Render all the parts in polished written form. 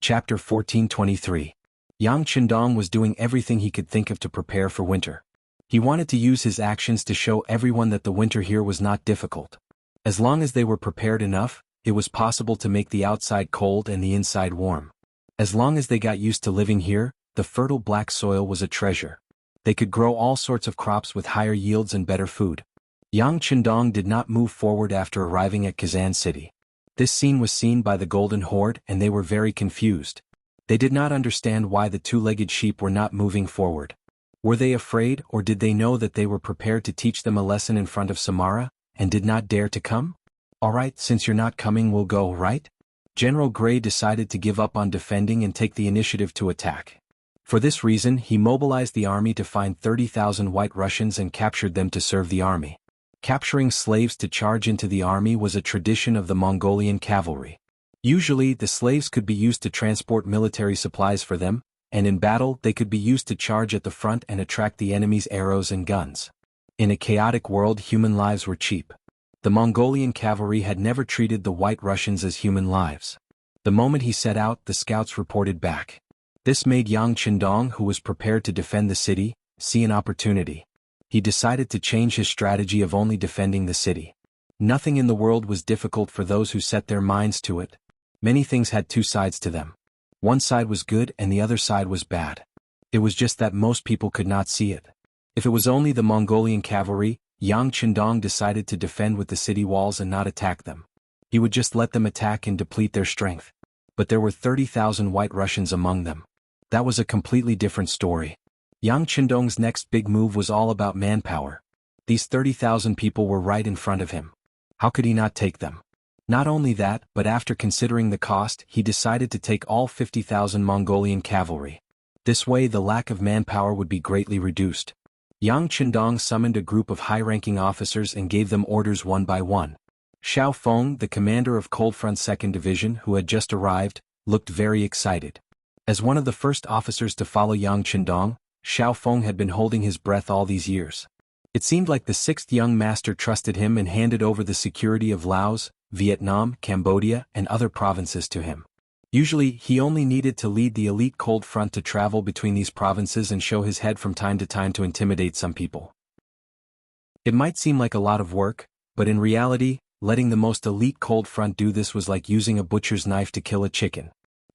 Chapter 1423. Yang Qindong was doing everything he could think of to prepare for winter. He wanted to use his actions to show everyone that the winter here was not difficult. As long as they were prepared enough, it was possible to make the outside cold and the inside warm. As long as they got used to living here, the fertile black soil was a treasure. They could grow all sorts of crops with higher yields and better food. Yang Qindong did not move forward after arriving at Kazan City. This scene was seen by the Golden Horde and they were very confused. They did not understand why the two-legged sheep were not moving forward. Were they afraid, or did they know that they were prepared to teach them a lesson in front of Samara, and did not dare to come? Alright, since you're not coming, we'll go, right? General Gray decided to give up on defending and take the initiative to attack. For this reason, he mobilized the army to find 30,000 White Russians and captured them to serve the army. Capturing slaves to charge into the army was a tradition of the Mongolian cavalry. Usually, the slaves could be used to transport military supplies for them, and in battle they could be used to charge at the front and attract the enemy's arrows and guns. In a chaotic world, human lives were cheap. The Mongolian cavalry had never treated the White Russians as human lives. The moment he set out, the scouts reported back. This made Yang Qindong, who was prepared to defend the city, see an opportunity. He decided to change his strategy of only defending the city. Nothing in the world was difficult for those who set their minds to it. Many things had two sides to them. One side was good and the other side was bad. It was just that most people could not see it. If it was only the Mongolian cavalry, Yang Qindong decided to defend with the city walls and not attack them. He would just let them attack and deplete their strength. But there were 30,000 White Russians among them. That was a completely different story. Yang Qindong's next big move was all about manpower. These 30,000 people were right in front of him. How could he not take them? Not only that, but after considering the cost, he decided to take all 50,000 Mongolian cavalry. This way the lack of manpower would be greatly reduced. Yang Qindong summoned a group of high-ranking officers and gave them orders one by one. Xiao Feng, the commander of Cold Front 2nd Division who had just arrived, looked very excited. As one of the first officers to follow Yang Qindong, Xiao Feng had been holding his breath all these years. It seemed like the 6th young master trusted him and handed over the security of Laos, Vietnam, Cambodia, and other provinces to him. Usually, he only needed to lead the elite Cold Front to travel between these provinces and show his head from time to time to intimidate some people. It might seem like a lot of work, but in reality, letting the most elite Cold Front do this was like using a butcher's knife to kill a chicken.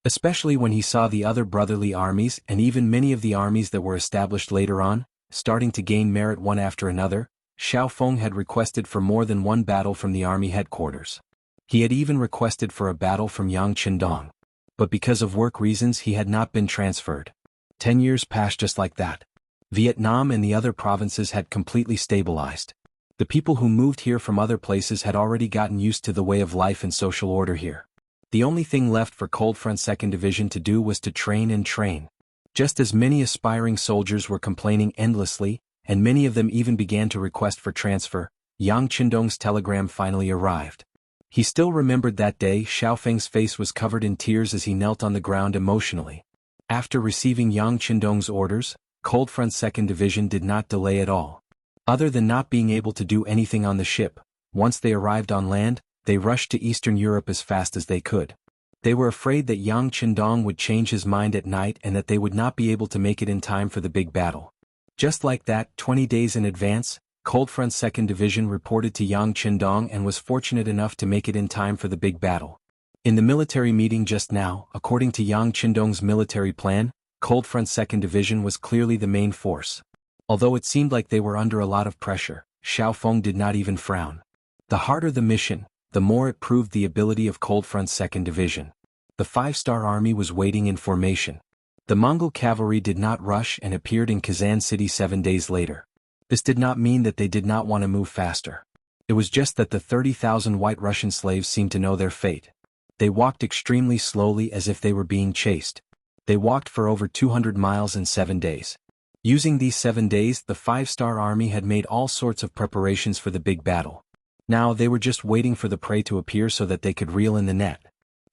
Especially when he saw the other brotherly armies and even many of the armies that were established later on, starting to gain merit one after another. Xiao Feng had requested for more than one battle from the army headquarters. He had even requested for a battle from Yang Qindong. But because of work reasons he had not been transferred. 10 years passed just like that. Vietnam and the other provinces had completely stabilized. The people who moved here from other places had already gotten used to the way of life and social order here. The only thing left for Cold Front 2nd Division to do was to train and train. Just as many aspiring soldiers were complaining endlessly, and many of them even began to request for transfer, Yang Qindong's telegram finally arrived. He still remembered that day. Xiao Feng's face was covered in tears as he knelt on the ground emotionally. After receiving Yang Qindong's orders, Cold Front 2nd Division did not delay at all. Other than not being able to do anything on the ship, once they arrived on land, they rushed to Eastern Europe as fast as they could. They were afraid that Yang Qindong would change his mind at night and that they would not be able to make it in time for the big battle. Just like that, 20 days in advance, Cold Front 2nd Division reported to Yang Qindong and was fortunate enough to make it in time for the big battle. In the military meeting just now, according to Yang Qindong's military plan, Cold Front 2nd Division was clearly the main force. Although it seemed like they were under a lot of pressure, Xiao Feng did not even frown. The harder the mission, the more it proved the ability of Cold Front 2nd Division. The 5-star army was waiting in formation. The Mongol cavalry did not rush and appeared in Kazan City 7 days later. This did not mean that they did not want to move faster. It was just that the 30,000 White Russian slaves seemed to know their fate. They walked extremely slowly as if they were being chased. They walked for over 200 miles in 7 days. Using these 7 days, the 5-star army had made all sorts of preparations for the big battle. Now they were just waiting for the prey to appear so that they could reel in the net.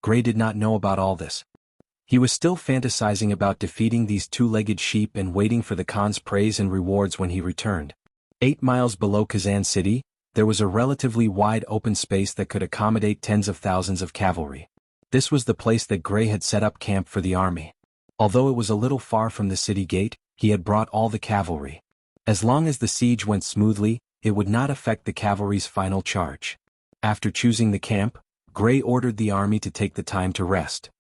Gray did not know about all this. He was still fantasizing about defeating these two-legged sheep and waiting for the Khan's praise and rewards when he returned. 8 miles below Kazan City, there was a relatively wide open space that could accommodate tens of thousands of cavalry. This was the place that Gray had set up camp for the army. Although it was a little far from the city gate, he had brought all the cavalry. As long as the siege went smoothly, it would not affect the cavalry's final charge. After choosing the camp, Gray ordered the army to take the time to rest.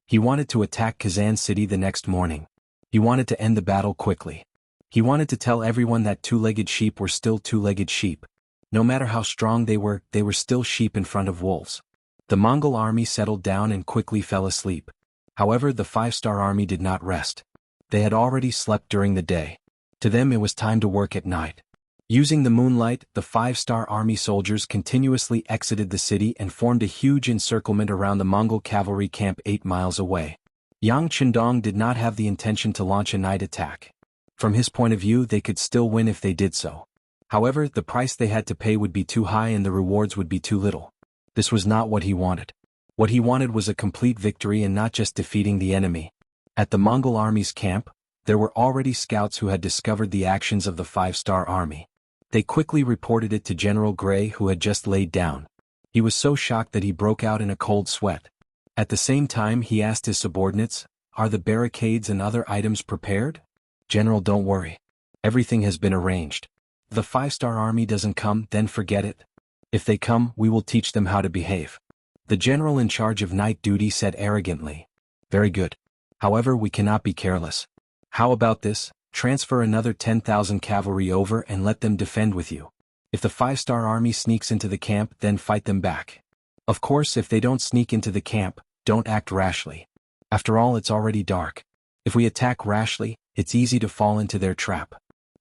He wanted to attack Kazan City the next morning. He wanted to end the battle quickly. He wanted to tell everyone that two-legged sheep were still two-legged sheep. No matter how strong they were still sheep in front of wolves. The Mongol army settled down and quickly fell asleep. However, the five-star army did not rest. They had already slept during the day. To them it was time to work at night. Using the moonlight, the five-star army soldiers continuously exited the city and formed a huge encirclement around the Mongol cavalry camp 8 miles away. Yang Chendong did not have the intention to launch a night attack. From his point of view, they could still win if they did so. However, the price they had to pay would be too high and the rewards would be too little. This was not what he wanted. What he wanted was a complete victory and not just defeating the enemy. At the Mongol army's camp, there were already scouts who had discovered the actions of the five-star army. They quickly reported it to General Gray, who had just laid down. He was so shocked that he broke out in a cold sweat. At the same time, he asked his subordinates, "Are the barricades and other items prepared?" "General, don't worry. Everything has been arranged. If the five-star army doesn't come, then forget it. If they come, we will teach them how to behave." The general in charge of night duty said arrogantly. "Very good. However, we cannot be careless. How about this? Transfer another 10,000 cavalry over and let them defend with you. If the five-star army sneaks into the camp, then fight them back. Of course, if they don't sneak into the camp, don't act rashly. After all, it's already dark. If we attack rashly, it's easy to fall into their trap."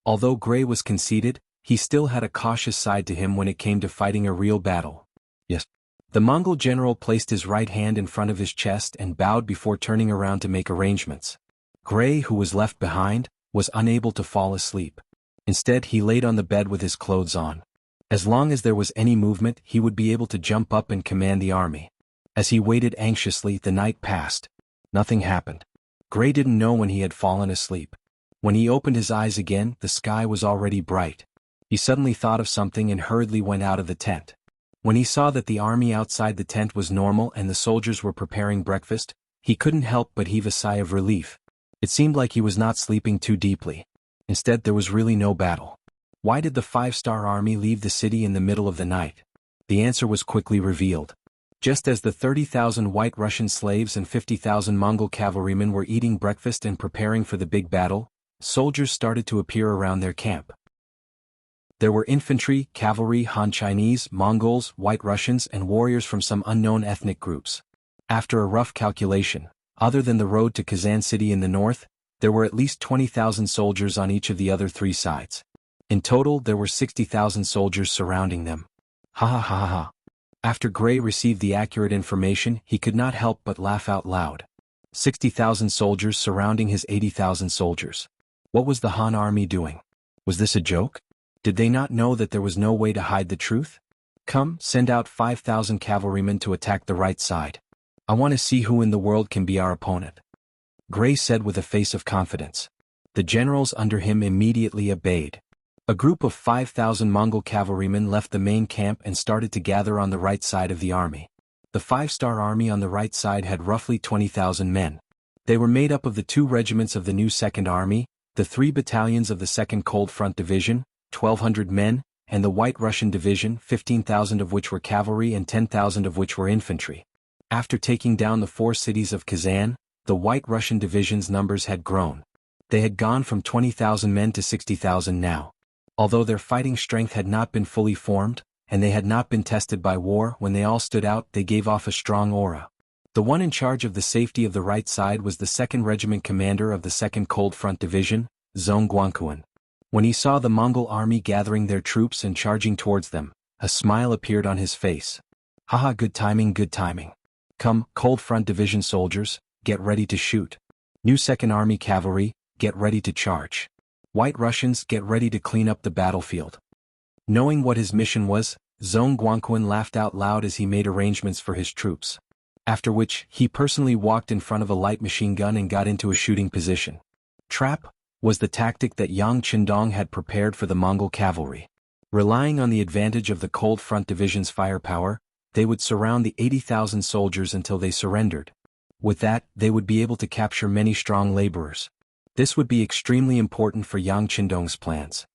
Although Gray was conceited, he still had a cautious side to him when it came to fighting a real battle. "Yes." The Mongol general placed his right hand in front of his chest and bowed before turning around to make arrangements. Gray, who was left behind, was unable to fall asleep. Instead, he laid on the bed with his clothes on. As long as there was any movement, he would be able to jump up and command the army. As he waited anxiously, the night passed. Nothing happened. Gray didn't know when he had fallen asleep. When he opened his eyes again, the sky was already bright. He suddenly thought of something and hurriedly went out of the tent. When he saw that the army outside the tent was normal and the soldiers were preparing breakfast, he couldn't help but heave a sigh of relief. It seemed like he was not sleeping too deeply. Instead, there was really no battle. Why did the five-star army leave the city in the middle of the night? The answer was quickly revealed. Just as the 30,000 White Russian slaves and 50,000 Mongol cavalrymen were eating breakfast and preparing for the big battle, soldiers started to appear around their camp. There were infantry, cavalry, Han Chinese, Mongols, White Russians, and warriors from some unknown ethnic groups. After a rough calculation, other than the road to Kazan City in the north, there were at least 20,000 soldiers on each of the other 3 sides. In total, there were 60,000 soldiers surrounding them. Ha ha ha ha ha. After Gray received the accurate information, he could not help but laugh out loud. 60,000 soldiers surrounding his 80,000 soldiers. What was the Han army doing? Was this a joke? Did they not know that there was no way to hide the truth? "Come, send out 5,000 cavalrymen to attack the right side. I want to see who in the world can be our opponent," Gray said with a face of confidence. The generals under him immediately obeyed. A group of 5,000 Mongol cavalrymen left the main camp and started to gather on the right side of the army. The five-star army on the right side had roughly 20,000 men. They were made up of the 2 regiments of the new Second Army, the 3 battalions of the 2nd Cold Front Division, 1,200 men, and the White Russian Division, 15,000 of which were cavalry and 10,000 of which were infantry. After taking down the 4 cities of Kazan, the White Russian Division's numbers had grown. They had gone from 20,000 men to 60,000 now. Although their fighting strength had not been fully formed, and they had not been tested by war, when they all stood out, they gave off a strong aura. The one in charge of the safety of the right side was the 2nd Regiment commander of the 2nd Cold Front Division, Zhong Guangquan. When he saw the Mongol army gathering their troops and charging towards them, a smile appeared on his face. "Haha, good timing, good timing. Come, Cold Front Division soldiers, get ready to shoot. New 2nd Army cavalry, get ready to charge. White Russians, get ready to clean up the battlefield." Knowing what his mission was, Zhong Guangquan laughed out loud as he made arrangements for his troops. After which, he personally walked in front of a light machine gun and got into a shooting position. Trap was the tactic that Yang Chendong had prepared for the Mongol cavalry. Relying on the advantage of the Cold Front Division's firepower, they would surround the 80,000 soldiers until they surrendered. With that, they would be able to capture many strong laborers. This would be extremely important for Yang Qindong's plans.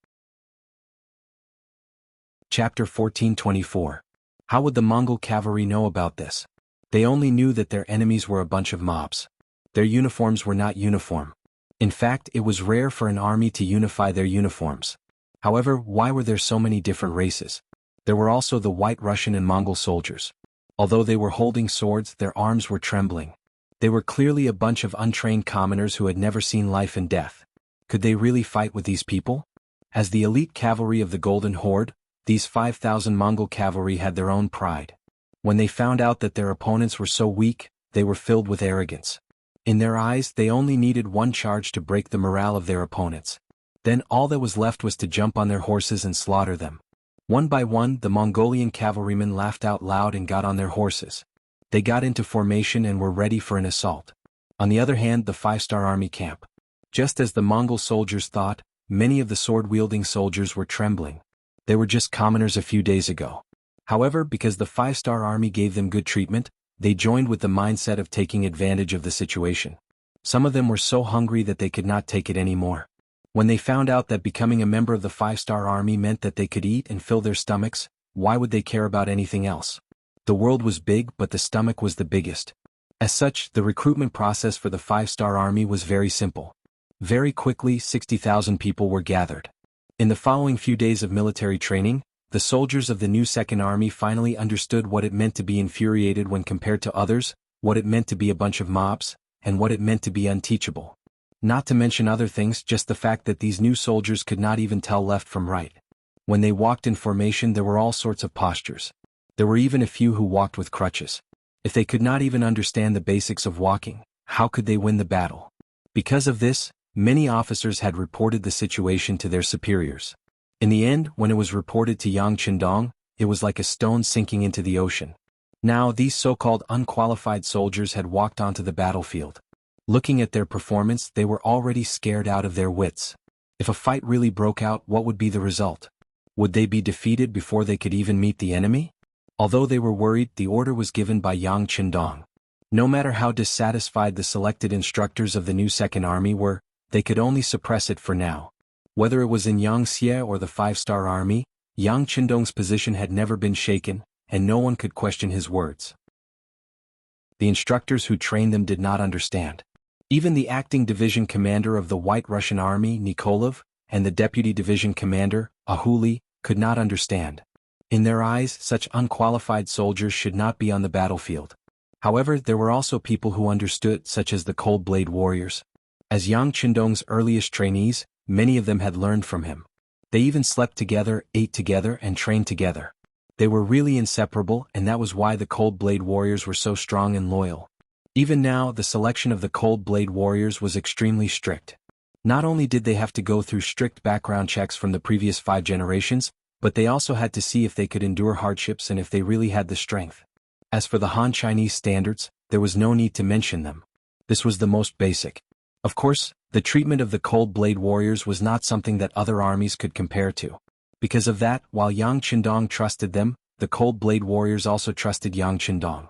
Chapter 1424. How would the Mongol cavalry know about this? They only knew that their enemies were a bunch of mobs. Their uniforms were not uniform. In fact, it was rare for an army to unify their uniforms. However, why were there so many different races? There were also the White Russian and Mongol soldiers. Although they were holding swords, their arms were trembling. They were clearly a bunch of untrained commoners who had never seen life and death. Could they really fight with these people? As the elite cavalry of the Golden Horde, these 5,000 Mongol cavalry had their own pride. When they found out that their opponents were so weak, they were filled with arrogance. In their eyes, they only needed one charge to break the morale of their opponents. Then all that was left was to jump on their horses and slaughter them. One by one, the Mongolian cavalrymen laughed out loud and got on their horses. They got into formation and were ready for an assault. On the other hand, the 5-star army camp. Just as the Mongol soldiers thought, many of the sword-wielding soldiers were trembling. They were just commoners a few days ago. However, because the 5-star army gave them good treatment, they joined with the mindset of taking advantage of the situation. Some of them were so hungry that they could not take it anymore. When they found out that becoming a member of the 5-star army meant that they could eat and fill their stomachs, why would they care about anything else? The world was big, but the stomach was the biggest. As such, the recruitment process for the 5-star army was very simple. Very quickly, 60,000 people were gathered. In the following few days of military training, the soldiers of the new Second Army finally understood what it meant to be infuriated when compared to others, what it meant to be a bunch of mobs, and what it meant to be unteachable. Not to mention other things, just the fact that these new soldiers could not even tell left from right. When they walked in formation, there were all sorts of postures. There were even a few who walked with crutches. If they could not even understand the basics of walking, how could they win the battle? Because of this, many officers had reported the situation to their superiors. In the end, when it was reported to Yang Qindong, it was like a stone sinking into the ocean. Now these so-called unqualified soldiers had walked onto the battlefield. Looking at their performance, they were already scared out of their wits. If a fight really broke out, what would be the result? Would they be defeated before they could even meet the enemy? Although they were worried, the order was given by Yang Qindong. No matter how dissatisfied the selected instructors of the new Second Army were, they could only suppress it for now. Whether it was in Yangxie or the 5-star army, Yang Qindong's position had never been shaken, and no one could question his words. The instructors who trained them did not understand. Even the acting division commander of the White Russian Army, Nikolov, and the deputy division commander, Ahuli, could not understand. In their eyes, such unqualified soldiers should not be on the battlefield. However, there were also people who understood, such as the Cold Blade warriors. As Yang Qindong's earliest trainees, many of them had learned from him. They even slept together, ate together, and trained together. They were really inseparable, and that was why the Cold Blade warriors were so strong and loyal. Even now, the selection of the Cold Blade warriors was extremely strict. Not only did they have to go through strict background checks from the previous 5 generations, but they also had to see if they could endure hardships and if they really had the strength. As for the Han Chinese standards, there was no need to mention them. This was the most basic. Of course, the treatment of the Cold Blade warriors was not something that other armies could compare to. Because of that, while Yang Qindong trusted them, the Cold Blade warriors also trusted Yang Qindong.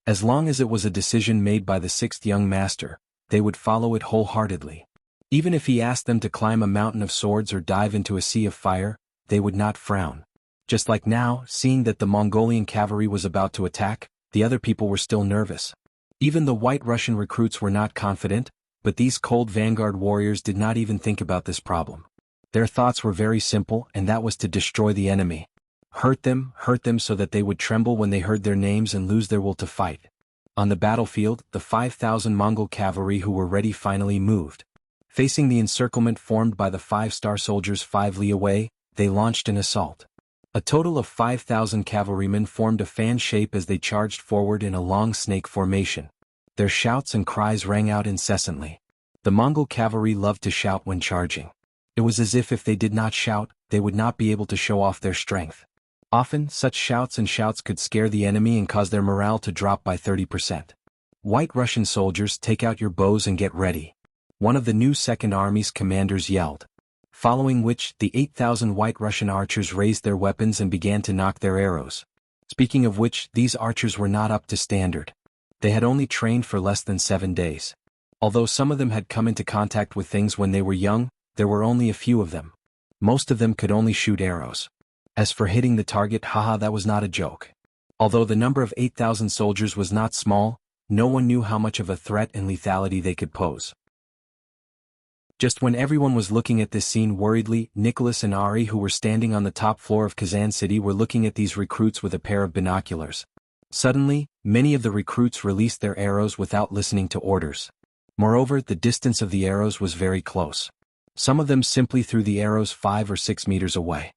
As long as it was a decision made by the 6th young master, they would follow it wholeheartedly. Even if he asked them to climb a mountain of swords or dive into a sea of fire, they would not frown. Just like now, seeing that the Mongolian cavalry was about to attack, the other people were still nervous. Even the White Russian recruits were not confident, but these cold vanguard warriors did not even think about this problem. Their thoughts were very simple, and that was to destroy the enemy. Hurt them so that they would tremble when they heard their names and lose their will to fight. On the battlefield, the 5,000 Mongol cavalry who were ready finally moved. Facing the encirclement formed by the 5-star soldiers 5 li away, they launched an assault. A total of 5,000 cavalrymen formed a fan shape as they charged forward in a long snake formation. Their shouts and cries rang out incessantly. The Mongol cavalry loved to shout when charging. It was as if they did not shout, they would not be able to show off their strength. Often, such shouts could scare the enemy and cause their morale to drop by 30%. White Russian soldiers, take out your bows and get ready. One of the new Second Army's commanders yelled. Following which, the 8,000 White Russian archers raised their weapons and began to knock their arrows. Speaking of which, these archers were not up to standard. They had only trained for less than 7 days. Although some of them had come into contact with things when they were young, there were only a few of them. Most of them could only shoot arrows. As for hitting the target, haha, that was not a joke. Although the number of 8,000 soldiers was not small, no one knew how much of a threat and lethality they could pose. Just when everyone was looking at this scene worriedly, Nicholas and Ari, who were standing on the top floor of Kazan City, were looking at these recruits with a pair of binoculars. Suddenly, many of the recruits released their arrows without listening to orders. Moreover, the distance of the arrows was very close. Some of them simply threw the arrows 5 or 6 meters away.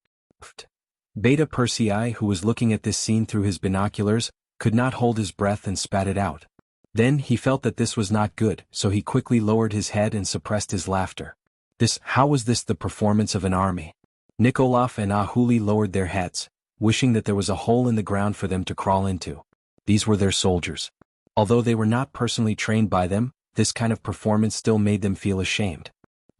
Beta Persei, who was looking at this scene through his binoculars, could not hold his breath and spat it out. Then he felt that this was not good, so he quickly lowered his head and suppressed his laughter. How was this the performance of an army? Nikolov and Ahuli lowered their heads, wishing that there was a hole in the ground for them to crawl into. These were their soldiers. Although they were not personally trained by them, this kind of performance still made them feel ashamed.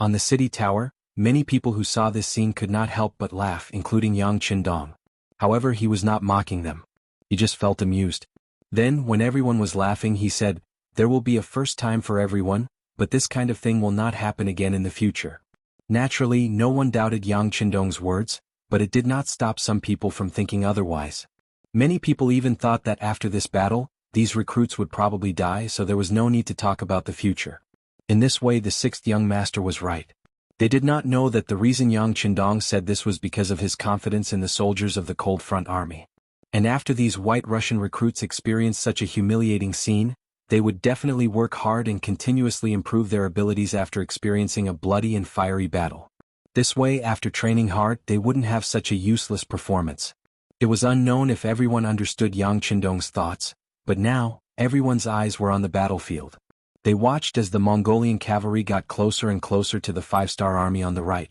On the city tower, many people who saw this scene could not help but laugh, including Yang Qindong. However, he was not mocking them. He just felt amused. Then, when everyone was laughing, he said, "There will be a first time for everyone, but this kind of thing will not happen again in the future." Naturally, no one doubted Yang Qindong's words, but it did not stop some people from thinking otherwise. Many people even thought that after this battle, these recruits would probably die, so there was no need to talk about the future. In this way, the 6th young master was right. They did not know that the reason Yang Qindong said this was because of his confidence in the soldiers of the Cold Front Army. And after these White Russian recruits experienced such a humiliating scene, they would definitely work hard and continuously improve their abilities after experiencing a bloody and fiery battle. This way, after training hard, they wouldn't have such a useless performance. It was unknown if everyone understood Yang Qindong's thoughts, but now, everyone's eyes were on the battlefield. They watched as the Mongolian cavalry got closer and closer to the 5-star army on the right.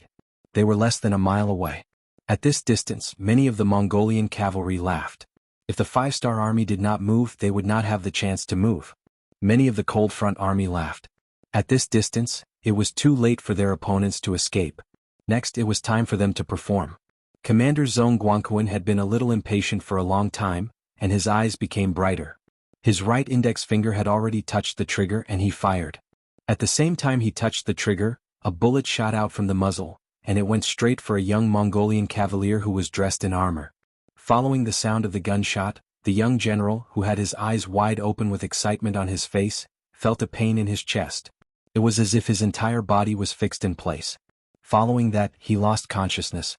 They were less than a mile away. At this distance, many of the Mongolian cavalry laughed. If the 5-star army did not move, they would not have the chance to move. Many of the Cold Front Army laughed. At this distance, it was too late for their opponents to escape. Next, it was time for them to perform. Commander Zhong Guangquan had been a little impatient for a long time, and his eyes became brighter. His right index finger had already touched the trigger and he fired. At the same time he touched the trigger, a bullet shot out from the muzzle, and it went straight for a young Mongolian cavalier who was dressed in armor. Following the sound of the gunshot, the young general, who had his eyes wide open with excitement on his face, felt a pain in his chest. It was as if his entire body was fixed in place. Following that, he lost consciousness.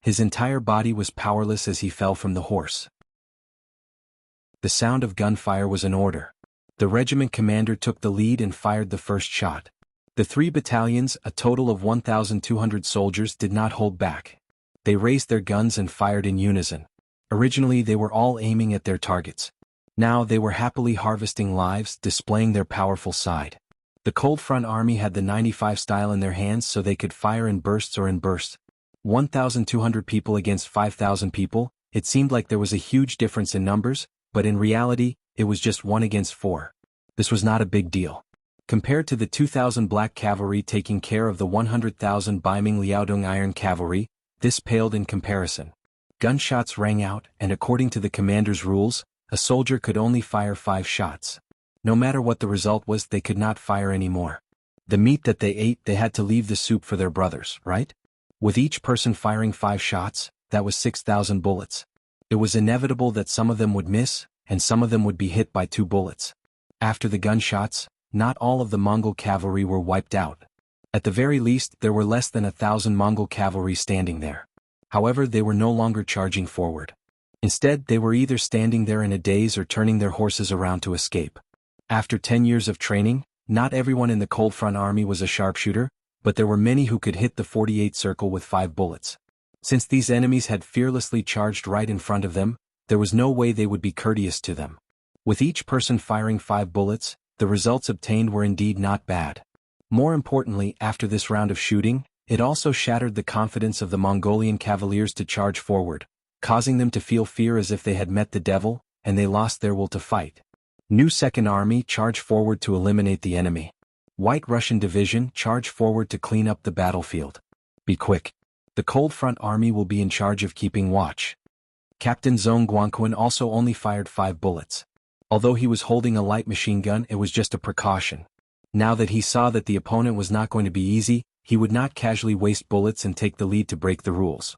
His entire body was powerless as he fell from the horse. The sound of gunfire was an order. The regiment commander took the lead and fired the first shot. The 3 battalions, a total of 1,200 soldiers, did not hold back. They raised their guns and fired in unison. Originally they were all aiming at their targets. Now they were happily harvesting lives, displaying their powerful side. The Cold Front Army had the 95 style in their hands so they could fire in bursts or in bursts. 1,200 people against 5,000 people, it seemed like there was a huge difference in numbers, but in reality, it was just 1 against 4. This was not a big deal. Compared to the 2,000 black cavalry taking care of the 100,000 Baiming Liaodong iron cavalry, this paled in comparison. Gunshots rang out, and according to the commander's rules, a soldier could only fire 5 shots. No matter what the result was, they could not fire anymore. The meat that they ate, they had to leave the soup for their brothers, right? With each person firing 5 shots, that was 6,000 bullets. It was inevitable that some of them would miss, and some of them would be hit by 2 bullets. After the gunshots, not all of the Mongol cavalry were wiped out. At the very least, there were less than 1,000 Mongol cavalry standing there. However, they were no longer charging forward. Instead, they were either standing there in a daze or turning their horses around to escape. After 10 years of training, not everyone in the Cold Front Army was a sharpshooter, but there were many who could hit the 48 circle with 5 bullets. Since these enemies had fearlessly charged right in front of them, there was no way they would be courteous to them. With each person firing 5 bullets, the results obtained were indeed not bad. More importantly, after this round of shooting, it also shattered the confidence of the Mongolian cavaliers to charge forward, causing them to feel fear as if they had met the devil, and they lost their will to fight. New Second Army, charge forward to eliminate the enemy. White Russian Division, charge forward to clean up the battlefield. Be quick. The Cold Front Army will be in charge of keeping watch. Captain Zhong Guangquan also only fired 5 bullets. Although he was holding a light machine gun, it was just a precaution. Now that he saw that the opponent was not going to be easy, he would not casually waste bullets and take the lead to break the rules.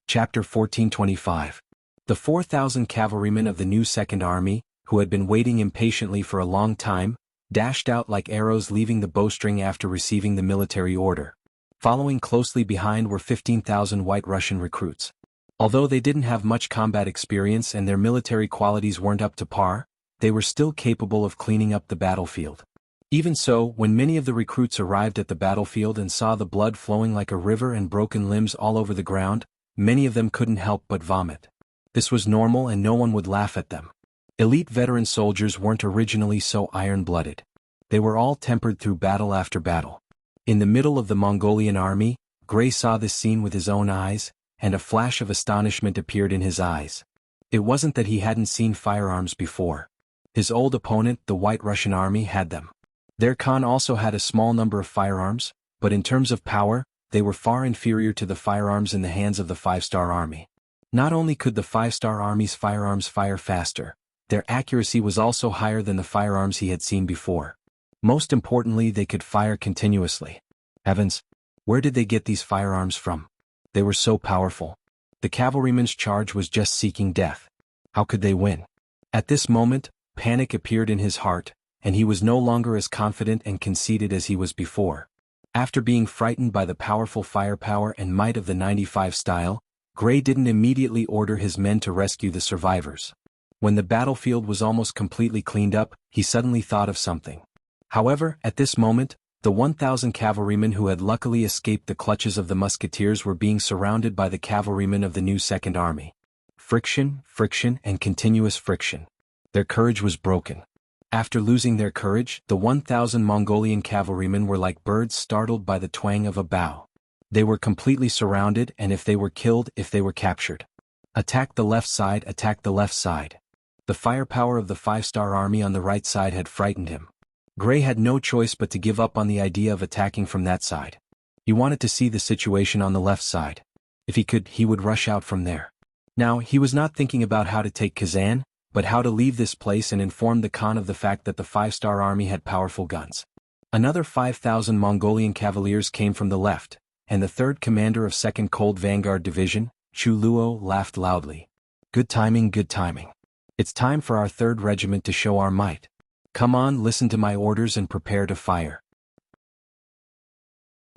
Chapter 1425. The 4,000 cavalrymen of the new Second Army, who had been waiting impatiently for a long time, dashed out like arrows, leaving the bowstring after receiving the military order. Following closely behind were 15,000 White Russian recruits. Although they didn't have much combat experience and their military qualities weren't up to par, they were still capable of cleaning up the battlefield. Even so, when many of the recruits arrived at the battlefield and saw the blood flowing like a river and broken limbs all over the ground, many of them couldn't help but vomit. This was normal and no one would laugh at them. Elite veteran soldiers weren't originally so iron-blooded. They were all tempered through battle after battle. In the middle of the Mongolian army, Gray saw this scene with his own eyes, and a flash of astonishment appeared in his eyes. It wasn't that he hadn't seen firearms before. His old opponent, the White Russian army, had them. Their Khan also had a small number of firearms, but in terms of power, they were far inferior to the firearms in the hands of the 5-star army. Not only could the 5-star army's firearms fire faster, their accuracy was also higher than the firearms he had seen before. Most importantly, they could fire continuously. Heavens! Where did they get these firearms from? They were so powerful. The cavalryman's charge was just seeking death. How could they win? At this moment, panic appeared in his heart, and he was no longer as confident and conceited as he was before. After being frightened by the powerful firepower and might of the 95 style, Gray didn't immediately order his men to rescue the survivors. When the battlefield was almost completely cleaned up, he suddenly thought of something. However, at this moment, the 1,000 cavalrymen who had luckily escaped the clutches of the musketeers were being surrounded by the cavalrymen of the new Second Army. Friction, friction, and continuous friction. Their courage was broken. After losing their courage, the 1,000 Mongolian cavalrymen were like birds startled by the twang of a bow. They were completely surrounded, and if they were killed, if they were captured. Attack the left side, attack the left side. The firepower of the 5-star army on the right side had frightened him. Gray had no choice but to give up on the idea of attacking from that side. He wanted to see the situation on the left side. If he could, he would rush out from there. Now, he was not thinking about how to take Kazan, but how to leave this place and inform the Khan of the fact that the 5-star army had powerful guns. Another 5,000 Mongolian cavaliers came from the left, and the 3rd commander of 2nd Cold Vanguard Division, Chu Luo, laughed loudly. Good timing, good timing. It's time for our 3rd regiment to show our might. Come on, listen to my orders and prepare to fire.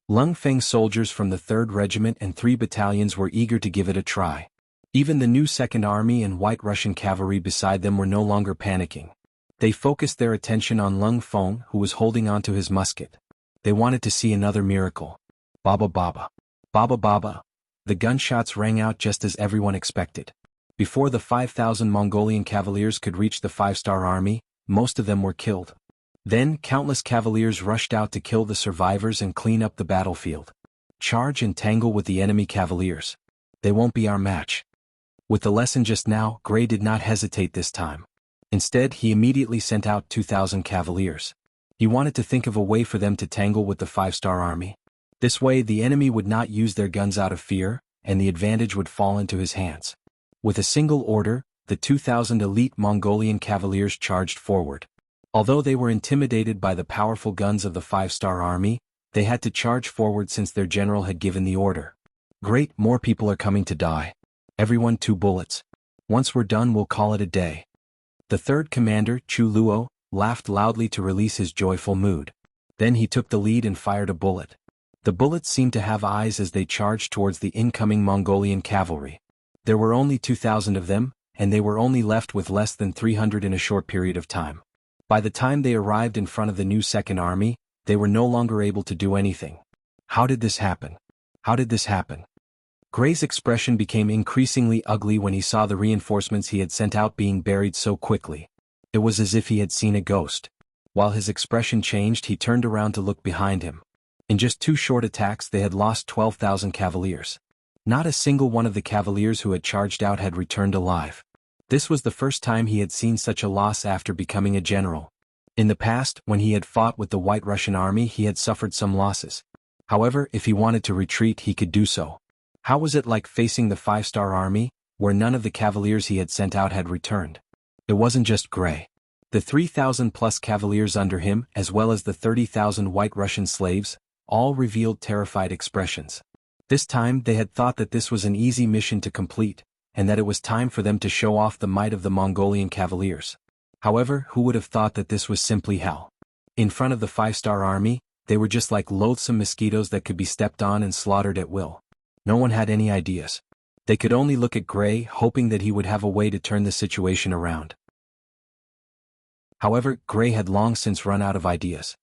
Lung Feng soldiers from the 3rd Regiment and 3 battalions were eager to give it a try. Even the new Second Army and White Russian cavalry beside them were no longer panicking. They focused their attention on Lung Feng, who was holding onto his musket. They wanted to see another miracle. Baba baba. Baba baba. The gunshots rang out just as everyone expected. Before the 5,000 Mongolian cavaliers could reach the 5-star army, most of them were killed. Then, countless cavaliers rushed out to kill the survivors and clean up the battlefield. Charge and tangle with the enemy cavaliers. They won't be our match. With the lesson just now, Gray did not hesitate this time. Instead, he immediately sent out 2,000 cavaliers. He wanted to think of a way for them to tangle with the 5-star army. This way, the enemy would not use their guns out of fear, and the advantage would fall into his hands. With a single order, the 2,000 elite Mongolian cavaliers charged forward. Although they were intimidated by the powerful guns of the 5-star army, they had to charge forward since their general had given the order. Great, more people are coming to die. Everyone 2 bullets. Once we're done, we'll call it a day. The 3rd commander, Chu Luo, laughed loudly to release his joyful mood. Then he took the lead and fired a bullet. The bullets seemed to have eyes as they charged towards the incoming Mongolian cavalry. There were only 2,000 of them, and they were only left with less than 300 in a short period of time. By the time they arrived in front of the new Second Army, they were no longer able to do anything. How did this happen? How did this happen? Gray's expression became increasingly ugly when he saw the reinforcements he had sent out being buried so quickly. It was as if he had seen a ghost. While his expression changed, he turned around to look behind him. In just 2 short attacks, they had lost 12,000 cavaliers. Not a single one of the cavaliers who had charged out had returned alive. This was the first time he had seen such a loss after becoming a general. In the past, when he had fought with the White Russian army, he had suffered some losses. However, if he wanted to retreat, he could do so. How was it like facing the 5-star army, where none of the cavaliers he had sent out had returned? It wasn't just Gray. The 3,000-plus cavaliers under him, as well as the 30,000 White Russian slaves, all revealed terrified expressions. This time they had thought that this was an easy mission to complete, and that it was time for them to show off the might of the Mongolian cavaliers. However, who would have thought that this was simply hell? In front of the 5-star army, they were just like loathsome mosquitoes that could be stepped on and slaughtered at will. No one had any ideas. They could only look at Gray, hoping that he would have a way to turn the situation around. However, Gray had long since run out of ideas.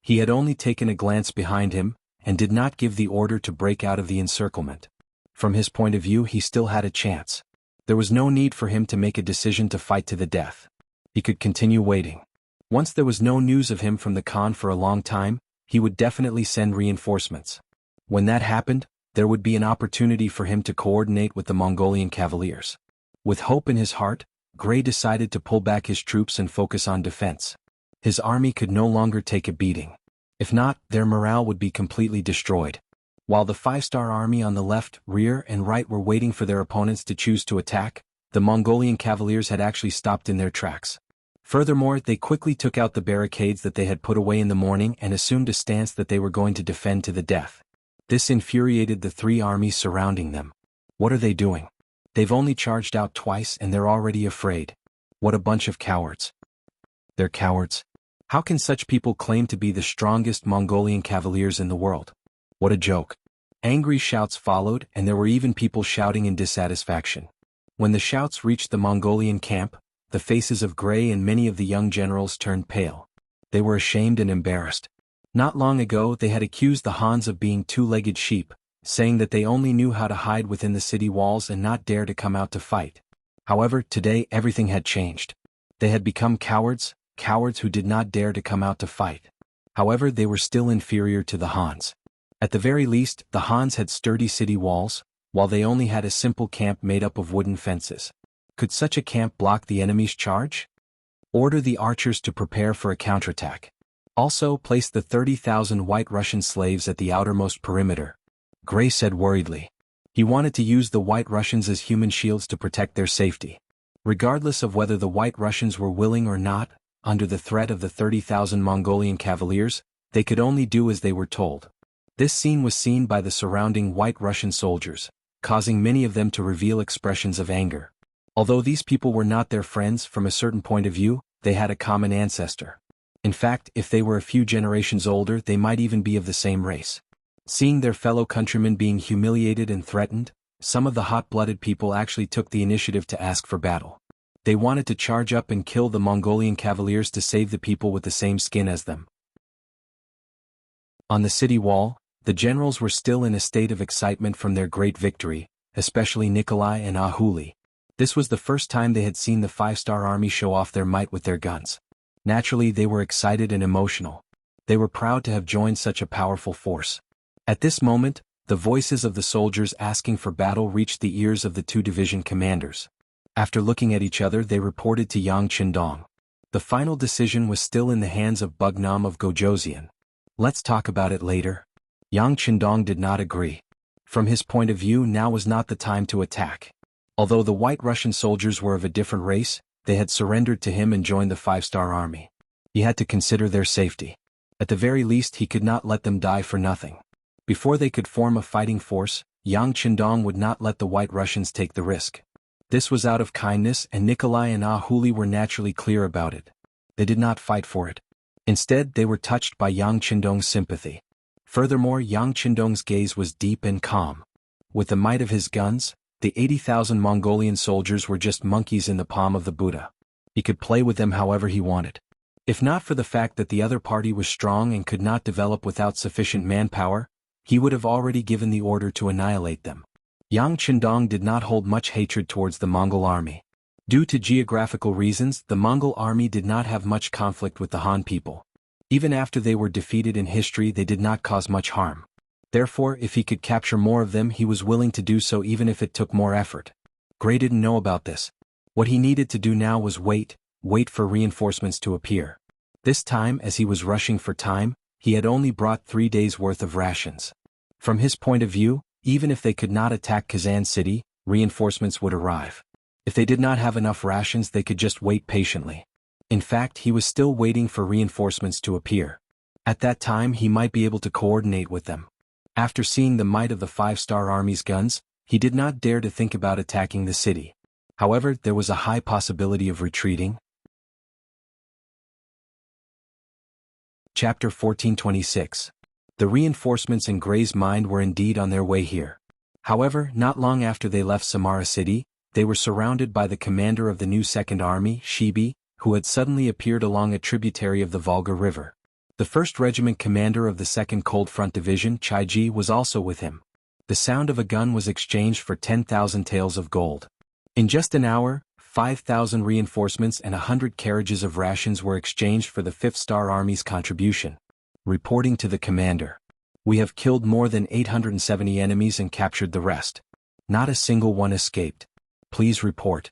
He had only taken a glance behind him, and did not give the order to break out of the encirclement. From his point of view, he still had a chance. There was no need for him to make a decision to fight to the death. He could continue waiting. Once there was no news of him from the Khan for a long time, he would definitely send reinforcements. When that happened, there would be an opportunity for him to coordinate with the Mongolian cavaliers. With hope in his heart, Gray decided to pull back his troops and focus on defense. His army could no longer take a beating. If not, their morale would be completely destroyed. While the 5-star army on the left, rear, and right were waiting for their opponents to choose to attack, the Mongolian cavaliers had actually stopped in their tracks. Furthermore, they quickly took out the barricades that they had put away in the morning and assumed a stance that they were going to defend to the death. This infuriated the three armies surrounding them. What are they doing? They've only charged out twice and they're already afraid. What a bunch of cowards. They're cowards. How can such people claim to be the strongest Mongolian cavaliers in the world? What a joke. Angry shouts followed, and there were even people shouting in dissatisfaction. When the shouts reached the Mongolian camp, the faces of Gray and many of the young generals turned pale. They were ashamed and embarrassed. Not long ago they had accused the Hans of being two-legged sheep, saying that they only knew how to hide within the city walls and not dare to come out to fight. However, today everything had changed. They had become cowards who did not dare to come out to fight. However, they were still inferior to the Hans. At the very least, the Hans had sturdy city walls, while they only had a simple camp made up of wooden fences. Could such a camp block the enemy's charge? Order the archers to prepare for a counterattack. Also, place the 30,000 White Russian slaves at the outermost perimeter. Gray said worriedly. He wanted to use the White Russians as human shields to protect their safety. Regardless of whether the White Russians were willing or not, under the threat of the 30,000 Mongolian cavaliers, they could only do as they were told. This scene was seen by the surrounding White Russian soldiers, causing many of them to reveal expressions of anger. Although these people were not their friends from a certain point of view, they had a common ancestor. In fact, if they were a few generations older, they might even be of the same race. Seeing their fellow countrymen being humiliated and threatened, some of the hot-blooded people actually took the initiative to ask for battle. They wanted to charge up and kill the Mongolian cavaliers to save the people with the same skin as them. On the city wall, the generals were still in a state of excitement from their great victory, especially Nikolai and Ahuli. This was the first time they had seen the 5-star army show off their might with their guns. Naturally, they were excited and emotional. They were proud to have joined such a powerful force. At this moment, the voices of the soldiers asking for battle reached the ears of the two division commanders. After looking at each other, they reported to Yang Qindong. The final decision was still in the hands of Bugnam of Gojoseon. Let's talk about it later. Yang Qindong did not agree. From his point of view, now was not the time to attack. Although the White Russian soldiers were of a different race, they had surrendered to him and joined the 5-star army. He had to consider their safety. At the very least, he could not let them die for nothing. Before they could form a fighting force, Yang Qindong would not let the White Russians take the risk. This was out of kindness, and Nikolai and Ahuli were naturally clear about it. They did not fight for it. Instead, they were touched by Yang Qindong's sympathy. Furthermore, Yang Qindong's gaze was deep and calm. With the might of his guns, the 80,000 Mongolian soldiers were just monkeys in the palm of the Buddha. He could play with them however he wanted. If not for the fact that the other party was strong and could not develop without sufficient manpower, he would have already given the order to annihilate them. Yang Qindong did not hold much hatred towards the Mongol army. Due to geographical reasons, the Mongol army did not have much conflict with the Han people. Even after they were defeated in history, they did not cause much harm. Therefore, if he could capture more of them, he was willing to do so even if it took more effort. Gray didn't know about this. What he needed to do now was wait for reinforcements to appear. This time, as he was rushing for time, he had only brought 3 days' worth of rations. From his point of view, even if they could not attack Kazan City, reinforcements would arrive. If they did not have enough rations, they could just wait patiently. In fact, he was still waiting for reinforcements to appear. At that time, he might be able to coordinate with them. After seeing the might of the 5-star army's guns, he did not dare to think about attacking the city. However, there was a high possibility of retreating. Chapter 1426. The reinforcements in Gray's mind were indeed on their way here. However, not long after they left Samara City, they were surrounded by the commander of the new Second Army, Shibi, who had suddenly appeared along a tributary of the Volga River. The 1st Regiment commander of the 2nd Cold Front Division, Chaiji, was also with him. The sound of a gun was exchanged for 10,000 taels of gold. In just an hour, 5,000 reinforcements and 100 carriages of rations were exchanged for the 5th Star Army's contribution. Reporting to the commander. We have killed more than 870 enemies and captured the rest. Not a single one escaped. Please report.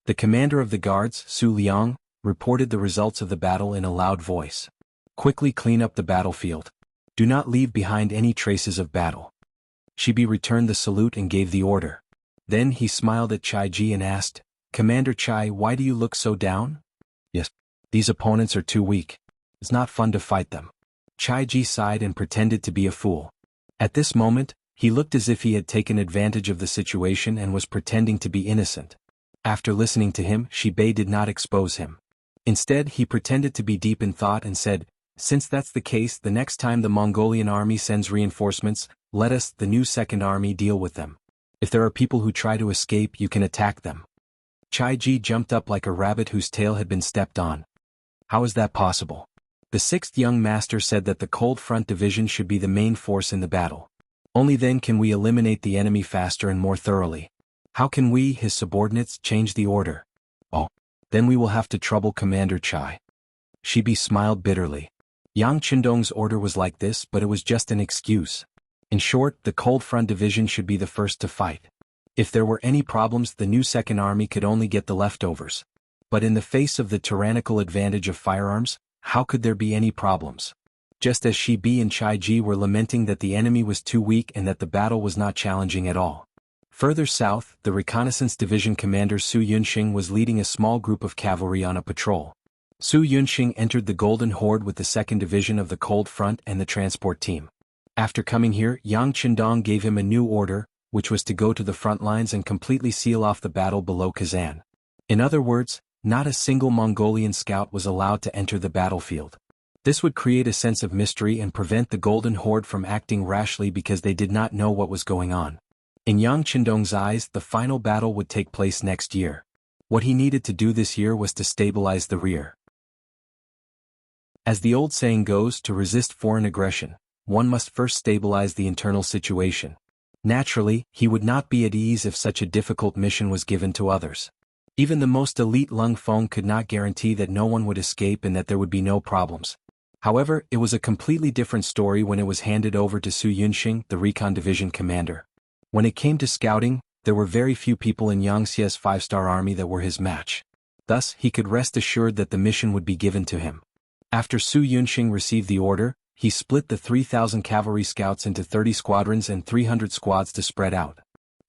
The commander of the guards, Su Liang, reported the results of the battle in a loud voice. Quickly clean up the battlefield. Do not leave behind any traces of battle. Shibi returned the salute and gave the order. Then he smiled at Chaiji and asked, Commander Chai, why do you look so down? Yes. These opponents are too weak. It's not fun to fight them. Chaiji sighed and pretended to be a fool. At this moment, he looked as if he had taken advantage of the situation and was pretending to be innocent. After listening to him, Shibei did not expose him. Instead, he pretended to be deep in thought and said, Since that's the case, the next time the Mongolian army sends reinforcements, let us, the new Second Army, deal with them. If there are people who try to escape, you can attack them. Chaiji jumped up like a rabbit whose tail had been stepped on. How is that possible? The 6th young master said that the Cold Front Division should be the main force in the battle. Only then can we eliminate the enemy faster and more thoroughly. How can we, his subordinates, change the order? Oh, then we will have to trouble Commander Chai. Shibi smiled bitterly. Yang Qindong's order was like this, but it was just an excuse. In short, the Cold Front Division should be the first to fight. If there were any problems, the new Second Army could only get the leftovers. But in the face of the tyrannical advantage of firearms, how could there be any problems? Just as Shibi and Chaiji were lamenting that the enemy was too weak and that the battle was not challenging at all. Further south, the Reconnaissance Division commander Su Yunxing was leading a small group of cavalry on a patrol. Su Yunxing entered the Golden Horde with the 2nd Division of the Cold Front and the transport team. After coming here, Yang Qindong gave him a new order, which was to go to the front lines and completely seal off the battle below Kazan. In other words, not a single Mongolian scout was allowed to enter the battlefield. This would create a sense of mystery and prevent the Golden Horde from acting rashly because they did not know what was going on. In Yang Qindong's eyes, the final battle would take place next year. What he needed to do this year was to stabilize the rear. As the old saying goes, to resist foreign aggression, one must first stabilize the internal situation. Naturally, he would not be at ease if such a difficult mission was given to others. Even the most elite Lung Feng could not guarantee that no one would escape and that there would be no problems. However, it was a completely different story when it was handed over to Su Yunxing, the Recon Division commander. When it came to scouting, there were very few people in Yangxia's 5-star army that were his match. Thus, he could rest assured that the mission would be given to him. After Su Yunxing received the order, he split the 3,000 cavalry scouts into 30 squadrons and 300 squads to spread out.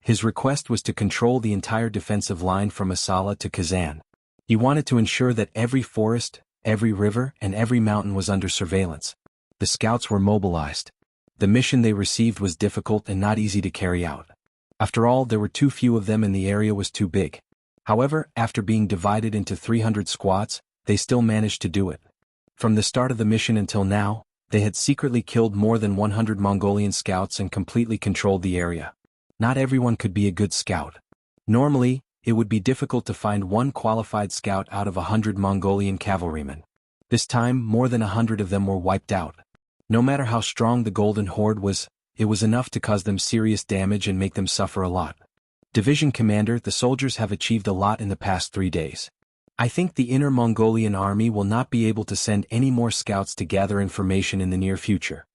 His request was to control the entire defensive line from Asala to Kazan. He wanted to ensure that every forest, every river, and every mountain was under surveillance. The scouts were mobilized. The mission they received was difficult and not easy to carry out. After all, there were too few of them and the area was too big. However, after being divided into 300 squads, they still managed to do it. From the start of the mission until now, they had secretly killed more than 100 Mongolian scouts and completely controlled the area. Not everyone could be a good scout. Normally, it would be difficult to find one qualified scout out of 100 Mongolian cavalrymen. This time, more than 100 of them were wiped out. No matter how strong the Golden Horde was, it was enough to cause them serious damage and make them suffer a lot. Division Commander, the soldiers have achieved a lot in the past 3 days. I think the Inner Mongolian army will not be able to send any more scouts to gather information in the near future.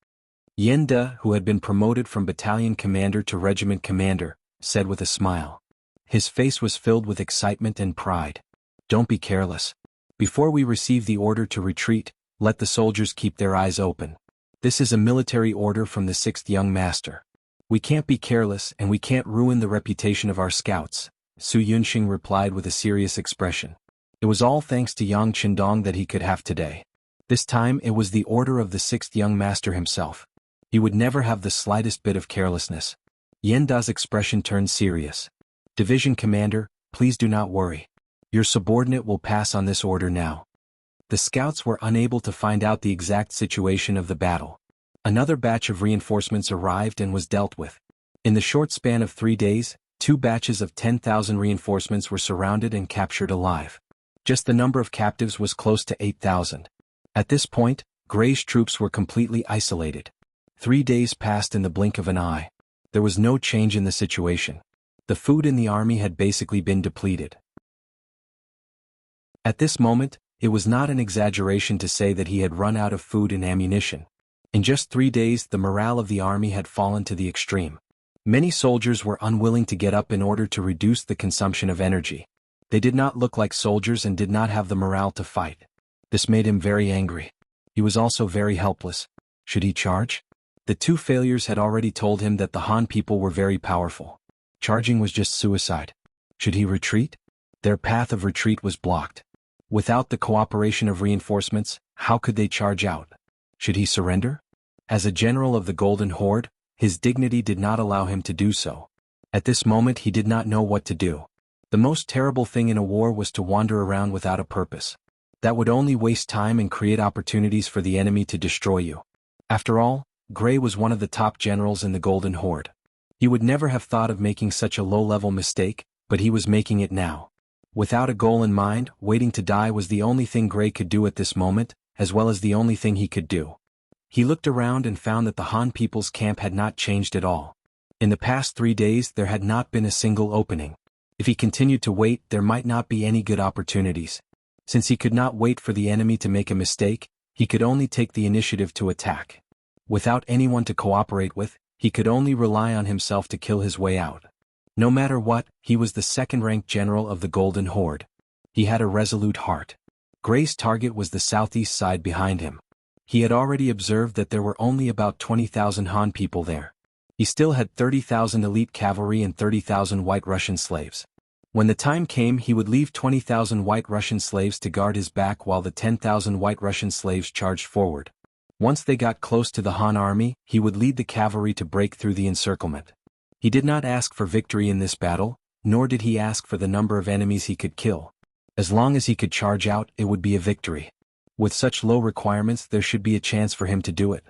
Yen De, who had been promoted from battalion commander to regiment commander, said with a smile. His face was filled with excitement and pride. Don't be careless. Before we receive the order to retreat, let the soldiers keep their eyes open. This is a military order from the 6th young master. We can't be careless and we can't ruin the reputation of our scouts, Su Yunxing replied with a serious expression. It was all thanks to Yang Qindong that he could have today. This time it was the order of the sixth young master himself. He would never have the slightest bit of carelessness. Yan Da's expression turned serious. Division Commander, please do not worry. Your subordinate will pass on this order now. The scouts were unable to find out the exact situation of the battle. Another batch of reinforcements arrived and was dealt with. In the short span of 3 days, 2 batches of 10,000 reinforcements were surrounded and captured alive. Just the number of captives was close to 8,000. At this point, Gray's troops were completely isolated. 3 days passed in the blink of an eye. There was no change in the situation. The food in the army had basically been depleted. At this moment, it was not an exaggeration to say that he had run out of food and ammunition. In just 3 days, the morale of the army had fallen to the extreme. Many soldiers were unwilling to get up in order to reduce the consumption of energy. They did not look like soldiers and did not have the morale to fight. This made him very angry. He was also very helpless. Should he charge? The 2 failures had already told him that the Han people were very powerful. Charging was just suicide. Should he retreat? Their path of retreat was blocked. Without the cooperation of reinforcements, how could they charge out? Should he surrender? As a general of the Golden Horde, his dignity did not allow him to do so. At this moment he did not know what to do. The most terrible thing in a war was to wander around without a purpose. That would only waste time and create opportunities for the enemy to destroy you. After all, Gray was one of the top generals in the Golden Horde. He would never have thought of making such a low-level mistake, but he was making it now. Without a goal in mind, waiting to die was the only thing Gray could do at this moment, as well as the only thing he could do. He looked around and found that the Han people's camp had not changed at all. In the past 3 days there had not been a single opening. If he continued to wait, there might not be any good opportunities. Since he could not wait for the enemy to make a mistake, he could only take the initiative to attack. Without anyone to cooperate with, he could only rely on himself to kill his way out. No matter what, he was the second-ranked general of the Golden Horde. He had a resolute heart. Gray's target was the southeast side behind him. He had already observed that there were only about 20,000 Han people there. He still had 30,000 elite cavalry and 30,000 White Russian slaves. When the time came, he would leave 20,000 White Russian slaves to guard his back while the 10,000 White Russian slaves charged forward. Once they got close to the Han army, he would lead the cavalry to break through the encirclement. He did not ask for victory in this battle, nor did he ask for the number of enemies he could kill. As long as he could charge out, it would be a victory. With such low requirements, there should be a chance for him to do it.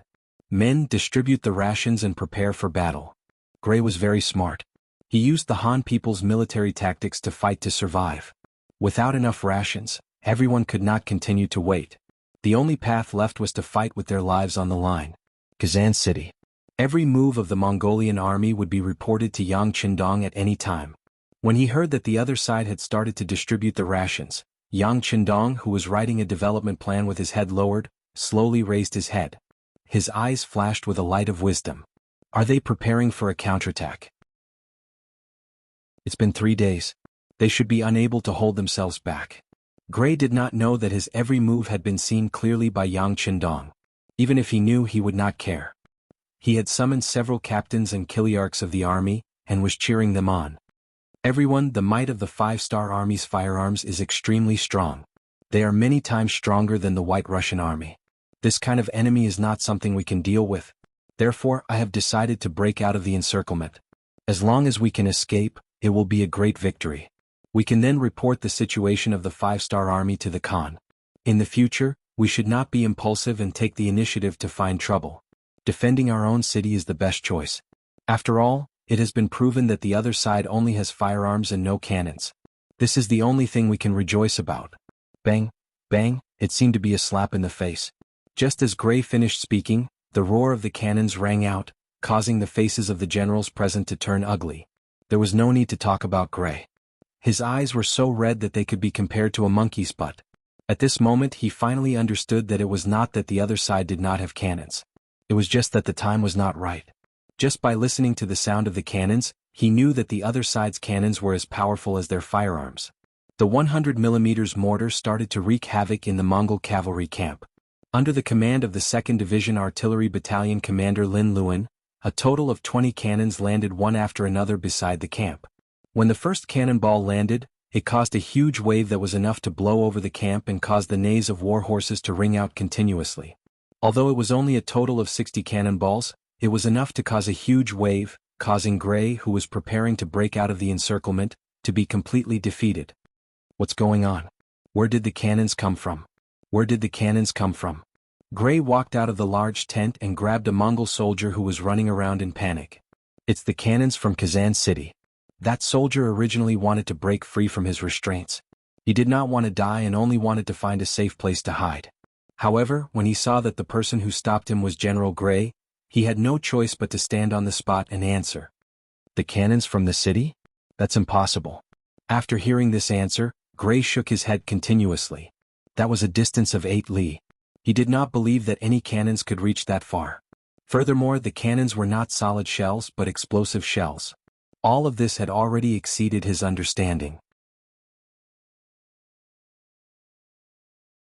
Men, distribute the rations and prepare for battle. Gray was very smart. He used the Han people's military tactics to fight to survive. Without enough rations, everyone could not continue to wait. The only path left was to fight with their lives on the line. Kazan City. Every move of the Mongolian army would be reported to Yang Qindong at any time. When he heard that the other side had started to distribute the rations, Yang Qindong, who was writing a development plan with his head lowered, slowly raised his head. His eyes flashed with a light of wisdom. Are they preparing for a counterattack? It's been 3 days. They should be unable to hold themselves back. Gray did not know that his every move had been seen clearly by Yang Qindong. Even if he knew, he would not care. He had summoned several captains and kiliarchs of the army, and was cheering them on. Everyone, the might of the 5-star army's firearms is extremely strong. They are many times stronger than the White Russian army. This kind of enemy is not something we can deal with. Therefore, I have decided to break out of the encirclement. As long as we can escape, it will be a great victory. We can then report the situation of the 5-star army to the Khan. In the future, we should not be impulsive and take the initiative to find trouble. Defending our own city is the best choice. After all, it has been proven that the other side only has firearms and no cannons. This is the only thing we can rejoice about. Bang, bang, it seemed to be a slap in the face. Just as Gray finished speaking, the roar of the cannons rang out, causing the faces of the generals present to turn ugly. There was no need to talk about Gray. His eyes were so red that they could be compared to a monkey's butt. At this moment he finally understood that it was not that the other side did not have cannons. It was just that the time was not right. Just by listening to the sound of the cannons, he knew that the other side's cannons were as powerful as their firearms. The 100mm mortar started to wreak havoc in the Mongol cavalry camp. Under the command of the 2nd Division Artillery Battalion Commander Lin Luan, a total of 20 cannons landed one after another beside the camp. When the first cannonball landed, it caused a huge wave that was enough to blow over the camp and cause the neighs of war horses to ring out continuously. Although it was only a total of 60 cannonballs, it was enough to cause a huge wave, causing Gray, who was preparing to break out of the encirclement, to be completely defeated. What's going on? Where did the cannons come from? Where did the cannons come from? Gray walked out of the large tent and grabbed a Mongol soldier who was running around in panic. It's the cannons from Kazan City. That soldier originally wanted to break free from his restraints. He did not want to die and only wanted to find a safe place to hide. However, when he saw that the person who stopped him was General Gray, he had no choice but to stand on the spot and answer. The cannons from the city? That's impossible. After hearing this answer, Gray shook his head continuously. That was a distance of 8 li. He did not believe that any cannons could reach that far. Furthermore, the cannons were not solid shells but explosive shells. All of this had already exceeded his understanding.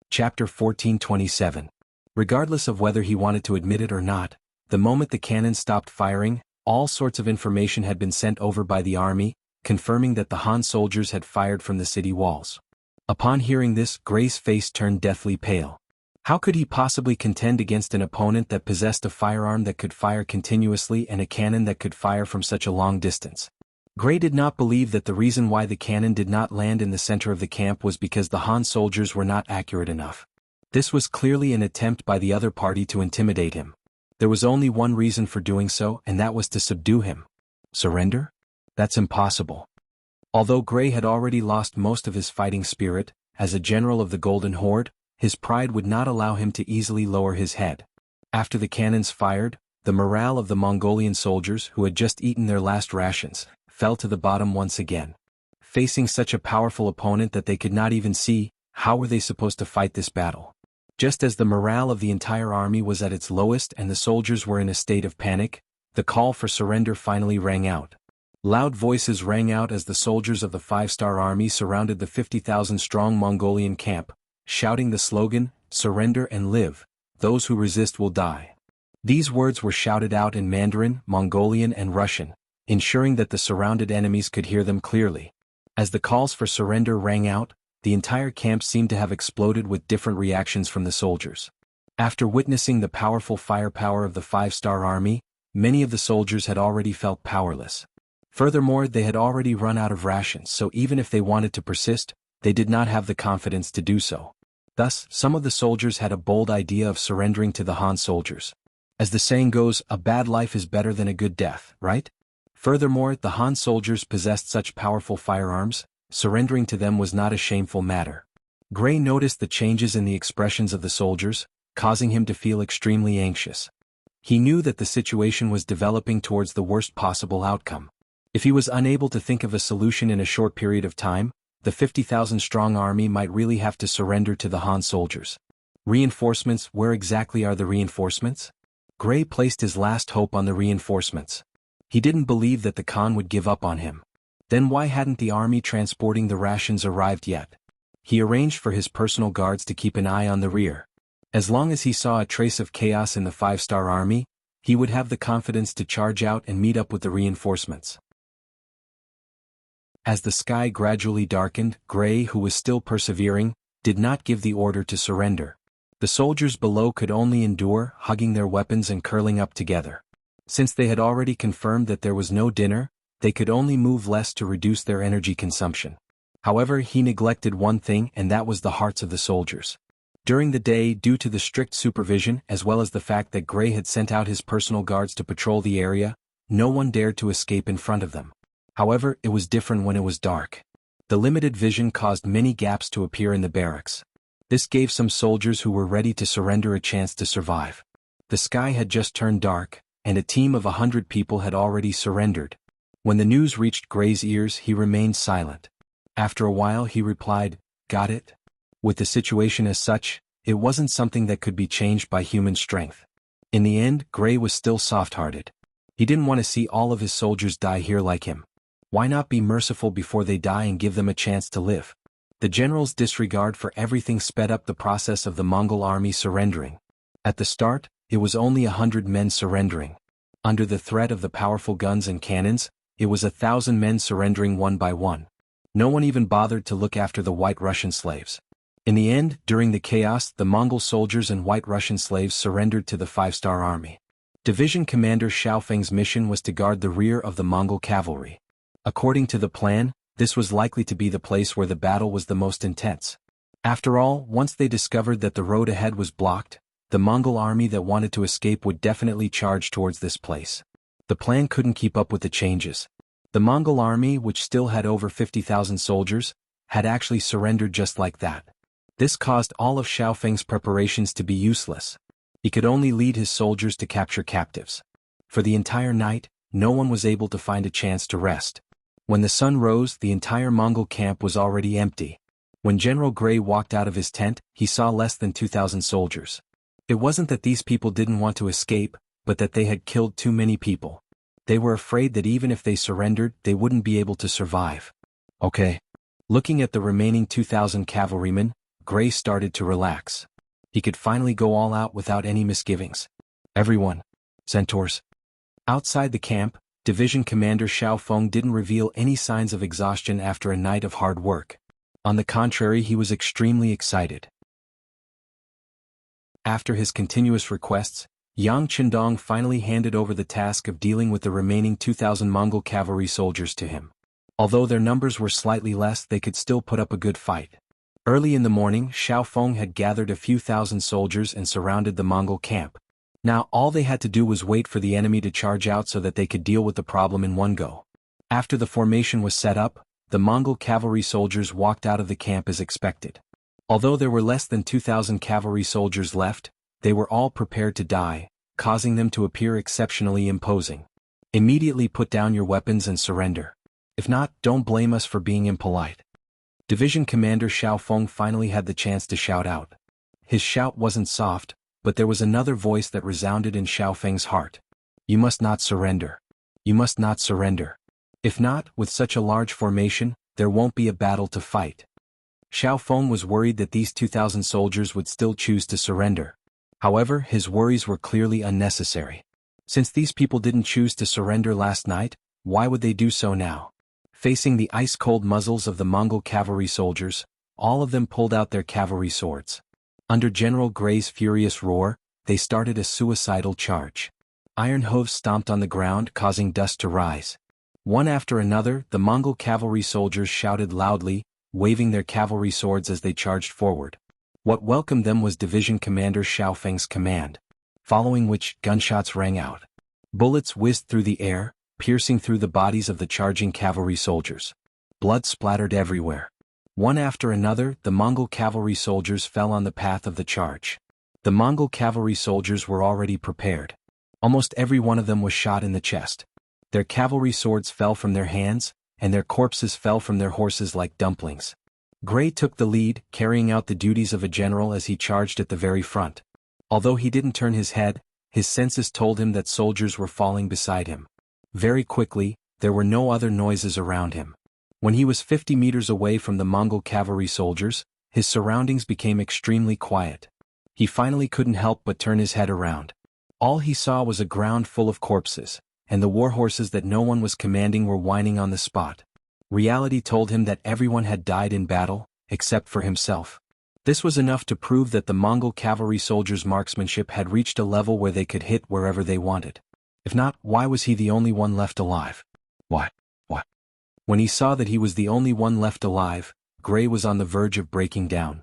Chapter 1427. Regardless of whether he wanted to admit it or not, the moment the cannons stopped firing, all sorts of information had been sent over by the army, confirming that the Han soldiers had fired from the city walls. Upon hearing this, Gray's face turned deathly pale. How could he possibly contend against an opponent that possessed a firearm that could fire continuously and a cannon that could fire from such a long distance? Gray did not believe that the reason why the cannon did not land in the center of the camp was because the Han soldiers were not accurate enough. This was clearly an attempt by the other party to intimidate him. There was only one reason for doing so, and that was to subdue him. Surrender? That's impossible. Although Gray had already lost most of his fighting spirit, as a general of the Golden Horde, his pride would not allow him to easily lower his head. After the cannons fired, the morale of the Mongolian soldiers who had just eaten their last rations fell to the bottom once again. Facing such a powerful opponent that they could not even see, how were they supposed to fight this battle? Just as the morale of the entire army was at its lowest and the soldiers were in a state of panic, the call for surrender finally rang out. Loud voices rang out as the soldiers of the 5-star army surrounded the 50,000-strong Mongolian camp, shouting the slogan, "Surrender and live, those who resist will die." These words were shouted out in Mandarin, Mongolian and Russian, ensuring that the surrounded enemies could hear them clearly. As the calls for surrender rang out, the entire camp seemed to have exploded with different reactions from the soldiers. After witnessing the powerful firepower of the 5-star army, many of the soldiers had already felt powerless. Furthermore, they had already run out of rations, so even if they wanted to persist, they did not have the confidence to do so. Thus, some of the soldiers had a bold idea of surrendering to the Han soldiers. As the saying goes, a bad life is better than a good death, right? Furthermore, the Han soldiers possessed such powerful firearms, surrendering to them was not a shameful matter. Gray noticed the changes in the expressions of the soldiers, causing him to feel extremely anxious. He knew that the situation was developing towards the worst possible outcome. If he was unable to think of a solution in a short period of time, the 50,000-strong army might really have to surrender to the Han soldiers. Reinforcements? Where exactly are the reinforcements? Gray placed his last hope on the reinforcements. He didn't believe that the Khan would give up on him. Then why hadn't the army transporting the rations arrived yet? He arranged for his personal guards to keep an eye on the rear. As long as he saw a trace of chaos in the 5-star army, he would have the confidence to charge out and meet up with the reinforcements. As the sky gradually darkened, Gray, who was still persevering, did not give the order to surrender. The soldiers below could only endure, hugging their weapons and curling up together. Since they had already confirmed that there was no dinner, they could only move less to reduce their energy consumption. However, he neglected one thing, and that was the hearts of the soldiers. During the day, due to the strict supervision as well as the fact that Gray had sent out his personal guards to patrol the area, no one dared to escape in front of them. However, it was different when it was dark. The limited vision caused many gaps to appear in the barracks. This gave some soldiers who were ready to surrender a chance to survive. The sky had just turned dark, and a team of 100 people had already surrendered. When the news reached Gray's ears, he remained silent. After a while he replied, "Got it?" With the situation as such, it wasn't something that could be changed by human strength. In the end, Gray was still soft-hearted. He didn't want to see all of his soldiers die here like him. Why not be merciful before they die and give them a chance to live? The general's disregard for everything sped up the process of the Mongol army surrendering. At the start, it was only 100 men surrendering. Under the threat of the powerful guns and cannons, it was 1,000 men surrendering one by one. No one even bothered to look after the White Russian slaves. In the end, during the chaos, the Mongol soldiers and White Russian slaves surrendered to the Five-Star Army. Division Commander Xiaofeng's mission was to guard the rear of the Mongol cavalry. According to the plan, this was likely to be the place where the battle was the most intense. After all, once they discovered that the road ahead was blocked, the Mongol army that wanted to escape would definitely charge towards this place. The plan couldn't keep up with the changes. The Mongol army, which still had over 50,000 soldiers, had actually surrendered just like that. This caused all of Xiaofeng's preparations to be useless. He could only lead his soldiers to capture captives. For the entire night, no one was able to find a chance to rest. When the sun rose, the entire Mongol camp was already empty. When General Gray walked out of his tent, he saw less than 2,000 soldiers. It wasn't that these people didn't want to escape, but that they had killed too many people. They were afraid that even if they surrendered, they wouldn't be able to survive. Okay. Looking at the remaining 2,000 cavalrymen, Gray started to relax. He could finally go all out without any misgivings. Everyone. Centaurs. Outside the camp, Division Commander Xiaofeng didn't reveal any signs of exhaustion after a night of hard work. On the contrary, he was extremely excited. After his continuous requests, Yang Qindong finally handed over the task of dealing with the remaining 2,000 Mongol cavalry soldiers to him. Although their numbers were slightly less, they could still put up a good fight. Early in the morning, Xiaofeng had gathered a few thousand soldiers and surrounded the Mongol camp. Now all they had to do was wait for the enemy to charge out so that they could deal with the problem in one go. After the formation was set up, the Mongol cavalry soldiers walked out of the camp as expected. Although there were less than 2,000 cavalry soldiers left, they were all prepared to die, causing them to appear exceptionally imposing. Immediately put down your weapons and surrender. If not, don't blame us for being impolite. Division Commander Xiaofeng finally had the chance to shout out. His shout wasn't soft, but there was another voice that resounded in Xiaofeng's heart. You must not surrender. You must not surrender. If not, with such a large formation, there won't be a battle to fight. Xiaofeng was worried that these 2,000 soldiers would still choose to surrender. However, his worries were clearly unnecessary. Since these people didn't choose to surrender last night, why would they do so now? Facing the ice-cold muzzles of the Mongol cavalry soldiers, all of them pulled out their cavalry swords. Under General Gray's furious roar, they started a suicidal charge. Iron hooves stomped on the ground, causing dust to rise. One after another, the Mongol cavalry soldiers shouted loudly, waving their cavalry swords as they charged forward. What welcomed them was Division Commander Xiaofeng's command, following which gunshots rang out. Bullets whizzed through the air, piercing through the bodies of the charging cavalry soldiers. Blood splattered everywhere. One after another, the Mongol cavalry soldiers fell on the path of the charge. The Mongol cavalry soldiers were already prepared. Almost every one of them was shot in the chest. Their cavalry swords fell from their hands, and their corpses fell from their horses like dumplings. Gray took the lead, carrying out the duties of a general as he charged at the very front. Although he didn't turn his head, his senses told him that soldiers were falling beside him. Very quickly, there were no other noises around him. When he was 50 meters away from the Mongol cavalry soldiers, his surroundings became extremely quiet. He finally couldn't help but turn his head around. All he saw was a ground full of corpses, and the war horses that no one was commanding were whining on the spot. Reality told him that everyone had died in battle, except for himself. This was enough to prove that the Mongol cavalry soldiers' marksmanship had reached a level where they could hit wherever they wanted. If not, why was he the only one left alive? Why? When he saw that he was the only one left alive, Gray was on the verge of breaking down.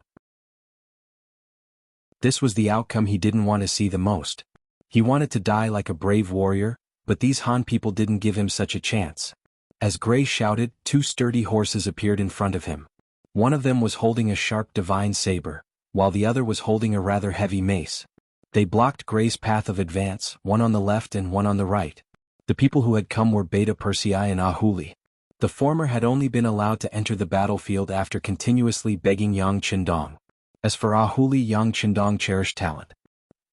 This was the outcome he didn't want to see the most. He wanted to die like a brave warrior, but these Han people didn't give him such a chance. As Gray shouted, two sturdy horses appeared in front of him. One of them was holding a sharp divine saber, while the other was holding a rather heavy mace. They blocked Gray's path of advance, one on the left and one on the right. The people who had come were Beta Persei and Ahuli. The former had only been allowed to enter the battlefield after continuously begging Yang Qindong. As for Ahuli, Yang Qindong cherished talent.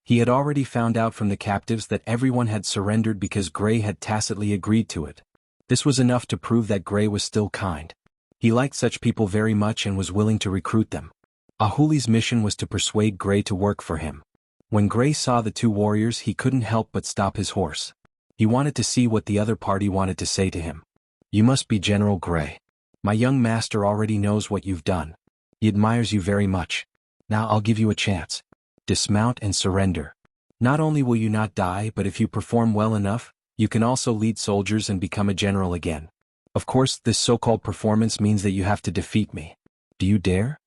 He had already found out from the captives that everyone had surrendered because Gray had tacitly agreed to it. This was enough to prove that Gray was still kind. He liked such people very much and was willing to recruit them. Ahuli's mission was to persuade Gray to work for him. When Gray saw the two warriors, he couldn't help but stop his horse. He wanted to see what the other party wanted to say to him. "You must be General Gray. My young master already knows what you've done. He admires you very much. Now I'll give you a chance. Dismount and surrender. Not only will you not die, but if you perform well enough, you can also lead soldiers and become a general again. Of course, this so-called performance means that you have to defeat me. Do you dare?"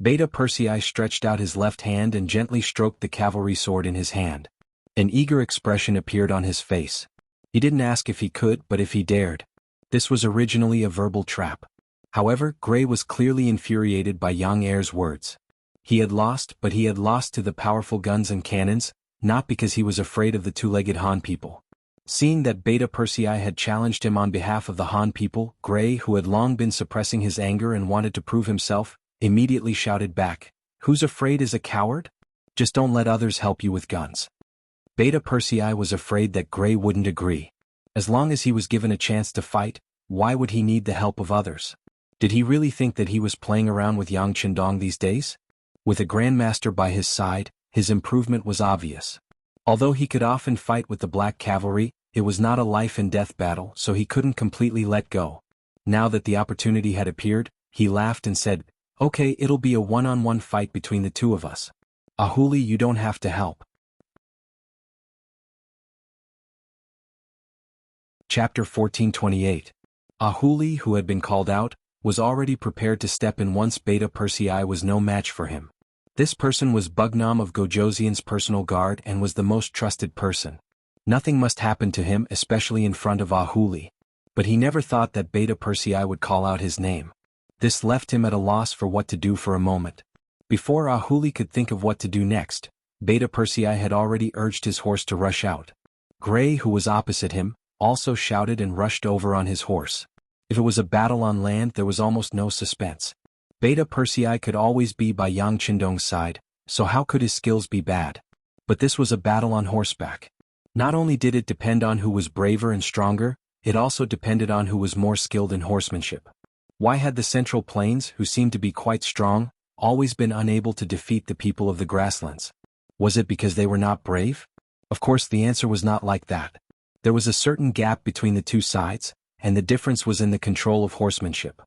Beta Persei stretched out his left hand and gently stroked the cavalry sword in his hand. An eager expression appeared on his face. He didn't ask if he could, but if he dared. This was originally a verbal trap. However, Gray was clearly infuriated by Yang Er's words. He had lost, but he had lost to the powerful guns and cannons, not because he was afraid of the two-legged Han people. Seeing that Beta Persei had challenged him on behalf of the Han people, Gray, who had long been suppressing his anger and wanted to prove himself, immediately shouted back, "Who's afraid is a coward? Just don't let others help you with guns." Beta Persei was afraid that Gray wouldn't agree. As long as he was given a chance to fight, why would he need the help of others? Did he really think that he was playing around with Yang Qindong these days? With a grandmaster by his side, his improvement was obvious. Although he could often fight with the Black Cavalry, it was not a life-and-death battle, so he couldn't completely let go. Now that the opportunity had appeared, he laughed and said, "Okay, it'll be a one-on-one fight between the two of us. Ahuli, you don't have to help." Chapter 1428. Ahuli, who had been called out, was already prepared to step in once Beta Persei was no match for him. This person was Bugnam of Gojoseon's personal guard and was the most trusted person. Nothing must happen to him, especially in front of Ahuli. But he never thought that Beta Persei would call out his name. This left him at a loss for what to do for a moment. Before Ahuli could think of what to do next, Beta Persei had already urged his horse to rush out. Gray, who was opposite him, also shouted and rushed over on his horse. If it was a battle on land, there was almost no suspense. Beta Persei could always be by Yang Qindong's side, so how could his skills be bad? But this was a battle on horseback. Not only did it depend on who was braver and stronger, it also depended on who was more skilled in horsemanship. Why had the Central Plains, who seemed to be quite strong, always been unable to defeat the people of the grasslands? Was it because they were not brave? Of course, the answer was not like that. There was a certain gap between the two sides, and the difference was in the control of horsemanship.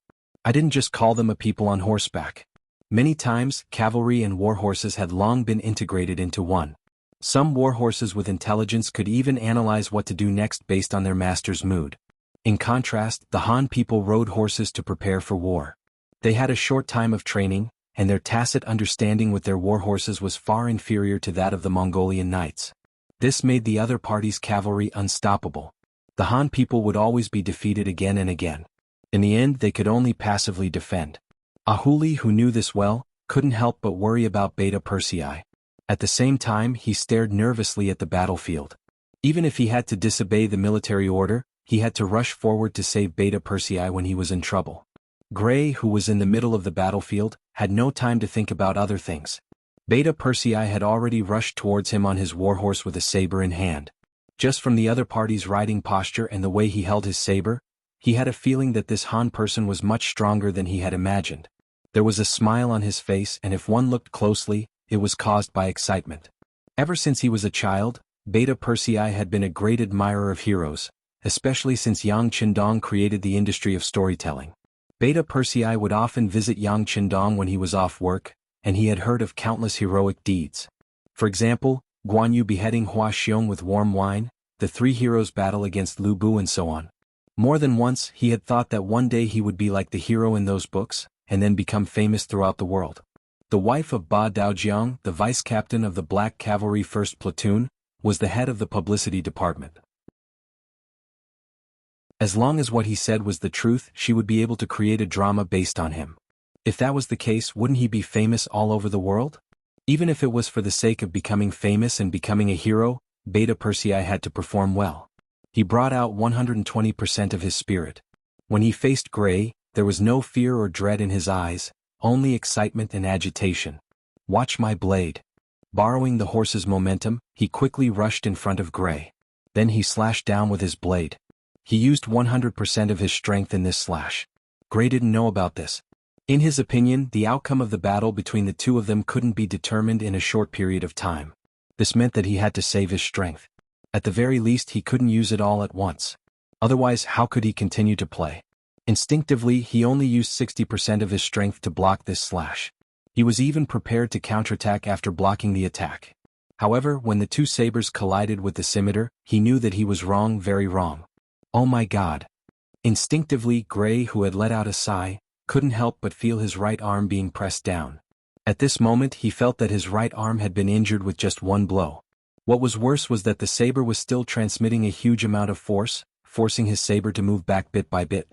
I didn't just call them a people on horseback. Many times, cavalry and war horses had long been integrated into one. Some war horses with intelligence could even analyze what to do next based on their master's mood. In contrast, the Han people rode horses to prepare for war. They had a short time of training, and their tacit understanding with their war horses was far inferior to that of the Mongolian knights. This made the other party's cavalry unstoppable. The Han people would always be defeated again and again. In the end, they could only passively defend. Ahuli, who knew this well, couldn't help but worry about Beta Persei. At the same time, he stared nervously at the battlefield. Even if he had to disobey the military order, he had to rush forward to save Beta Persei when he was in trouble. Gray, who was in the middle of the battlefield, had no time to think about other things. Beta Persei had already rushed towards him on his warhorse with a saber in hand. Just from the other party's riding posture and the way he held his saber, he had a feeling that this Han person was much stronger than he had imagined. There was a smile on his face, and if one looked closely, it was caused by excitement. Ever since he was a child, Beta Persei had been a great admirer of heroes, especially since Yang Qindong created the industry of storytelling. Beta Persei would often visit Yang Qindong when he was off work, and he had heard of countless heroic deeds. For example, Guan Yu beheading Hua Xiong with warm wine, the three heroes' battle against Lu Bu, and so on. More than once, he had thought that one day he would be like the hero in those books, and then become famous throughout the world. The wife of Ba Daojiang, the vice-captain of the Black Cavalry 1st Platoon, was the head of the publicity department. As long as what he said was the truth, she would be able to create a drama based on him. If that was the case, wouldn't he be famous all over the world? Even if it was for the sake of becoming famous and becoming a hero, Beta Persei had to perform well. He brought out 120% of his spirit. When he faced Gray, there was no fear or dread in his eyes, only excitement and agitation. "Watch my blade." Borrowing the horse's momentum, he quickly rushed in front of Gray. Then he slashed down with his blade. He used 100% of his strength in this slash. Gray didn't know about this. In his opinion, the outcome of the battle between the two of them couldn't be determined in a short period of time. This meant that he had to save his strength. At the very least he couldn't use it all at once. Otherwise, how could he continue to play? Instinctively, he only used 60% of his strength to block this slash. He was even prepared to counterattack after blocking the attack. However, when the two sabers collided with the scimitar, he knew that he was wrong, very wrong. Oh my God. Instinctively, Gray, who had let out a sigh, couldn't help but feel his right arm being pressed down. At this moment he felt that his right arm had been injured with just one blow. What was worse was that the saber was still transmitting a huge amount of force, forcing his saber to move back bit by bit.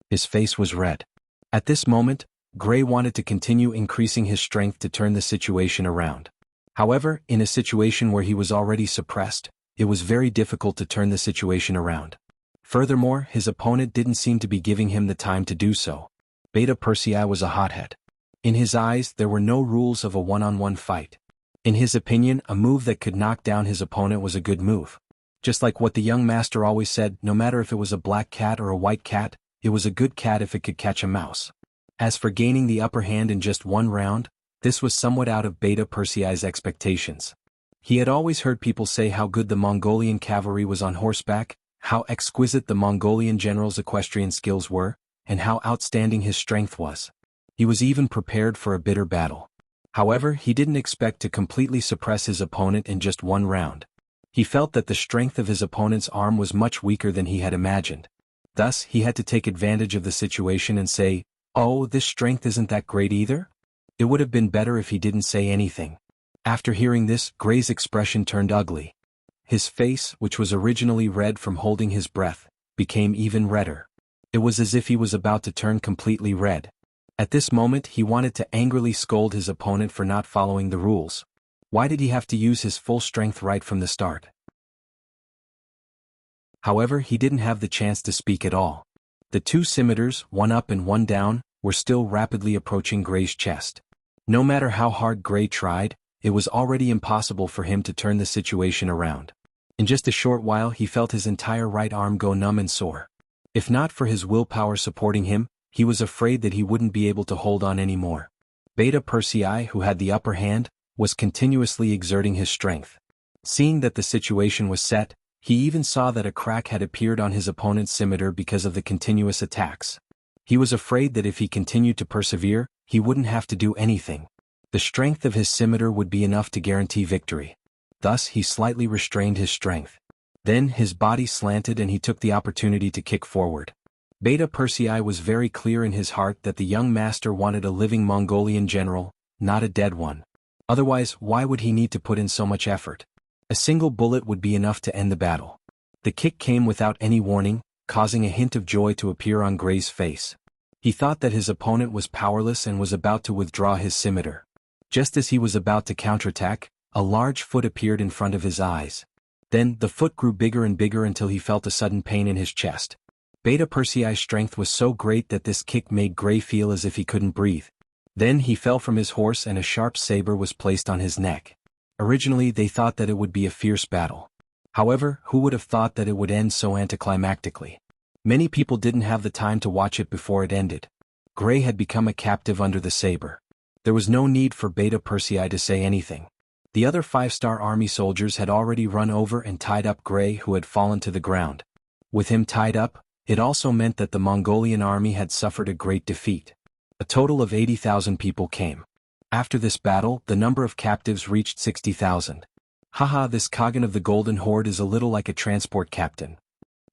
His face was red. At this moment, Gray wanted to continue increasing his strength to turn the situation around. However, in a situation where he was already suppressed, it was very difficult to turn the situation around. Furthermore, his opponent didn't seem to be giving him the time to do so. Beta Persei was a hothead. In his eyes, there were no rules of a one-on-one fight. In his opinion, a move that could knock down his opponent was a good move. Just like what the young master always said, no matter if it was a black cat or a white cat, it was a good cat if it could catch a mouse. As for gaining the upper hand in just one round, this was somewhat out of Beta Persei's expectations. He had always heard people say how good the Mongolian cavalry was on horseback, how exquisite the Mongolian general's equestrian skills were, and how outstanding his strength was. He was even prepared for a bitter battle. However, he didn't expect to completely suppress his opponent in just one round. He felt that the strength of his opponent's arm was much weaker than he had imagined. Thus, he had to take advantage of the situation and say, "Oh, this strength isn't that great either?" It would have been better if he didn't say anything. After hearing this, Gray's expression turned ugly. His face, which was originally red from holding his breath, became even redder. It was as if he was about to turn completely red. At this moment he wanted to angrily scold his opponent for not following the rules. Why did he have to use his full strength right from the start? However, he didn't have the chance to speak at all. The two scimitars, one up and one down, were still rapidly approaching Gray's chest. No matter how hard Gray tried, it was already impossible for him to turn the situation around. In just a short while he felt his entire right arm go numb and sore. If not for his willpower supporting him, he was afraid that he wouldn't be able to hold on anymore. Beta Persei, who had the upper hand, was continuously exerting his strength. Seeing that the situation was set, he even saw that a crack had appeared on his opponent's scimitar because of the continuous attacks. He was afraid that if he continued to persevere, he wouldn't have to do anything. The strength of his scimitar would be enough to guarantee victory. Thus he slightly restrained his strength. Then his body slanted and he took the opportunity to kick forward. Beta Persei was very clear in his heart that the young master wanted a living Mongolian general, not a dead one. Otherwise, why would he need to put in so much effort? A single bullet would be enough to end the battle. The kick came without any warning, causing a hint of joy to appear on Gray's face. He thought that his opponent was powerless and was about to withdraw his scimitar. Just as he was about to counterattack, a large foot appeared in front of his eyes. Then, the foot grew bigger and bigger until he felt a sudden pain in his chest. Beta Persei's strength was so great that this kick made Gray feel as if he couldn't breathe. Then he fell from his horse and a sharp saber was placed on his neck. Originally they thought that it would be a fierce battle. However, who would have thought that it would end so anticlimactically? Many people didn't have the time to watch it before it ended. Gray had become a captive under the saber. There was no need for Beta Persei to say anything. The other 5-star army soldiers had already run over and tied up Gray, who had fallen to the ground. With him tied up, it also meant that the Mongolian army had suffered a great defeat. A total of 80,000 people came. After this battle, the number of captives reached 60,000. Haha, this Khagan of the Golden Horde is a little like a transport captain.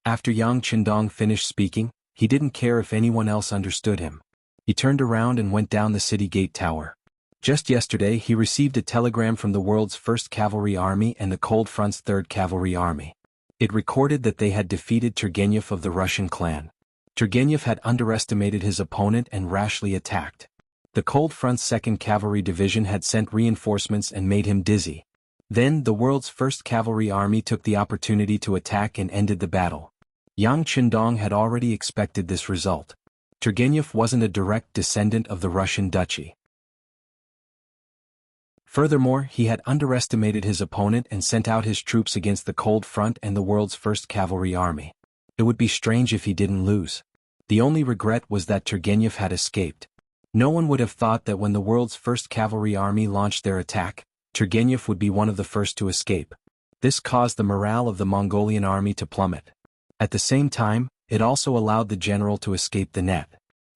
After Yang Qindong finished speaking, he didn't care if anyone else understood him. He turned around and went down the city gate tower. Just yesterday he received a telegram from the world's 1st Cavalry Army and the Cold Front's 3rd Cavalry Army. It recorded that they had defeated Turgenev of the Russian clan. Turgenev had underestimated his opponent and rashly attacked. The Cold Front's 2nd Cavalry Division had sent reinforcements and made him dizzy. Then the world's 1st Cavalry Army took the opportunity to attack and ended the battle. Yang Qindong had already expected this result. Turgenev wasn't a direct descendant of the Russian duchy. Furthermore, he had underestimated his opponent and sent out his troops against the Cold Front and the world's 1st Cavalry Army. It would be strange if he didn't lose. The only regret was that Turgenev had escaped. No one would have thought that when the world's 1st Cavalry Army launched their attack, Turgenev would be one of the first to escape. This caused the morale of the Mongolian army to plummet. At the same time, it also allowed the general to escape the net.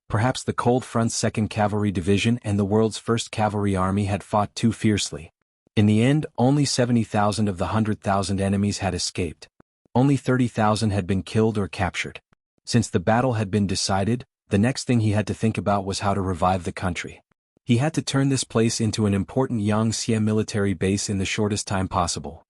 Perhaps the Cold Front's 2nd Cavalry Division and the world's 1st Cavalry Army had fought too fiercely. In the end, only 70,000 of the 100,000 enemies had escaped. Only 30,000 had been killed or captured. Since the battle had been decided, the next thing he had to think about was how to revive the country. He had to turn this place into an important Yangtze military base in the shortest time possible.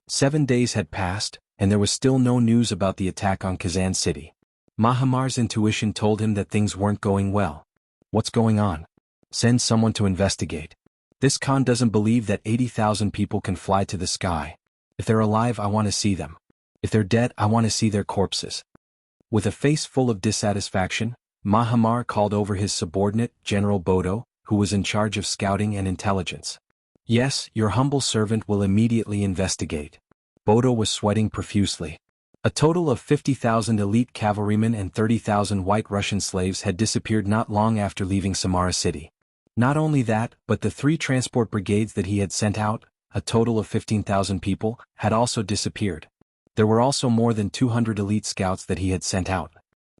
7 days had passed, and there was still no news about the attack on Kazan City. Mahamar's intuition told him that things weren't going well. What's going on? Send someone to investigate. This Khan doesn't believe that 80,000 people can fly to the sky. If they're alive, I want to see them. If they're dead, I want to see their corpses. With a face full of dissatisfaction, Mahamar called over his subordinate, General Bodo, who was in charge of scouting and intelligence. Yes, your humble servant will immediately investigate. Bodo was sweating profusely. A total of 50,000 elite cavalrymen and 30,000 White Russian slaves had disappeared not long after leaving Samara City. Not only that, but the 3 transport brigades that he had sent out, a total of 15,000 people, had also disappeared. There were also more than 200 elite scouts that he had sent out.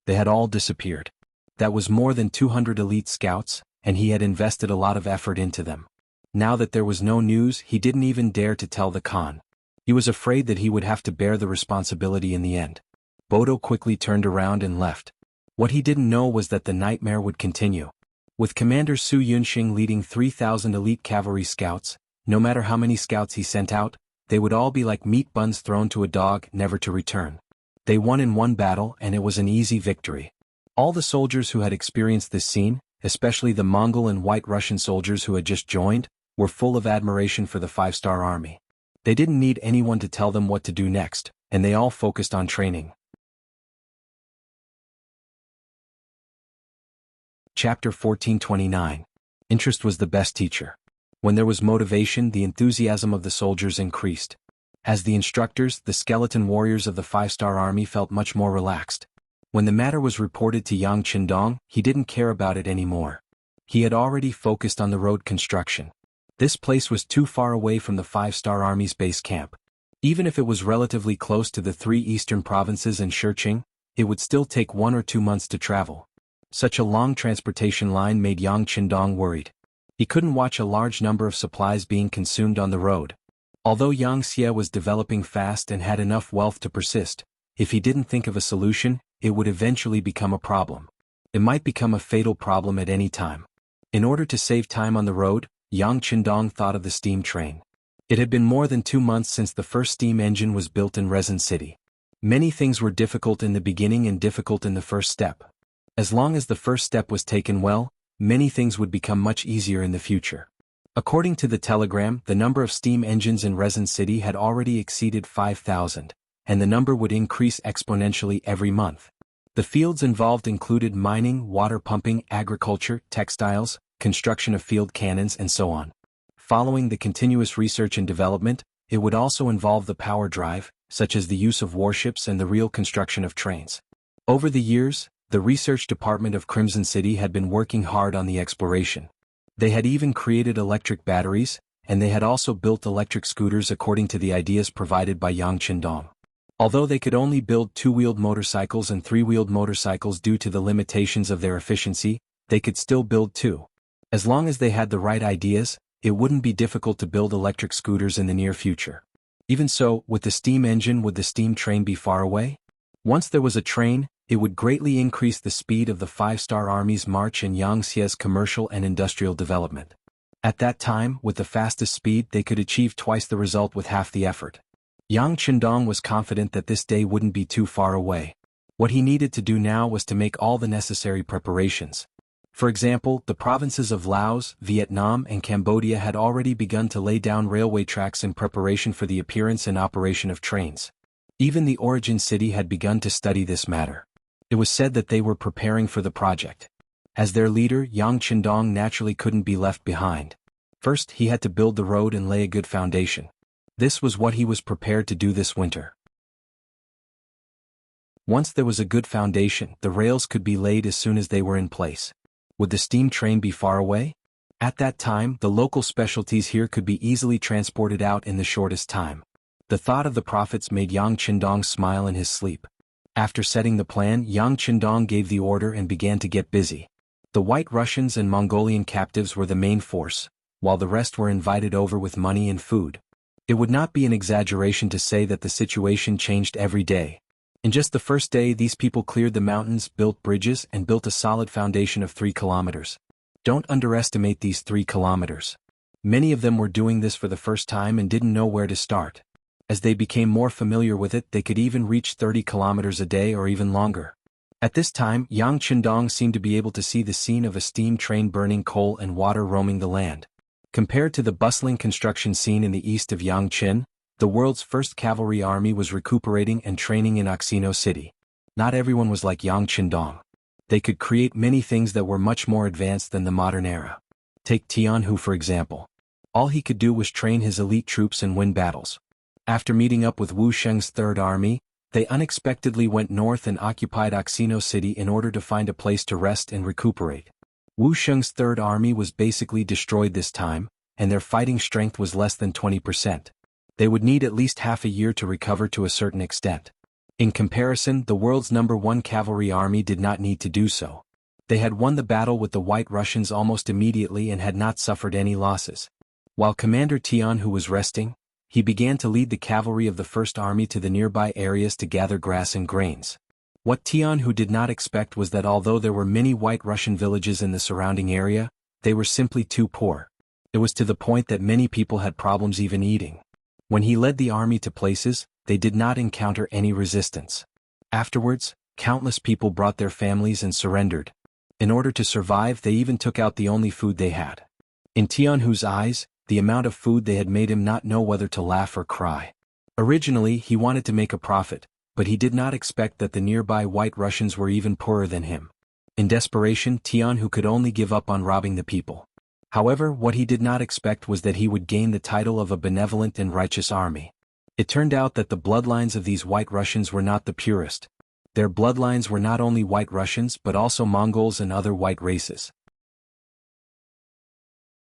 They had all disappeared. That was more than 200 elite scouts, and he had invested a lot of effort into them. Now that there was no news, he didn't even dare to tell the Khan. He was afraid that he would have to bear the responsibility in the end. Bodo quickly turned around and left. What he didn't know was that the nightmare would continue. With Commander Su Yunxing leading 3,000 elite cavalry scouts, no matter how many scouts he sent out, they would all be like meat buns thrown to a dog, never to return. They won in one battle, and it was an easy victory. All the soldiers who had experienced this scene, especially the Mongol and White Russian soldiers who had just joined, were full of admiration for the 5-star army. They didn't need anyone to tell them what to do next, and they all focused on training. Chapter 1429. Interest was the best teacher. When there was motivation, the enthusiasm of the soldiers increased. As the instructors, the skeleton warriors of the 5-star army felt much more relaxed. When the matter was reported to Yang Qindong, he didn't care about it anymore. He had already focused on the road construction. This place was too far away from the 5-star army's base camp. Even if it was relatively close to the 3 eastern provinces and Shiqing, it would still take 1 or 2 months to travel. Such a long transportation line made Yang Qindong worried. He couldn't watch a large number of supplies being consumed on the road. Although Yang Xie was developing fast and had enough wealth to persist, if he didn't think of a solution, it would eventually become a problem. It might become a fatal problem at any time. In order to save time on the road, Yang Qindong thought of the steam train. It had been more than 2 months since the first steam engine was built in Resin City. Many things were difficult in the beginning and difficult in the first step. As long as the first step was taken well, many things would become much easier in the future. According to the telegram, the number of steam engines in Resin City had already exceeded 5,000, and the number would increase exponentially every month. The fields involved included mining, water pumping, agriculture, textiles, construction of field cannons, and so on. Following the continuous research and development, it would also involve the power drive, such as the use of warships and the real construction of trains. Over the years, the research department of Crimson City had been working hard on the exploration. They had even created electric batteries, and they had also built electric scooters according to the ideas provided by Yang Qindong. Although they could only build 2-wheeled motorcycles and 3-wheeled motorcycles due to the limitations of their efficiency, they could still build 2. As long as they had the right ideas, it wouldn't be difficult to build electric scooters in the near future. Even so, with the steam engine, would the steam train be far away? Once there was a train, it would greatly increase the speed of the 5-star army's march and Yangtze's commercial and industrial development. At that time, with the fastest speed, they could achieve twice the result with half the effort. Yang Qindong was confident that this day wouldn't be too far away. What he needed to do now was to make all the necessary preparations. For example, the provinces of Laos, Vietnam, and Cambodia had already begun to lay down railway tracks in preparation for the appearance and operation of trains. Even the origin city had begun to study this matter. It was said that they were preparing for the project. As their leader, Yang Qindong naturally couldn't be left behind. First, he had to build the road and lay a good foundation. This was what he was prepared to do this winter. Once there was a good foundation, the rails could be laid as soon as they were in place. Would the steam train be far away? At that time, the local specialties here could be easily transported out in the shortest time. The thought of the profits made Yang Qindong smile in his sleep. After setting the plan, Yang Qindong gave the order and began to get busy. The White Russians and Mongolian captives were the main force, while the rest were invited over with money and food. It would not be an exaggeration to say that the situation changed every day. In just the first day, these people cleared the mountains, built bridges, and built a solid foundation of 3 kilometers. Don't underestimate these 3 kilometers. Many of them were doing this for the first time and didn't know where to start. As they became more familiar with it, they could even reach 30 kilometers a day or even longer. At this time, Yang Qindong seemed to be able to see the scene of a steam train burning coal and water roaming the land. Compared to the bustling construction scene in the east of Yangqin, the world's first cavalry army was recuperating and training in Oxino City. Not everyone was like Yang Qindong. They could create many things that were much more advanced than the modern era. Take Jianghu for example. All he could do was train his elite troops and win battles. After meeting up with Wu Sheng's Third Army, they unexpectedly went north and occupied Oxino City in order to find a place to rest and recuperate. Wu Sheng's Third Army was basically destroyed this time, and their fighting strength was less than 20%. They would need at least half a year to recover to a certain extent. In comparison, the world's #1 cavalry army did not need to do so. They had won the battle with the White Russians almost immediately and had not suffered any losses. While Commander Tianhu was resting, he began to lead the cavalry of the First Army to the nearby areas to gather grass and grains. What Tianhu did not expect was that although there were many White Russian villages in the surrounding area, they were simply too poor. It was to the point that many people had problems even eating. When he led the army to places, they did not encounter any resistance. Afterwards, countless people brought their families and surrendered. In order to survive, they even took out the only food they had. In Tianhu's eyes, the amount of food they had made him not know whether to laugh or cry. Originally, he wanted to make a profit, but he did not expect that the nearby White Russians were even poorer than him. In desperation, Tianhu could only give up on robbing the people. However, what he did not expect was that he would gain the title of a benevolent and righteous army. It turned out that the bloodlines of these White Russians were not the purest. Their bloodlines were not only White Russians but also Mongols and other white races.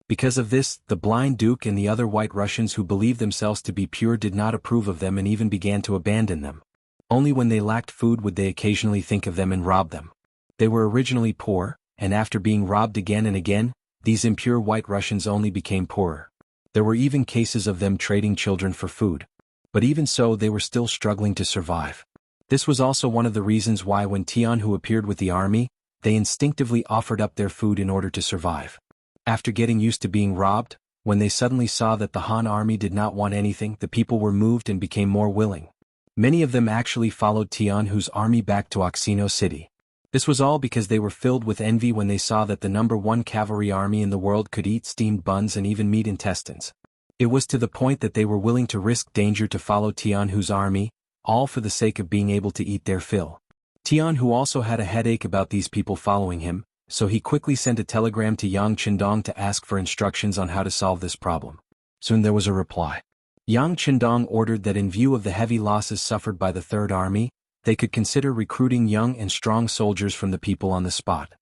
Because of this, the blind Duke and the other White Russians who believed themselves to be pure did not approve of them and even began to abandon them. Only when they lacked food would they occasionally think of them and rob them. They were originally poor, and after being robbed again and again, these impure White Russians only became poorer. There were even cases of them trading children for food. But even so, they were still struggling to survive. This was also one of the reasons why when Tianhu appeared with the army, they instinctively offered up their food in order to survive. After getting used to being robbed, when they suddenly saw that the Han army did not want anything, the people were moved and became more willing. Many of them actually followed Tianhu's army back to Oxino City. This was all because they were filled with envy when they saw that the #1 cavalry army in the world could eat steamed buns and even meat intestines. It was to the point that they were willing to risk danger to follow Tianhu's army, all for the sake of being able to eat their fill. Tianhu also had a headache about these people following him, so he quickly sent a telegram to Yang Qindong to ask for instructions on how to solve this problem. Soon there was a reply. Yang Qindong ordered that in view of the heavy losses suffered by the Third Army, they could consider recruiting young and strong soldiers from the people on the spot.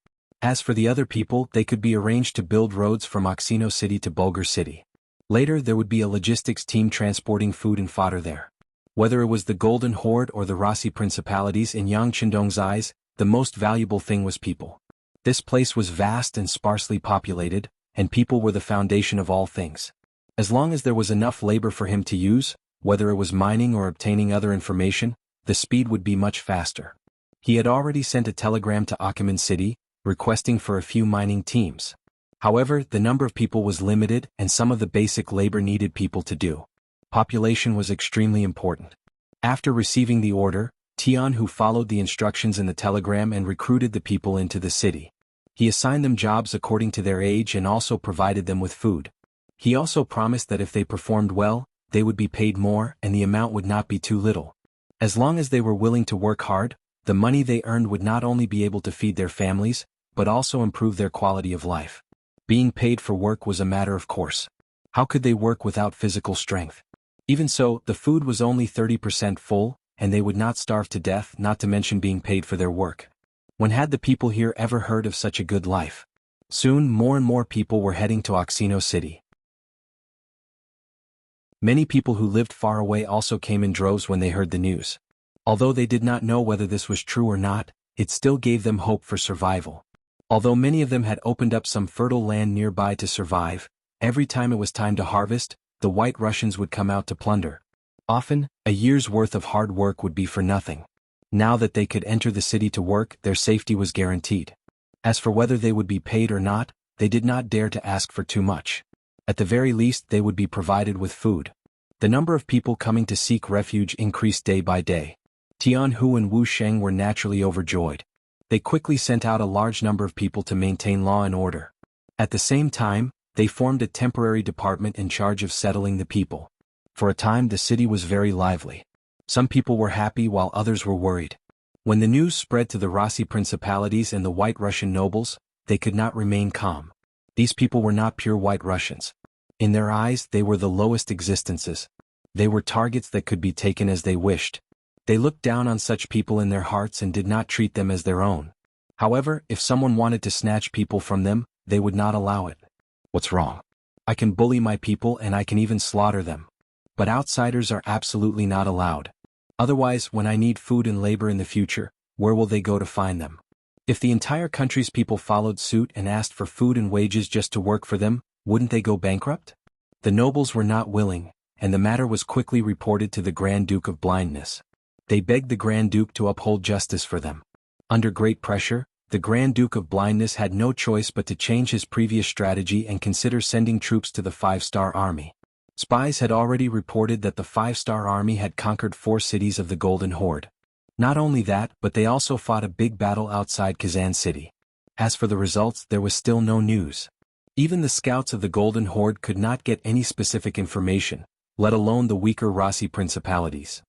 As for the other people, they could be arranged to build roads from Oxino City to Bulgar City. Later there would be a logistics team transporting food and fodder there. Whether it was the Golden Horde or the Rossi Principalities, in Yang Qindong's eyes, the most valuable thing was people. This place was vast and sparsely populated, and people were the foundation of all things. As long as there was enough labor for him to use, whether it was mining or obtaining other information, the speed would be much faster. He had already sent a telegram to Achaemen City, requesting for a few mining teams. However, the number of people was limited and some of the basic labor needed people to do. Population was extremely important. After receiving the order, Tianhu followed the instructions in the telegram and recruited the people into the city. He assigned them jobs according to their age and also provided them with food. He also promised that if they performed well, they would be paid more and the amount would not be too little. As long as they were willing to work hard, the money they earned would not only be able to feed their families, but also improve their quality of life. Being paid for work was a matter of course. How could they work without physical strength? Even so, the food was only 30% full, and they would not starve to death, not to mention being paid for their work. When had the people here ever heard of such a good life? Soon more and more people were heading to Oxino City. Many people who lived far away also came in droves when they heard the news. Although they did not know whether this was true or not, it still gave them hope for survival. Although many of them had opened up some fertile land nearby to survive, every time it was time to harvest, the White Russians would come out to plunder. Often, a year's worth of hard work would be for nothing. Now that they could enter the city to work, their safety was guaranteed. As for whether they would be paid or not, they did not dare to ask for too much. At the very least, they would be provided with food. The number of people coming to seek refuge increased day by day. Jianghu and Wuxia were naturally overjoyed. They quickly sent out a large number of people to maintain law and order. At the same time, they formed a temporary department in charge of settling the people. For a time, the city was very lively. Some people were happy while others were worried. When the news spread to the Rossi principalities and the White Russian nobles, they could not remain calm. These people were not pure White Russians. In their eyes, they were the lowest existences. They were targets that could be taken as they wished. They looked down on such people in their hearts and did not treat them as their own. However, if someone wanted to snatch people from them, they would not allow it. What's wrong? I can bully my people and I can even slaughter them. But outsiders are absolutely not allowed. Otherwise, when I need food and labor in the future, where will they go to find them? If the entire country's people followed suit and asked for food and wages just to work for them, wouldn't they go bankrupt? The nobles were not willing, and the matter was quickly reported to the Grand Duke of Blindness. They begged the Grand Duke to uphold justice for them. Under great pressure, the Grand Duke of Blindness had no choice but to change his previous strategy and consider sending troops to the Five-Star Army. Spies had already reported that the Five-Star Army had conquered 4 cities of the Golden Horde. Not only that, but they also fought a big battle outside Kazan City. As for the results, there was still no news. Even the scouts of the Golden Horde could not get any specific information, let alone the weaker Rossi principalities.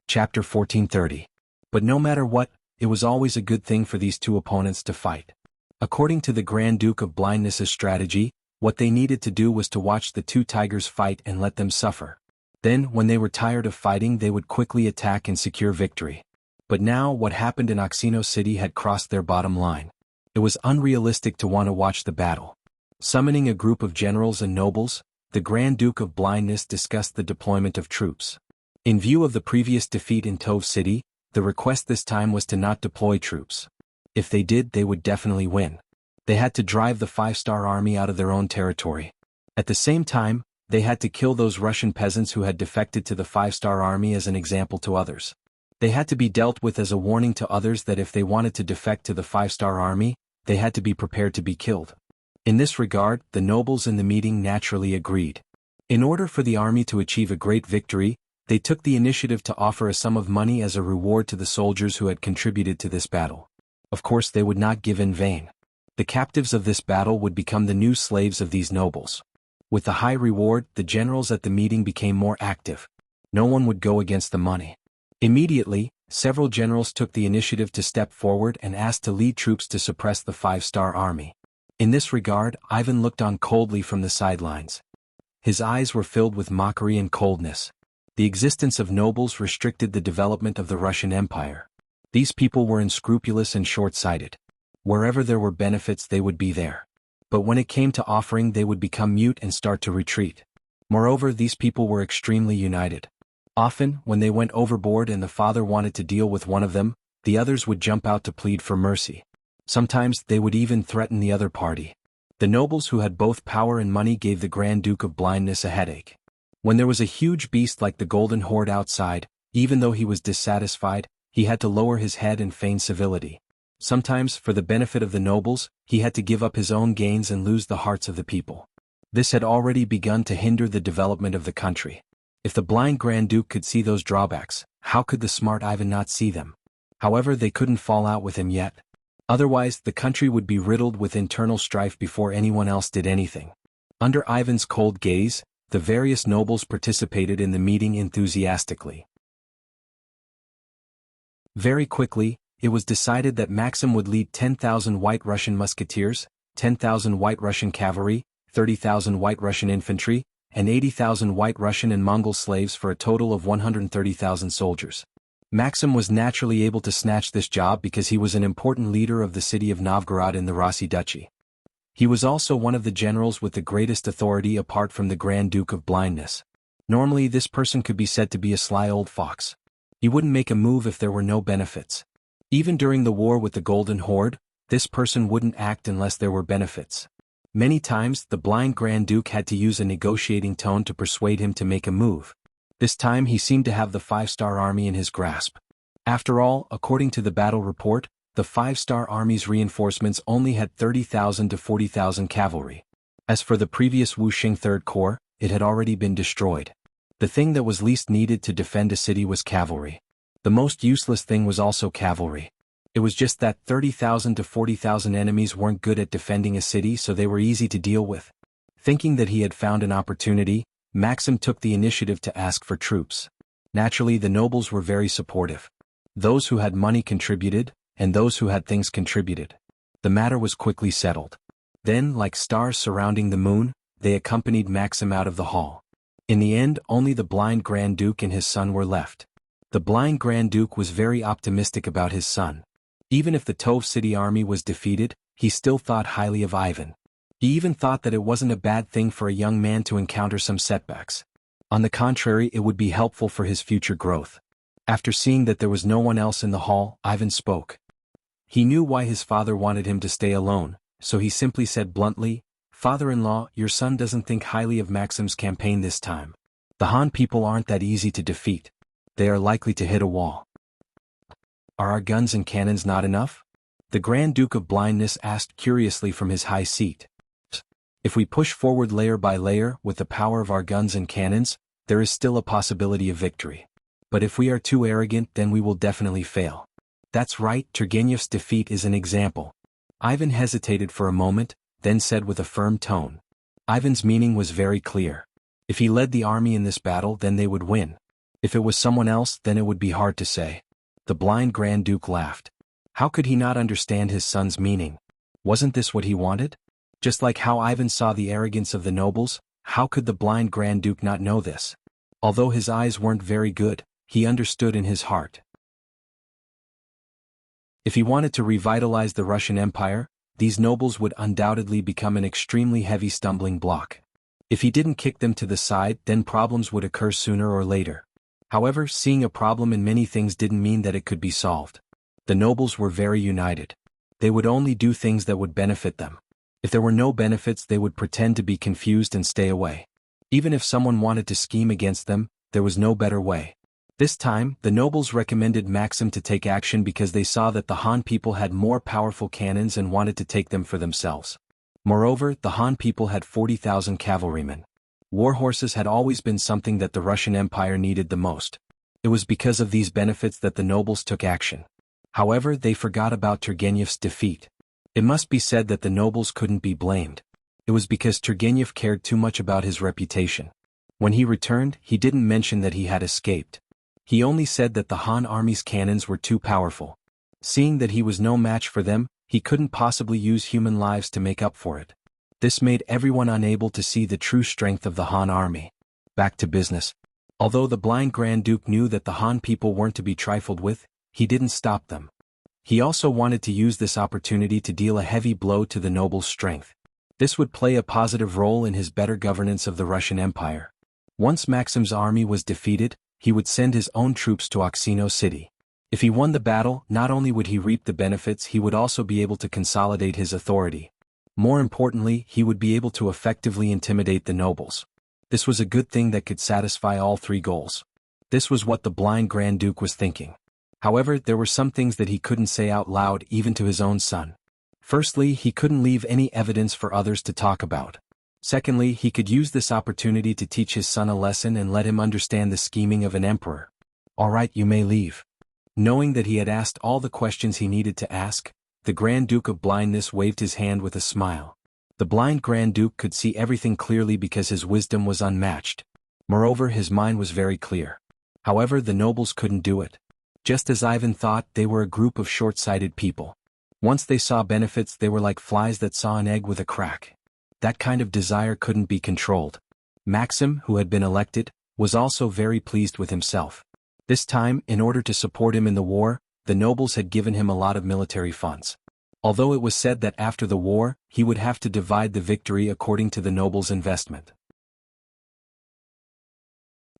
Chapter 1430. But no matter what, it was always a good thing for these two opponents to fight. According to the Grand Duke of Blindness's strategy, what they needed to do was to watch the two tigers fight and let them suffer. Then, when they were tired of fighting, they would quickly attack and secure victory. But now, what happened in Oxino City had crossed their bottom line. It was unrealistic to want to watch the battle. Summoning a group of generals and nobles, the Grand Duke of Blindness discussed the deployment of troops. In view of the previous defeat in Tove City, the request this time was to not deploy troops. If they did, they would definitely win. They had to drive the Five-Star Army out of their own territory. At the same time, they had to kill those Russian peasants who had defected to the Five-Star Army as an example to others. They had to be dealt with as a warning to others that if they wanted to defect to the Five-Star Army, they had to be prepared to be killed. In this regard, the nobles in the meeting naturally agreed. In order for the army to achieve a great victory, they took the initiative to offer a sum of money as a reward to the soldiers who had contributed to this battle. Of course, they would not give in vain. The captives of this battle would become the new slaves of these nobles. With the high reward, the generals at the meeting became more active. No one would go against the money. Immediately, several generals took the initiative to step forward and asked to lead troops to suppress the Five-Star Army. In this regard, Ivan looked on coldly from the sidelines. His eyes were filled with mockery and coldness. The existence of nobles restricted the development of the Russian Empire. These people were unscrupulous and short-sighted. Wherever there were benefits, they would be there. But when it came to offering, they would become mute and start to retreat. Moreover, these people were extremely united. Often, when they went overboard and the father wanted to deal with one of them, the others would jump out to plead for mercy. Sometimes they would even threaten the other party. The nobles who had both power and money gave the Grand Duke of Blindness a headache. When there was a huge beast like the Golden Horde outside, even though he was dissatisfied, he had to lower his head and feign civility. Sometimes, for the benefit of the nobles, he had to give up his own gains and lose the hearts of the people. This had already begun to hinder the development of the country. If the blind Grand Duke could see those drawbacks, how could the smart Ivan not see them? However, they couldn't fall out with him yet. Otherwise, the country would be riddled with internal strife before anyone else did anything. Under Ivan's cold gaze, the various nobles participated in the meeting enthusiastically. Very quickly, it was decided that Maxim would lead 10,000 White Russian musketeers, 10,000 White Russian cavalry, 30,000 White Russian infantry, and 80,000 White Russian and Mongol slaves for a total of 130,000 soldiers. Maxim was naturally able to snatch this job because he was an important leader of the city of Novgorod in the Rossi Duchy. He was also one of the generals with the greatest authority apart from the Grand Duke of Blindness. Normally this person could be said to be a sly old fox. He wouldn't make a move if there were no benefits. Even during the war with the Golden Horde, this person wouldn't act unless there were benefits. Many times, the blind Grand Duke had to use a negotiating tone to persuade him to make a move. This time he seemed to have the 5-star army in his grasp. After all, according to the battle report, the 5-star army's reinforcements only had 30,000 to 40,000 cavalry. As for the previous Wuxia Third Corps, it had already been destroyed. The thing that was least needed to defend a city was cavalry. The most useless thing was also cavalry. It was just that 30,000 to 40,000 enemies weren't good at defending a city, so they were easy to deal with. Thinking that he had found an opportunity, Maxim took the initiative to ask for troops. Naturally, the nobles were very supportive. Those who had money contributed, and those who had things contributed. The matter was quickly settled. Then, like stars surrounding the moon, they accompanied Maxim out of the hall. In the end, only the blind Grand Duke and his son were left. The blind Grand Duke was very optimistic about his son. Even if the Tove City army was defeated, he still thought highly of Ivan. He even thought that it wasn't a bad thing for a young man to encounter some setbacks. On the contrary, it would be helpful for his future growth. After seeing that there was no one else in the hall, Ivan spoke. He knew why his father wanted him to stay alone, so he simply said bluntly, "Father-in-law, your son doesn't think highly of Maxim's campaign this time. The Han people aren't that easy to defeat. They are likely to hit a wall." "Are our guns and cannons not enough?" the Grand Duke of Blindness asked curiously from his high seat. "If we push forward layer by layer with the power of our guns and cannons, there is still a possibility of victory. But if we are too arrogant, then we will definitely fail." "That's right, Turgenev's defeat is an example." Ivan hesitated for a moment, then said with a firm tone. Ivan's meaning was very clear. If he led the army in this battle, then they would win. If it was someone else, then it would be hard to say. The blind Grand Duke laughed. How could he not understand his son's meaning? Wasn't this what he wanted? Just like how Ivan saw the arrogance of the nobles, how could the blind Grand Duke not know this? Although his eyes weren't very good, he understood in his heart. If he wanted to revitalize the Russian Empire, these nobles would undoubtedly become an extremely heavy stumbling block. If he didn't kick them to the side, then problems would occur sooner or later. However, seeing a problem in many things didn't mean that it could be solved. The nobles were very united. They would only do things that would benefit them. If there were no benefits, they would pretend to be confused and stay away. Even if someone wanted to scheme against them, there was no better way. This time, the nobles recommended Maxim to take action because they saw that the Han people had more powerful cannons and wanted to take them for themselves. Moreover, the Han people had 40,000 cavalrymen. War horses had always been something that the Russian Empire needed the most. It was because of these benefits that the nobles took action. However, they forgot about Turgenev's defeat. It must be said that the nobles couldn't be blamed. It was because Turgenev cared too much about his reputation. When he returned, he didn't mention that he had escaped. He only said that the Han army's cannons were too powerful. Seeing that he was no match for them, he couldn't possibly use human lives to make up for it. This made everyone unable to see the true strength of the Han army. Back to business. Although the blind Grand Duke knew that the Han people weren't to be trifled with, he didn't stop them. He also wanted to use this opportunity to deal a heavy blow to the nobles' strength. This would play a positive role in his better governance of the Russian Empire. Once Maxim's army was defeated, he would send his own troops to Oxino City. If he won the battle, not only would he reap the benefits, he would also be able to consolidate his authority. More importantly, he would be able to effectively intimidate the nobles. This was a good thing that could satisfy all three goals. This was what the blind Grand Duke was thinking. However, there were some things that he couldn't say out loud even to his own son. Firstly, he couldn't leave any evidence for others to talk about. Secondly, he could use this opportunity to teach his son a lesson and let him understand the scheming of an emperor. "All right, you may leave." Knowing that he had asked all the questions he needed to ask, the Grand Duke of Blindness waved his hand with a smile. The blind Grand Duke could see everything clearly because his wisdom was unmatched. Moreover, his mind was very clear. However, the nobles couldn't do it. Just as Ivan thought, they were a group of short-sighted people. Once they saw benefits, they were like flies that saw an egg with a crack. That kind of desire couldn't be controlled. Maxim, who had been elected, was also very pleased with himself. This time, in order to support him in the war, the nobles had given him a lot of military funds. although it was said that after the war, he would have to divide the victory according to the noble's investment.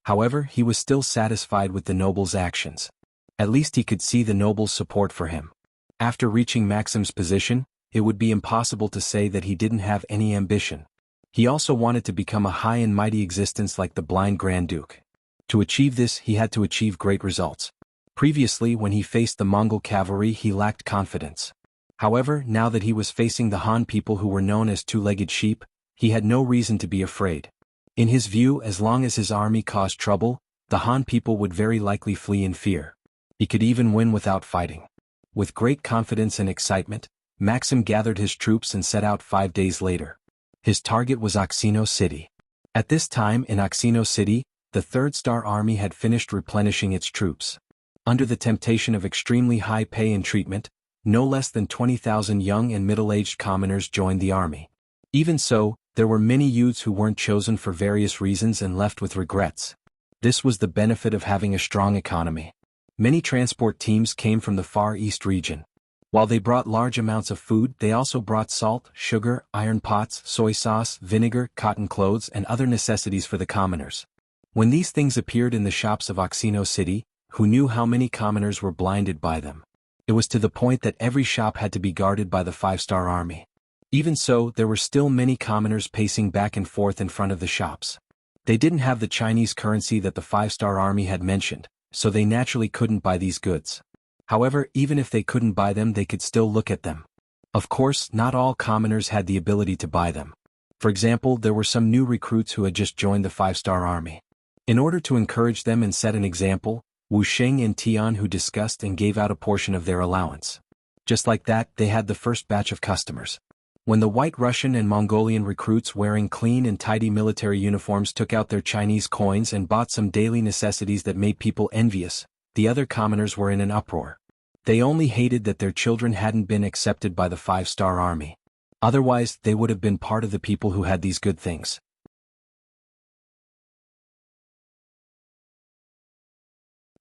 However, he was still satisfied with the noble's actions. At least he could see the noble's support for him. After reaching Maxim's position, it would be impossible to say that he didn't have any ambition. He also wanted to become a high and mighty existence like the blind Grand Duke. To achieve this, he had to achieve great results. Previously, when he faced the Mongol cavalry, he lacked confidence. However, now that he was facing the Han people who were known as two-legged sheep, he had no reason to be afraid. In his view, as long as his army caused trouble, the Han people would very likely flee in fear. He could even win without fighting. With great confidence and excitement, Maxim gathered his troops and set out 5 days later. His target was Oxino City. At this time in Oxino City, the Third Star Army had finished replenishing its troops. Under the temptation of extremely high pay and treatment, no less than 20,000 young and middle-aged commoners joined the army. Even so, there were many youths who weren't chosen for various reasons and left with regrets. This was the benefit of having a strong economy. Many transport teams came from the Far East region. While they brought large amounts of food, they also brought salt, sugar, iron pots, soy sauce, vinegar, cotton clothes, and other necessities for the commoners. When these things appeared in the shops of Oxino City, who knew how many commoners were blinded by them? It was to the point that every shop had to be guarded by the Five-Star Army. Even so, there were still many commoners pacing back and forth in front of the shops. They didn't have the Chinese currency that the Five-Star Army had mentioned, so they naturally couldn't buy these goods. However, even if they couldn't buy them, they could still look at them. Of course, not all commoners had the ability to buy them. For example, there were some new recruits who had just joined the Five-Star Army. In order to encourage them and set an example, Wuxia and Tian who discussed and gave out a portion of their allowance. Just like that, they had the first batch of customers. When the White Russian and Mongolian recruits wearing clean and tidy military uniforms took out their Chinese coins and bought some daily necessities that made people envious, the other commoners were in an uproar. They only hated that their children hadn't been accepted by the Five-Star Army. Otherwise, they would have been part of the people who had these good things.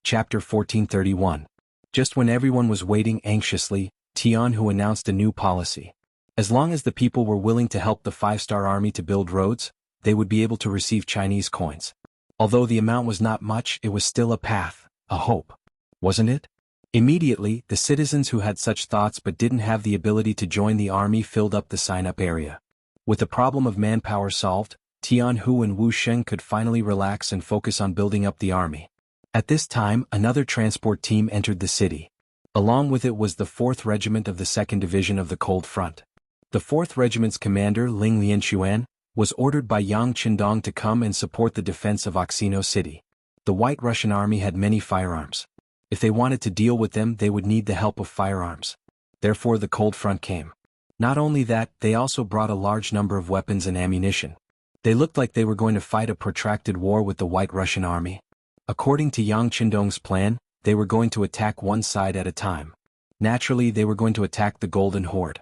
Chapter 1431. Just when everyone was waiting anxiously, Tianhu announced a new policy. As long as the people were willing to help the Five-Star Army to build roads, they would be able to receive Chinese coins. Although the amount was not much, it was still a path, a hope. Wasn't it? Immediately, the citizens who had such thoughts but didn't have the ability to join the army filled up the sign-up area. With the problem of manpower solved, Tianhu and Wu Sheng could finally relax and focus on building up the army. At this time, another transport team entered the city. Along with it was the 4th Regiment of the 2nd Division of the Cold Front. The 4th Regiment's commander Ling Lianquan was ordered by Yang Qindong to come and support the defense of Oxino City. The White Russian Army had many firearms. If they wanted to deal with them, they would need the help of firearms. Therefore the Cold Front came. Not only that, they also brought a large number of weapons and ammunition. They looked like they were going to fight a protracted war with the White Russian Army. According to Yang Qindong's plan, they were going to attack one side at a time. Naturally, they were going to attack the Golden Horde.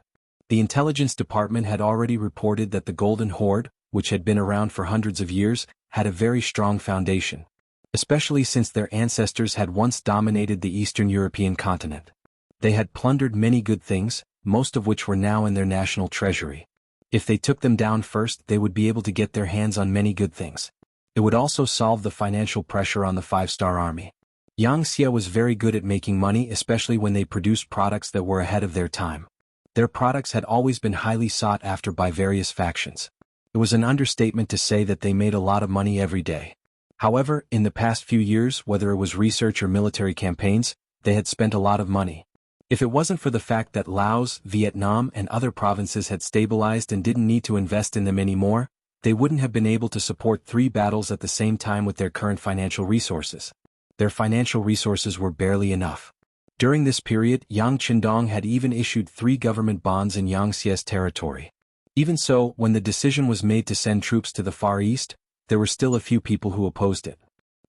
The intelligence department had already reported that the Golden Horde, which had been around for hundreds of years, had a very strong foundation. Especially since their ancestors had once dominated the Eastern European continent. They had plundered many good things, most of which were now in their national treasury. If they took them down first, they would be able to get their hands on many good things. It would also solve the financial pressure on the Five-Star Army. Yang Xia was very good at making money, especially when they produced products that were ahead of their time. Their products had always been highly sought after by various factions. It was an understatement to say that they made a lot of money every day. However, in the past few years, whether it was research or military campaigns, they had spent a lot of money. If it wasn't for the fact that Laos, Vietnam, and other provinces had stabilized and didn't need to invest in them anymore, they wouldn't have been able to support 3 battles at the same time with their current financial resources. Their financial resources were barely enough. During this period, Yang Qindong had even issued 3 government bonds in Yang Xia's territory. Even so, when the decision was made to send troops to the Far East, there were still a few people who opposed it.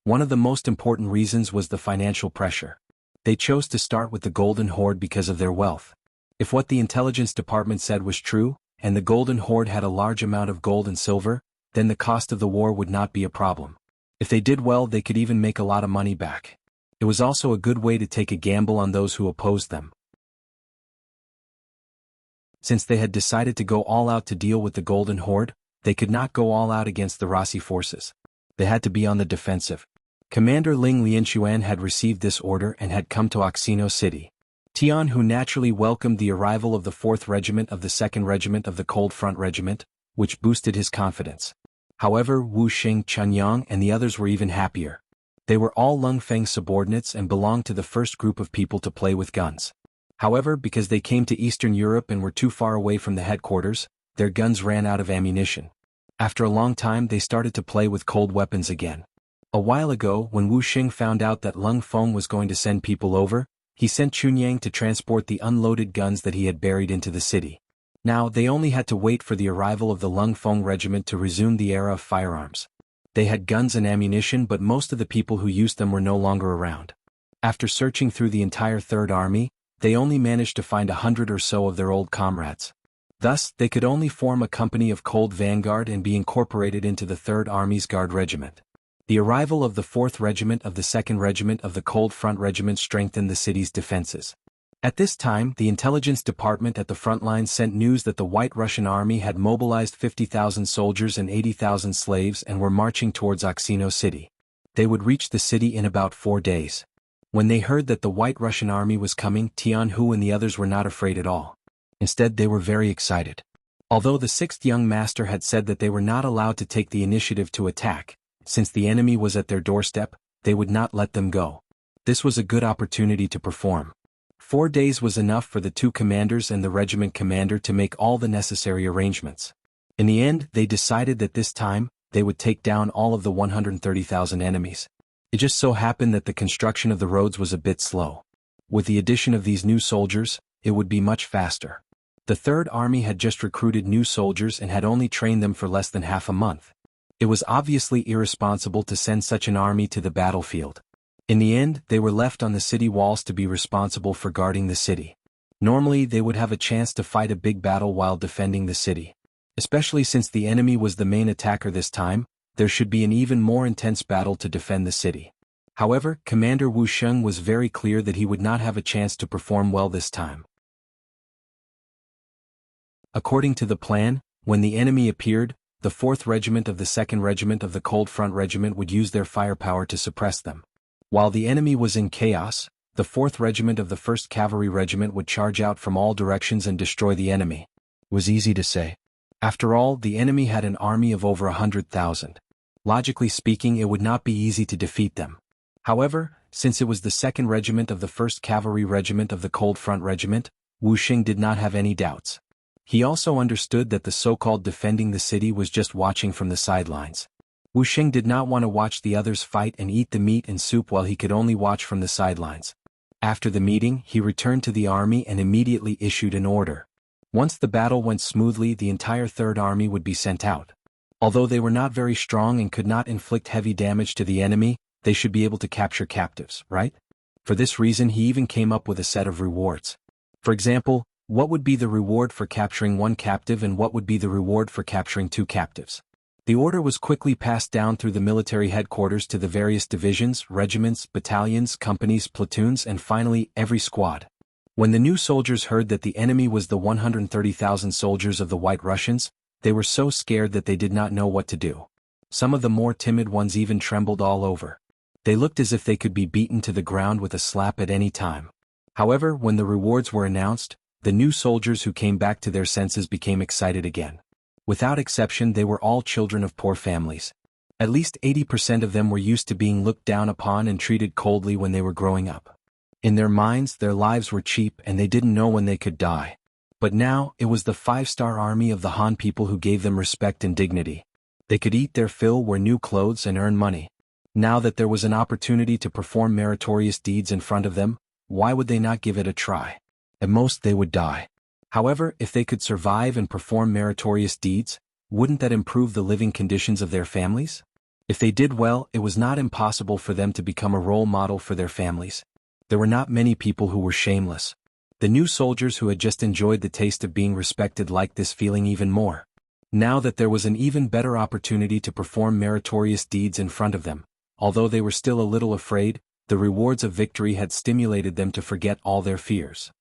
One of the most important reasons was the financial pressure. They chose to start with the Golden Horde because of their wealth. If what the intelligence department said was true, and the Golden Horde had a large amount of gold and silver, then the cost of the war would not be a problem. If they did well, they could even make a lot of money back. It was also a good way to take a gamble on those who opposed them. Since they had decided to go all out to deal with the Golden Horde, they could not go all out against the Rossi forces. They had to be on the defensive. Commander Ling Lianxuan had received this order and had come to Oxino City. Tianhu naturally welcomed the arrival of the 4th Regiment of the 2nd Regiment of the Cold Front Regiment, which boosted his confidence. However, Wu Xing, Chunyang and the others were even happier. They were all Lung Feng's subordinates and belonged to the first group of people to play with guns. However, because they came to Eastern Europe and were too far away from the headquarters, their guns ran out of ammunition. After a long time they started to play with cold weapons again. A while ago, when Wu Xing found out that Lung Feng was going to send people over, he sent Chunyang to transport the unloaded guns that he had buried into the city. Now they only had to wait for the arrival of the Lung Feng regiment to resume the era of firearms. They had guns and ammunition, but most of the people who used them were no longer around. After searching through the entire Third Army, they only managed to find 100 or so of their old comrades. Thus, they could only form a company of Cold Vanguard and be incorporated into the Third Army's Guard Regiment. The arrival of the 4th Regiment of the 2nd Regiment of the Cold Front Regiment strengthened the city's defenses. At this time, the intelligence department at the front lines sent news that the White Russian Army had mobilized 50,000 soldiers and 80,000 slaves and were marching towards Oxino City. They would reach the city in about 4 days. When they heard that the White Russian Army was coming, Tianhu and the others were not afraid at all. Instead, they were very excited. Although the 6th young master had said that they were not allowed to take the initiative to attack, since the enemy was at their doorstep, they would not let them go. This was a good opportunity to perform. 4 days was enough for the 2 commanders and the regiment commander to make all the necessary arrangements. In the end, they decided that this time, they would take down all of the 130,000 enemies. It just so happened that the construction of the roads was a bit slow. With the addition of these new soldiers, it would be much faster. The Third Army had just recruited new soldiers and had only trained them for less than half a month. It was obviously irresponsible to send such an army to the battlefield. In the end, they were left on the city walls to be responsible for guarding the city. Normally, they would have a chance to fight a big battle while defending the city. Especially since the enemy was the main attacker this time, there should be an even more intense battle to defend the city. However, Commander Wu Sheng was very clear that he would not have a chance to perform well this time. According to the plan, when the enemy appeared, the 4th Regiment of the 2nd Regiment of the Cold Front Regiment would use their firepower to suppress them. While the enemy was in chaos, the 4th Regiment of the 1st Cavalry Regiment would charge out from all directions and destroy the enemy. It was easy to say. After all, the enemy had an army of over 100,000. Logically speaking, it would not be easy to defeat them. However, since it was the 2nd Regiment of the 1st Cavalry Regiment of the Cold Front Regiment, Wu Xing did not have any doubts. He also understood that the so-called defending the city was just watching from the sidelines. Wu Xing did not want to watch the others fight and eat the meat and soup while he could only watch from the sidelines. After the meeting, he returned to the army and immediately issued an order. Once the battle went smoothly, the entire Third Army would be sent out. Although they were not very strong and could not inflict heavy damage to the enemy, they should be able to capture captives, right? For this reason, he even came up with a set of rewards. For example, what would be the reward for capturing 1 captive and what would be the reward for capturing 2 captives? The order was quickly passed down through the military headquarters to the various divisions, regiments, battalions, companies, platoons, and finally, every squad. When the new soldiers heard that the enemy was the 130,000 soldiers of the White Russians, they were so scared that they did not know what to do. Some of the more timid ones even trembled all over. They looked as if they could be beaten to the ground with a slap at any time. However, when the rewards were announced, the new soldiers who came back to their senses became excited again. Without exception, they were all children of poor families. At least 80% of them were used to being looked down upon and treated coldly when they were growing up. In their minds, their lives were cheap and they didn't know when they could die. But now, it was the 5-star army of the Han people who gave them respect and dignity. They could eat their fill, wear new clothes, and earn money. Now that there was an opportunity to perform meritorious deeds in front of them, why would they not give it a try? At most they would die. However, if they could survive and perform meritorious deeds, wouldn't that improve the living conditions of their families? If they did well, it was not impossible for them to become a role model for their families. There were not many people who were shameless. The new soldiers who had just enjoyed the taste of being respected liked this feeling even more. Now that there was an even better opportunity to perform meritorious deeds in front of them, although they were still a little afraid, the rewards of victory had stimulated them to forget all their fears.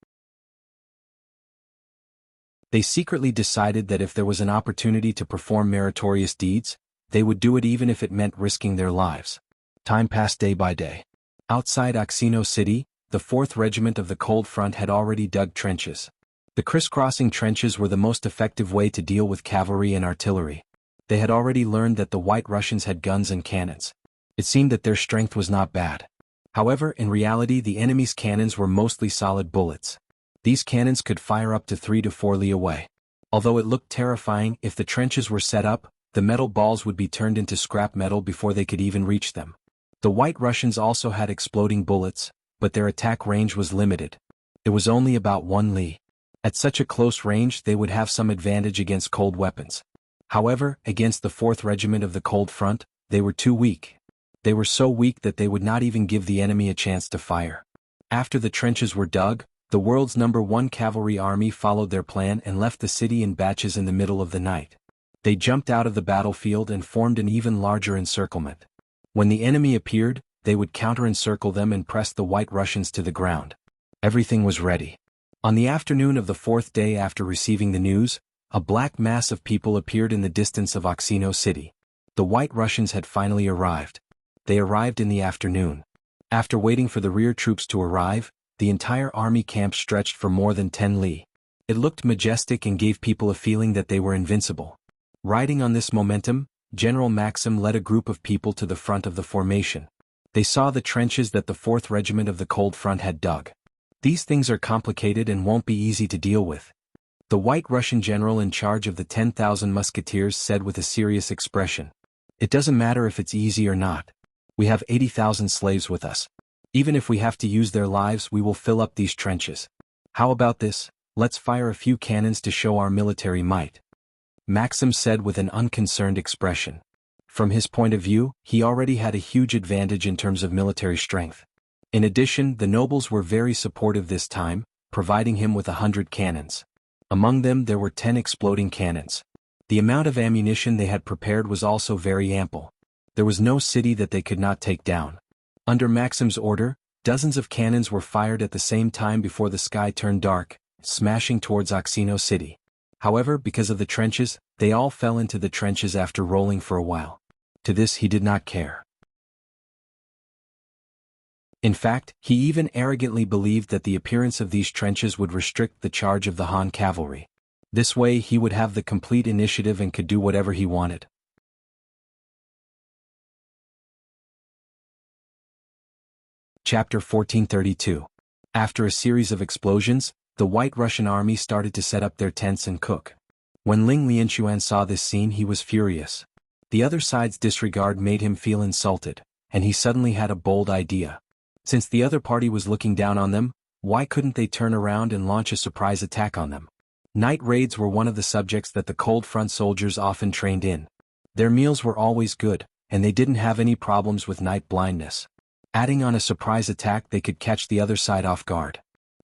They secretly decided that if there was an opportunity to perform meritorious deeds, they would do it even if it meant risking their lives. Time passed day by day. Outside Oxino City, the 4th Regiment of the Cold Front had already dug trenches. The crisscrossing trenches were the most effective way to deal with cavalry and artillery. They had already learned that the White Russians had guns and cannons. It seemed that their strength was not bad. However, in reality the enemy's cannons were mostly solid bullets. These cannons could fire up to 3 to 4 li away. Although it looked terrifying, if the trenches were set up, the metal balls would be turned into scrap metal before they could even reach them. The White Russians also had exploding bullets, but their attack range was limited. It was only about 1 li. At such a close range they would have some advantage against cold weapons. However, against the 4th Regiment of the Cold Front, they were too weak. They were so weak that they would not even give the enemy a chance to fire. After the trenches were dug, the world's #1 cavalry army followed their plan and left the city in batches in the middle of the night. They jumped out of the battlefield and formed an even larger encirclement. When the enemy appeared, they would counter-encircle them and press the White Russians to the ground. Everything was ready. On the afternoon of the 4th day after receiving the news, a black mass of people appeared in the distance of Oxino City. The White Russians had finally arrived. They arrived in the afternoon. After waiting for the rear troops to arrive, the entire army camp stretched for more than 10 li. It looked majestic and gave people a feeling that they were invincible. Riding on this momentum, General Maxim led a group of people to the front of the formation. They saw the trenches that the 4th Regiment of the Cold Front had dug. These things are complicated and won't be easy to deal with. The White Russian general in charge of the 10,000 musketeers said with a serious expression, "It doesn't matter if it's easy or not. We have 80,000 slaves with us. Even if we have to use their lives, we will fill up these trenches. How about this? Let's fire a few cannons to show our military might." Maxim said with an unconcerned expression. From his point of view, he already had a huge advantage in terms of military strength. In addition, the nobles were very supportive this time, providing him with 100 cannons. Among them there were 10 exploding cannons. The amount of ammunition they had prepared was also very ample. There was no city that they could not take down. Under Maxim's order, dozens of cannons were fired at the same time before the sky turned dark, smashing towards Oxino City. However, because of the trenches, they all fell into the trenches after rolling for a while. To this he did not care. In fact, he even arrogantly believed that the appearance of these trenches would restrict the charge of the Han cavalry. This way he would have the complete initiative and could do whatever he wanted. Chapter 1432. After a series of explosions, the White Russian army started to set up their tents and cook. When Ling Lianxuan saw this scene he was furious. The other side's disregard made him feel insulted, and he suddenly had a bold idea. Since the other party was looking down on them, why couldn't they turn around and launch a surprise attack on them? Night raids were one of the subjects that the Cold Front soldiers often trained in. Their meals were always good, and they didn't have any problems with night blindness. Adding on a surprise attack, they could catch the other side off guard.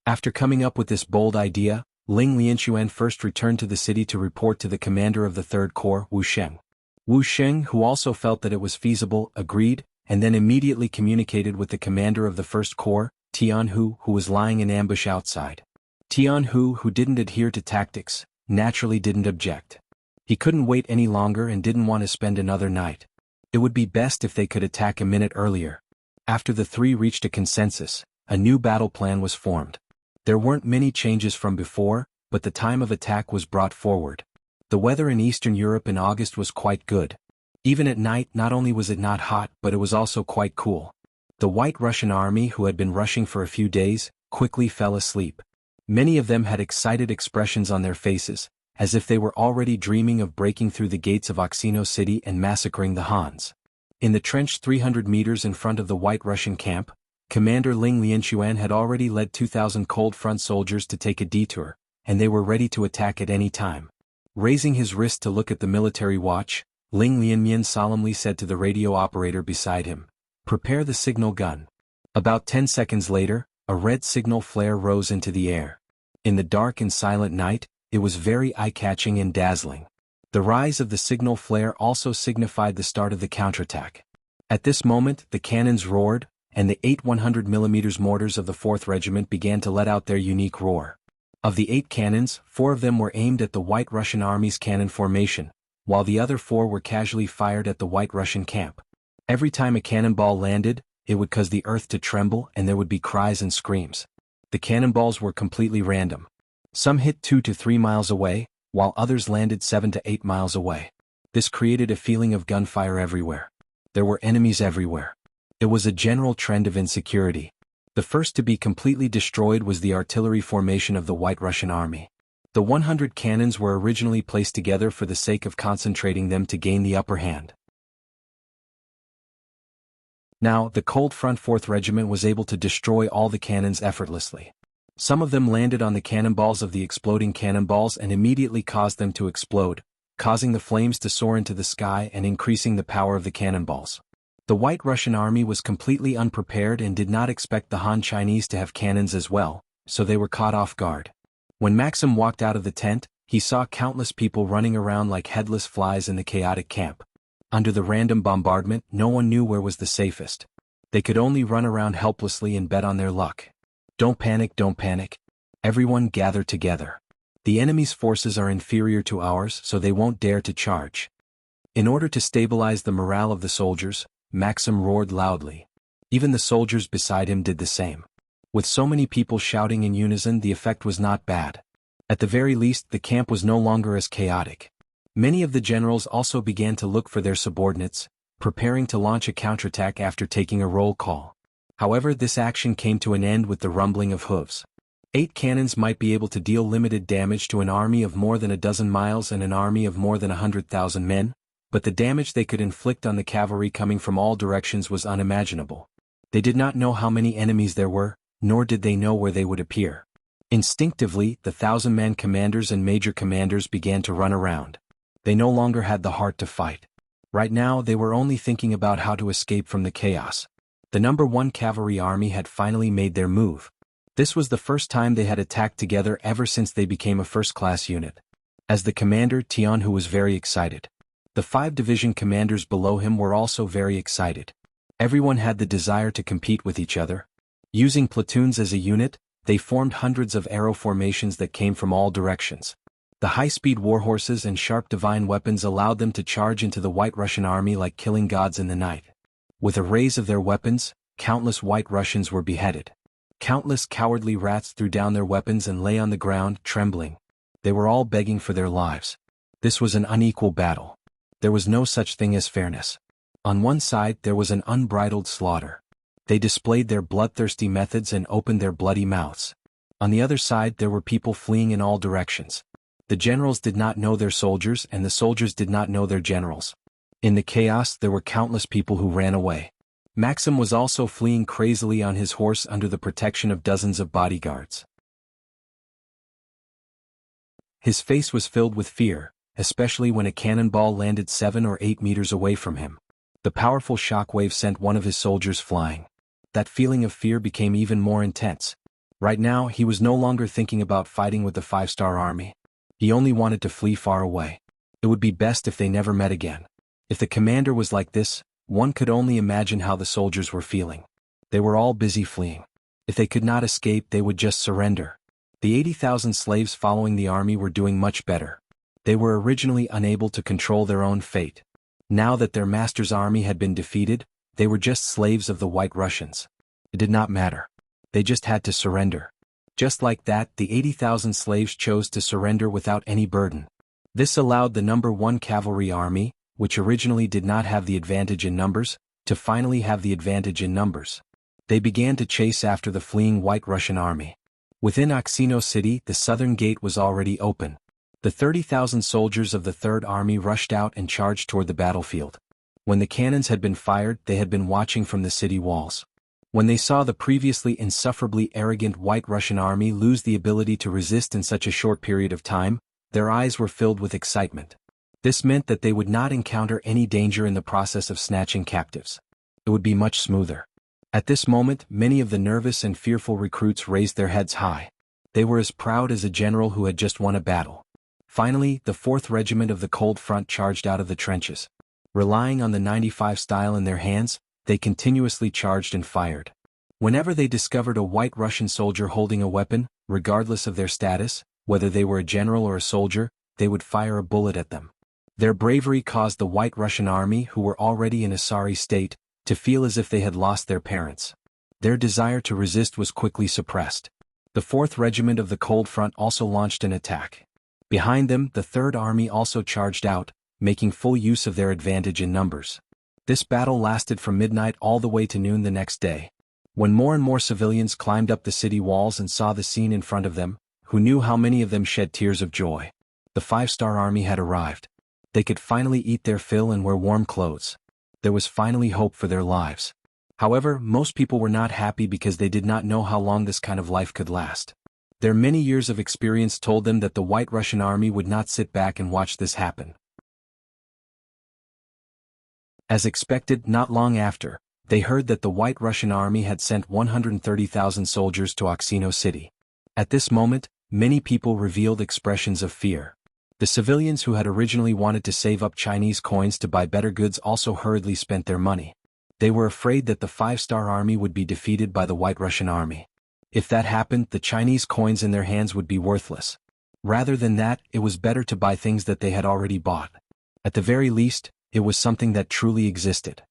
After coming up with this bold idea, Ling Lianxuan first returned to the city to report to the commander of the 3rd Corps, Wuxia. Wuxia, who also felt that it was feasible, agreed, and then immediately communicated with the commander of the 1st Corps, Jianghu, who was lying in ambush outside. Jianghu, who didn't adhere to tactics, naturally didn't object. He couldn't wait any longer and didn't want to spend another night. It would be best if they could attack a minute earlier. After the three reached a consensus, a new battle plan was formed. There weren't many changes from before, but the time of attack was brought forward. The weather in Eastern Europe in August was quite good. Even at night, not only was it not hot, but it was also quite cool. The White Russian army, who had been rushing for a few days, quickly fell asleep. Many of them had excited expressions on their faces, as if they were already dreaming of breaking through the gates of Oxino City and massacring the Hans. In the trench 300 meters in front of the White Russian camp, Commander Ling Lianxuan had already led 2,000 Cold Front soldiers to take a detour, and they were ready to attack at any time. Raising his wrist to look at the military watch, Ling Lianmian solemnly said to the radio operator beside him, "Prepare the signal gun." About 10 seconds later, a red signal flare rose into the air. In the dark and silent night, it was very eye-catching and dazzling. The rise of the signal flare also signified the start of the counterattack. At this moment, the cannons roared, and the 8 100mm mortars of the 4th Regiment began to let out their unique roar. Of the 8 cannons, 4 of them were aimed at the White Russian Army's cannon formation, while the other 4 were casually fired at the White Russian camp. Every time a cannonball landed, it would cause the earth to tremble and there would be cries and screams. The cannonballs were completely random. Some hit 2 to 3 miles away, while others landed 7 to 8 miles away. This created a feeling of gunfire everywhere. There were enemies everywhere. It was a general trend of insecurity. The first to be completely destroyed was the artillery formation of the White Russian Army. The 100 cannons were originally placed together for the sake of concentrating them to gain the upper hand. Now, the Cold Front 4th Regiment was able to destroy all the cannons effortlessly. Some of them landed on the cannonballs of the exploding cannonballs and immediately caused them to explode, causing the flames to soar into the sky and increasing the power of the cannonballs. The White Russian Army was completely unprepared and did not expect the Han Chinese to have cannons as well, so they were caught off guard. When Maxim walked out of the tent, he saw countless people running around like headless flies in the chaotic camp. Under the random bombardment, no one knew where was the safest. They could only run around helplessly and bet on their luck. Don't panic, don't panic. Everyone gather together. The enemy's forces are inferior to ours, so they won't dare to charge. In order to stabilize the morale of the soldiers, Maxim roared loudly. Even the soldiers beside him did the same. With so many people shouting in unison, the effect was not bad. At the very least, the camp was no longer as chaotic. Many of the generals also began to look for their subordinates, preparing to launch a counterattack after taking a roll call. However, this action came to an end with the rumbling of hooves. 8 cannons might be able to deal limited damage to an army of more than a dozen miles and an army of more than 100,000 men, but the damage they could inflict on the cavalry coming from all directions was unimaginable. They did not know how many enemies there were, nor did they know where they would appear. Instinctively, the 1,000-man commanders and major commanders began to run around. They no longer had the heart to fight. Right now, they were only thinking about how to escape from the chaos. The No. 1 Cavalry Army had finally made their move. This was the first time they had attacked together ever since they became a first-class unit. As the commander, Jianghu was very excited. The 5 division commanders below him were also very excited. Everyone had the desire to compete with each other. Using platoons as a unit, they formed hundreds of arrow formations that came from all directions. The high-speed warhorses and sharp divine weapons allowed them to charge into the White Russian Army like killing gods in the night. With a raise of their weapons, countless White Russians were beheaded. Countless cowardly rats threw down their weapons and lay on the ground, trembling. They were all begging for their lives. This was an unequal battle. There was no such thing as fairness. On one side there was an unbridled slaughter. They displayed their bloodthirsty methods and opened their bloody mouths. On the other side there were people fleeing in all directions. The generals did not know their soldiers and the soldiers did not know their generals. In the chaos there were countless people who ran away. Maxim was also fleeing crazily on his horse under the protection of dozens of bodyguards. His face was filled with fear, especially when a cannonball landed 7 or 8 meters away from him. The powerful shockwave sent one of his soldiers flying. That feeling of fear became even more intense. Right now, he was no longer thinking about fighting with the 5-star army. He only wanted to flee far away. It would be best if they never met again. If the commander was like this, one could only imagine how the soldiers were feeling. They were all busy fleeing. If they could not escape, they would just surrender. The 80,000 slaves following the army were doing much better. They were originally unable to control their own fate. Now that their master's army had been defeated, they were just slaves of the White Russians. It did not matter. They just had to surrender. Just like that, the 80,000 slaves chose to surrender without any burden. This allowed the No. 1 Cavalry Army, which originally did not have the advantage in numbers, to finally have the advantage in numbers. They began to chase after the fleeing White Russian army. Within Oxino City, the southern gate was already open. The 30,000 soldiers of the Third Army rushed out and charged toward the battlefield. When the cannons had been fired, they had been watching from the city walls. When they saw the previously insufferably arrogant White Russian army lose the ability to resist in such a short period of time, their eyes were filled with excitement. This meant that they would not encounter any danger in the process of snatching captives. It would be much smoother. At this moment, many of the nervous and fearful recruits raised their heads high. They were as proud as a general who had just won a battle. Finally, the 4th Regiment of the Cold Front charged out of the trenches. Relying on the 95 style in their hands, they continuously charged and fired. Whenever they discovered a White Russian soldier holding a weapon, regardless of their status, whether they were a general or a soldier, they would fire a bullet at them. Their bravery caused the White Russian army, who were already in a sorry state, to feel as if they had lost their parents. Their desire to resist was quickly suppressed. The 4th Regiment of the Cold Front also launched an attack. Behind them, the 3rd Army also charged out, making full use of their advantage in numbers. This battle lasted from midnight all the way to noon the next day. When more and more civilians climbed up the city walls and saw the scene in front of them, who knew how many of them shed tears of joy? The 5-star army had arrived. They could finally eat their fill and wear warm clothes. There was finally hope for their lives. However, most people were not happy because they did not know how long this kind of life could last. Their many years of experience told them that the White Russian army would not sit back and watch this happen. As expected, not long after, they heard that the White Russian army had sent 130,000 soldiers to Oxino City. At this moment, many people revealed expressions of fear. The civilians who had originally wanted to save up Chinese coins to buy better goods also hurriedly spent their money. They were afraid that the 5-star army would be defeated by the White Russian army. If that happened, the Chinese coins in their hands would be worthless. Rather than that, it was better to buy things that they had already bought. At the very least, it was something that truly existed.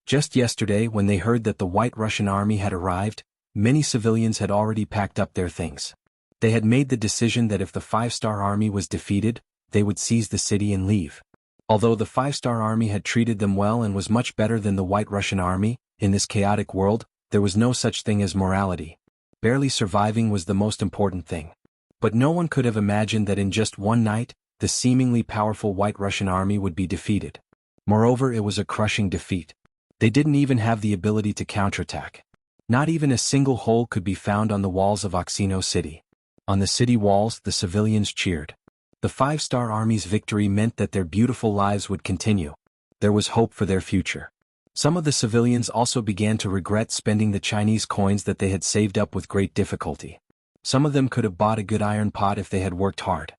Just yesterday, when they heard that the White Russian army had arrived, many civilians had already packed up their things. They had made the decision that if the 5-star army was defeated, they would seize the city and leave. Although the 5-star army had treated them well and was much better than the White Russian army, in this chaotic world, there was no such thing as morality. Barely surviving was the most important thing. But no one could have imagined that in just one night, the seemingly powerful White Russian army would be defeated. Moreover, it was a crushing defeat. They didn't even have the ability to counterattack. Not even a single hole could be found on the walls of Oxino City. On the city walls, the civilians cheered. The 5-star army's victory meant that their beautiful lives would continue. There was hope for their future. Some of the civilians also began to regret spending the Chinese coins that they had saved up with great difficulty. Some of them could have bought a good iron pot if they had worked hard.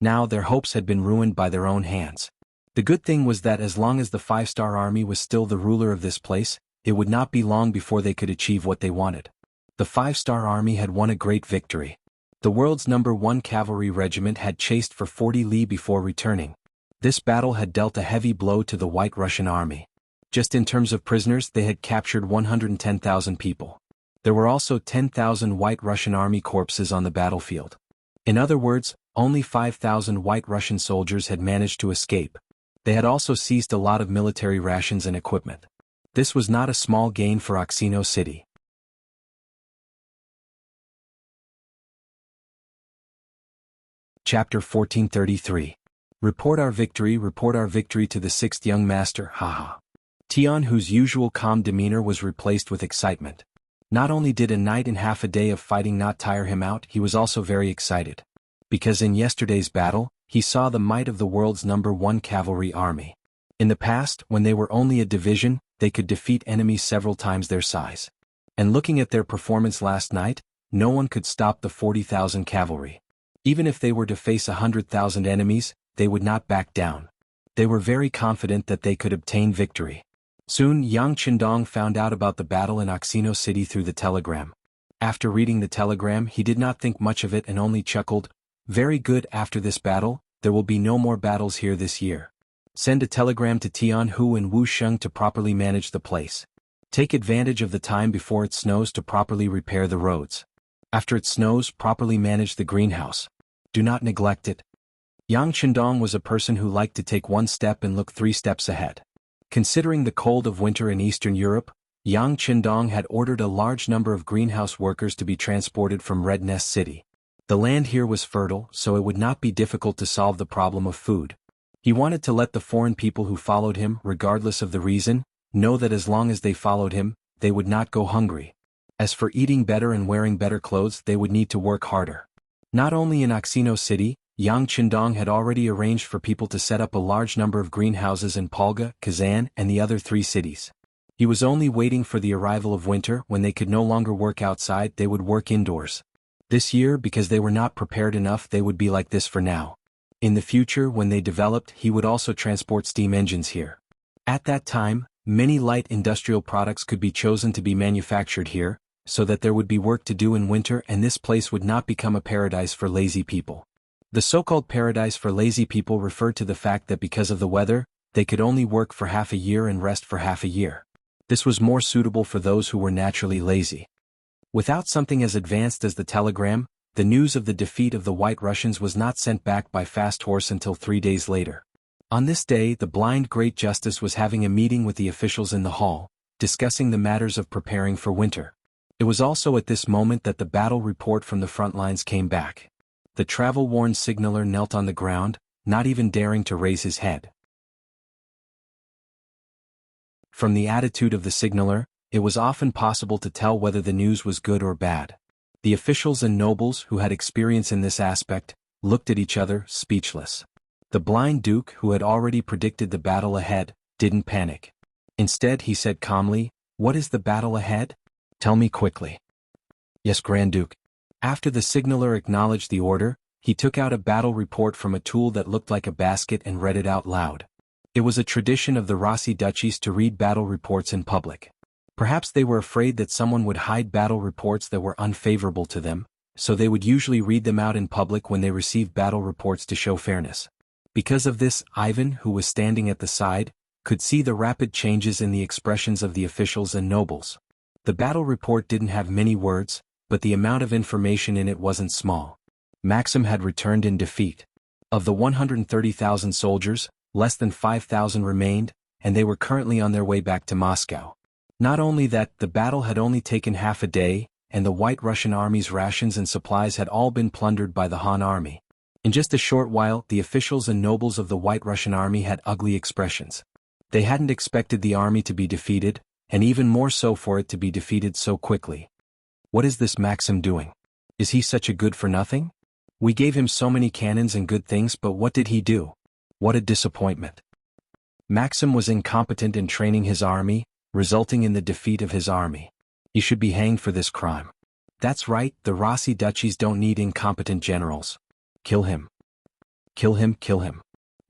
Now their hopes had been ruined by their own hands. The good thing was that as long as the 5-star army was still the ruler of this place, it would not be long before they could achieve what they wanted. The 5-star army had won a great victory. The world's #1 cavalry regiment had chased for 40 li before returning. This battle had dealt a heavy blow to the White Russian army. Just in terms of prisoners, they had captured 110,000 people. There were also 10,000 White Russian army corpses on the battlefield. In other words, only 5,000 White Russian soldiers had managed to escape. They had also seized a lot of military rations and equipment. This was not a small gain for Oxino City. Chapter 1433. Report our victory to the 6th young master, haha. Tian, whose usual calm demeanor was replaced with excitement. Not only did a night and half a day of fighting not tire him out, he was also very excited. Because in yesterday's battle, he saw the might of the world's #1 cavalry army. In the past, when they were only a division, they could defeat enemies several times their size. And looking at their performance last night, no one could stop the 40,000 cavalry. Even if they were to face 100,000 enemies, they would not back down. They were very confident that they could obtain victory. Soon Yang Qindong found out about the battle in Oxino City through the telegram. After reading the telegram, he did not think much of it and only chuckled, "Very good, after this battle, there will be no more battles here this year. Send a telegram to Tianhu and Wuxia to properly manage the place. Take advantage of the time before it snows to properly repair the roads. After it snows, properly manage the greenhouse. Do not neglect it." Yang Qindong was a person who liked to take one step and look 3 steps ahead. Considering the cold of winter in Eastern Europe, Yang Qindong had ordered a large number of greenhouse workers to be transported from Red Nest City. The land here was fertile, so it would not be difficult to solve the problem of food. He wanted to let the foreign people who followed him, regardless of the reason, know that as long as they followed him, they would not go hungry. As for eating better and wearing better clothes, they would need to work harder. Not only in Oxino City, Yang Qindong had already arranged for people to set up a large number of greenhouses in Polga, Kazan, and the other 3 cities. He was only waiting for the arrival of winter. When they could no longer work outside, they would work indoors. This year, because they were not prepared enough, they would be like this for now. In the future, when they developed, he would also transport steam engines here. At that time, many light industrial products could be chosen to be manufactured here, so that there would be work to do in winter and this place would not become a paradise for lazy people. The so-called paradise for lazy people referred to the fact that because of the weather, they could only work for half a year and rest for half a year. This was more suitable for those who were naturally lazy. Without something as advanced as the telegram, the news of the defeat of the White Russians was not sent back by fast horse until 3 days later. On this day, the blind Great Justice was having a meeting with the officials in the hall, discussing the matters of preparing for winter. It was also at this moment that the battle report from the front lines came back. The travel-worn signaller knelt on the ground, not even daring to raise his head. From the attitude of the signaller, it was often possible to tell whether the news was good or bad. The officials and nobles who had experience in this aspect looked at each other, speechless. The blind duke, who had already predicted the battle ahead, didn't panic. Instead, he said calmly, "What is the battle ahead? Tell me quickly." "Yes, Grand Duke." After the signaller acknowledged the order, he took out a battle report from a tool that looked like a basket and read it out loud. It was a tradition of the Rossi duchies to read battle reports in public. Perhaps they were afraid that someone would hide battle reports that were unfavorable to them, so they would usually read them out in public when they received battle reports to show fairness. Because of this, Ivan, who was standing at the side, could see the rapid changes in the expressions of the officials and nobles. The battle report didn't have many words, but the amount of information in it wasn't small. Maxim had returned in defeat. Of the 130,000 soldiers, less than 5,000 remained, and they were currently on their way back to Moscow. Not only that, the battle had only taken half a day, and the White Russian army's rations and supplies had all been plundered by the Han army. In just a short while, the officials and nobles of the White Russian army had ugly expressions. They hadn't expected the army to be defeated, and even more so for it to be defeated so quickly. "What is this Maxim doing? Is he such a good-for-nothing? We gave him so many cannons and good things, but what did he do? What a disappointment." Maxim was incompetent in training his army, resulting in the defeat of his army. He should be hanged for this crime. That's right, the Rossi duchies don't need incompetent generals. Kill him. Kill him, kill him.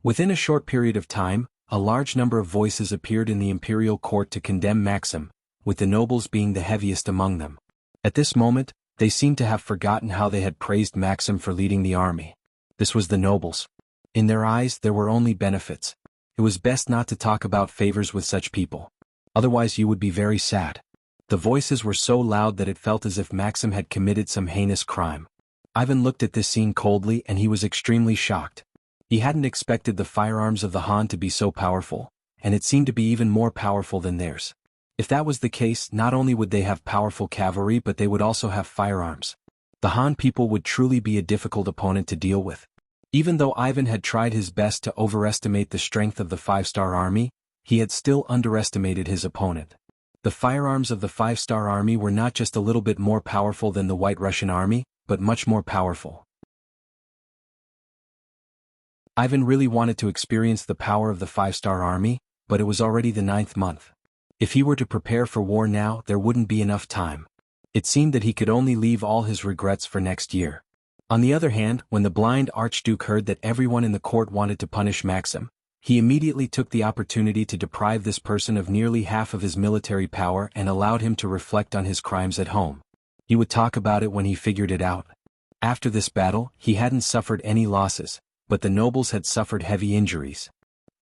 Within a short period of time, a large number of voices appeared in the imperial court to condemn Maxim, with the nobles being the heaviest among them. At this moment, they seemed to have forgotten how they had praised Maxim for leading the army. This was the nobles. In their eyes, there were only benefits. It was best not to talk about favors with such people. Otherwise you would be very sad. The voices were so loud that it felt as if Maxim had committed some heinous crime. Ivan looked at this scene coldly and he was extremely shocked. He hadn't expected the firearms of the Han to be so powerful, and it seemed to be even more powerful than theirs. If that was the case, not only would they have powerful cavalry but they would also have firearms. The Han people would truly be a difficult opponent to deal with. Even though Ivan had tried his best to overestimate the strength of the five-star army, he had still underestimated his opponent. The firearms of the five-star army were not just a little bit more powerful than the White Russian army, but much more powerful. Ivan really wanted to experience the power of the five-star army, but it was already the 9th month. If he were to prepare for war now, there wouldn't be enough time. It seemed that he could only leave all his regrets for next year. On the other hand, when the blind Archduke heard that everyone in the court wanted to punish Maxim, he immediately took the opportunity to deprive this person of nearly half of his military power and allowed him to reflect on his crimes at home. He would talk about it when he figured it out. After this battle, he hadn't suffered any losses, but the nobles had suffered heavy injuries.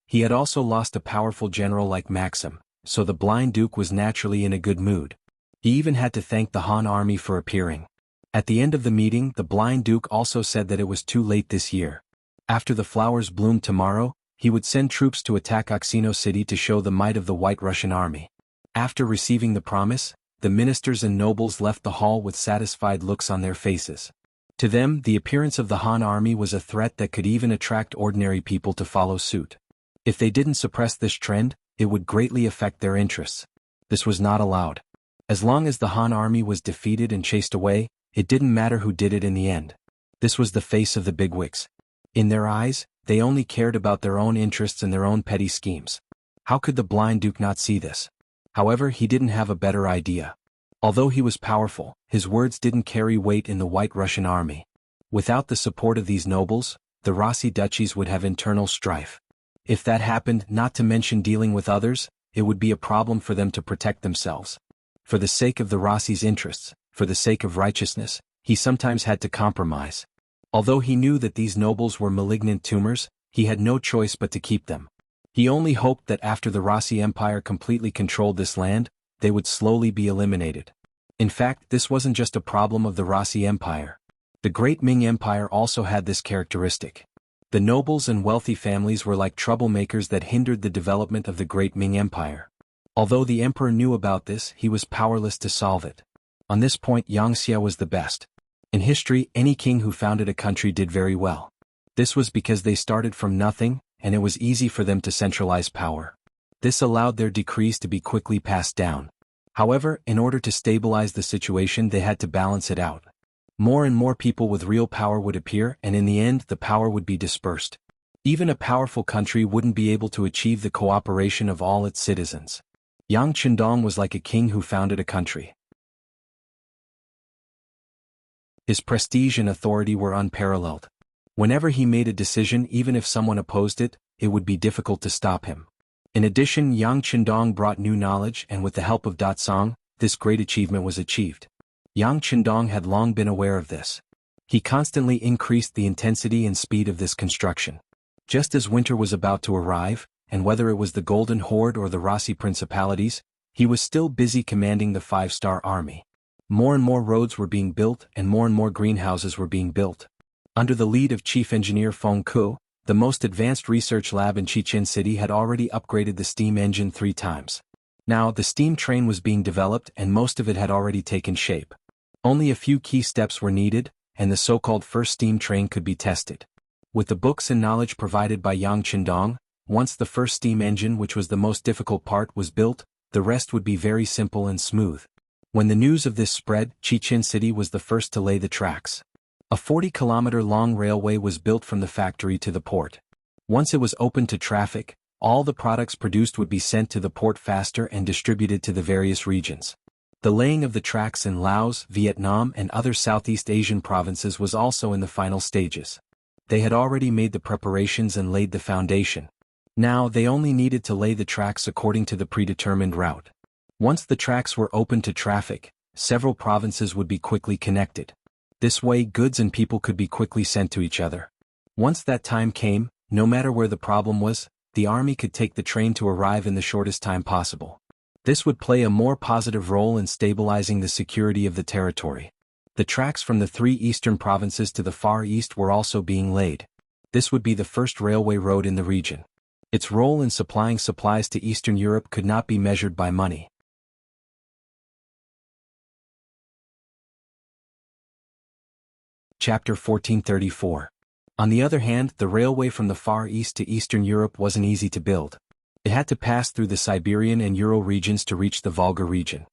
He had also lost a powerful general like Maxim, so the blind duke was naturally in a good mood. He even had to thank the Han army for appearing. At the end of the meeting, the blind duke also said that it was too late this year. After the flowers bloomed tomorrow, he would send troops to attack Oxino City to show the might of the White Russian army. After receiving the promise, the ministers and nobles left the hall with satisfied looks on their faces. To them, the appearance of the Han army was a threat that could even attract ordinary people to follow suit. If they didn't suppress this trend, it would greatly affect their interests. This was not allowed. As long as the Han army was defeated and chased away, it didn't matter who did it in the end. This was the face of the bigwigs. In their eyes, they only cared about their own interests and their own petty schemes. How could the blind duke not see this? However, he didn't have a better idea. Although he was powerful, his words didn't carry weight in the White Russian army. Without the support of these nobles, the Rossi duchies would have internal strife. If that happened, not to mention dealing with others, it would be a problem for them to protect themselves. For the sake of the Rossi's interests, for the sake of righteousness, he sometimes had to compromise. Although he knew that these nobles were malignant tumors, he had no choice but to keep them. He only hoped that after the Rossi Empire completely controlled this land, they would slowly be eliminated. In fact, this wasn't just a problem of the Rossi Empire. The Great Ming Empire also had this characteristic. The nobles and wealthy families were like troublemakers that hindered the development of the Great Ming Empire. Although the emperor knew about this, he was powerless to solve it. On this point, Wuxia was the best. In history, any king who founded a country did very well. This was because they started from nothing, and it was easy for them to centralize power. This allowed their decrees to be quickly passed down. However, in order to stabilize the situation, they had to balance it out. More and more people with real power would appear, and in the end, the power would be dispersed. Even a powerful country wouldn't be able to achieve the cooperation of all its citizens. Yang Qindong was like a king who founded a country. His prestige and authority were unparalleled. Whenever he made a decision, even if someone opposed it, it would be difficult to stop him. In addition, Yang Qindong brought new knowledge, and with the help of Datsang, this great achievement was achieved. Yang Qindong had long been aware of this. He constantly increased the intensity and speed of this construction. Just as winter was about to arrive, and whether it was the Golden Horde or the Rossi Principalities, he was still busy commanding the 5-star army. More and more roads were being built, and more greenhouses were being built. Under the lead of Chief Engineer Feng Ku, the most advanced research lab in Chichen City had already upgraded the steam engine 3 times. Now, the steam train was being developed, and most of it had already taken shape. Only a few key steps were needed, and the so-called first steam train could be tested. With the books and knowledge provided by Yang Qindong, once the first steam engine, which was the most difficult part, was built, the rest would be very simple and smooth. When the news of this spread, Chichen City was the first to lay the tracks. A 40-kilometer-long railway was built from the factory to the port. Once it was open to traffic, all the products produced would be sent to the port faster and distributed to the various regions. The laying of the tracks in Laos, Vietnam, and other Southeast Asian provinces was also in the final stages. They had already made the preparations and laid the foundation. Now they only needed to lay the tracks according to the predetermined route. Once the tracks were open to traffic, several provinces would be quickly connected. This way, goods and people could be quickly sent to each other. Once that time came, no matter where the problem was, the army could take the train to arrive in the shortest time possible. This would play a more positive role in stabilizing the security of the territory. The tracks from the 3 eastern provinces to the Far East were also being laid. This would be the first railway road in the region. Its role in supplying supplies to Eastern Europe could not be measured by money. Chapter 1434. On the other hand, the railway from the Far East to Eastern Europe wasn't easy to build. It had to pass through the Siberian and Ural regions to reach the Volga region.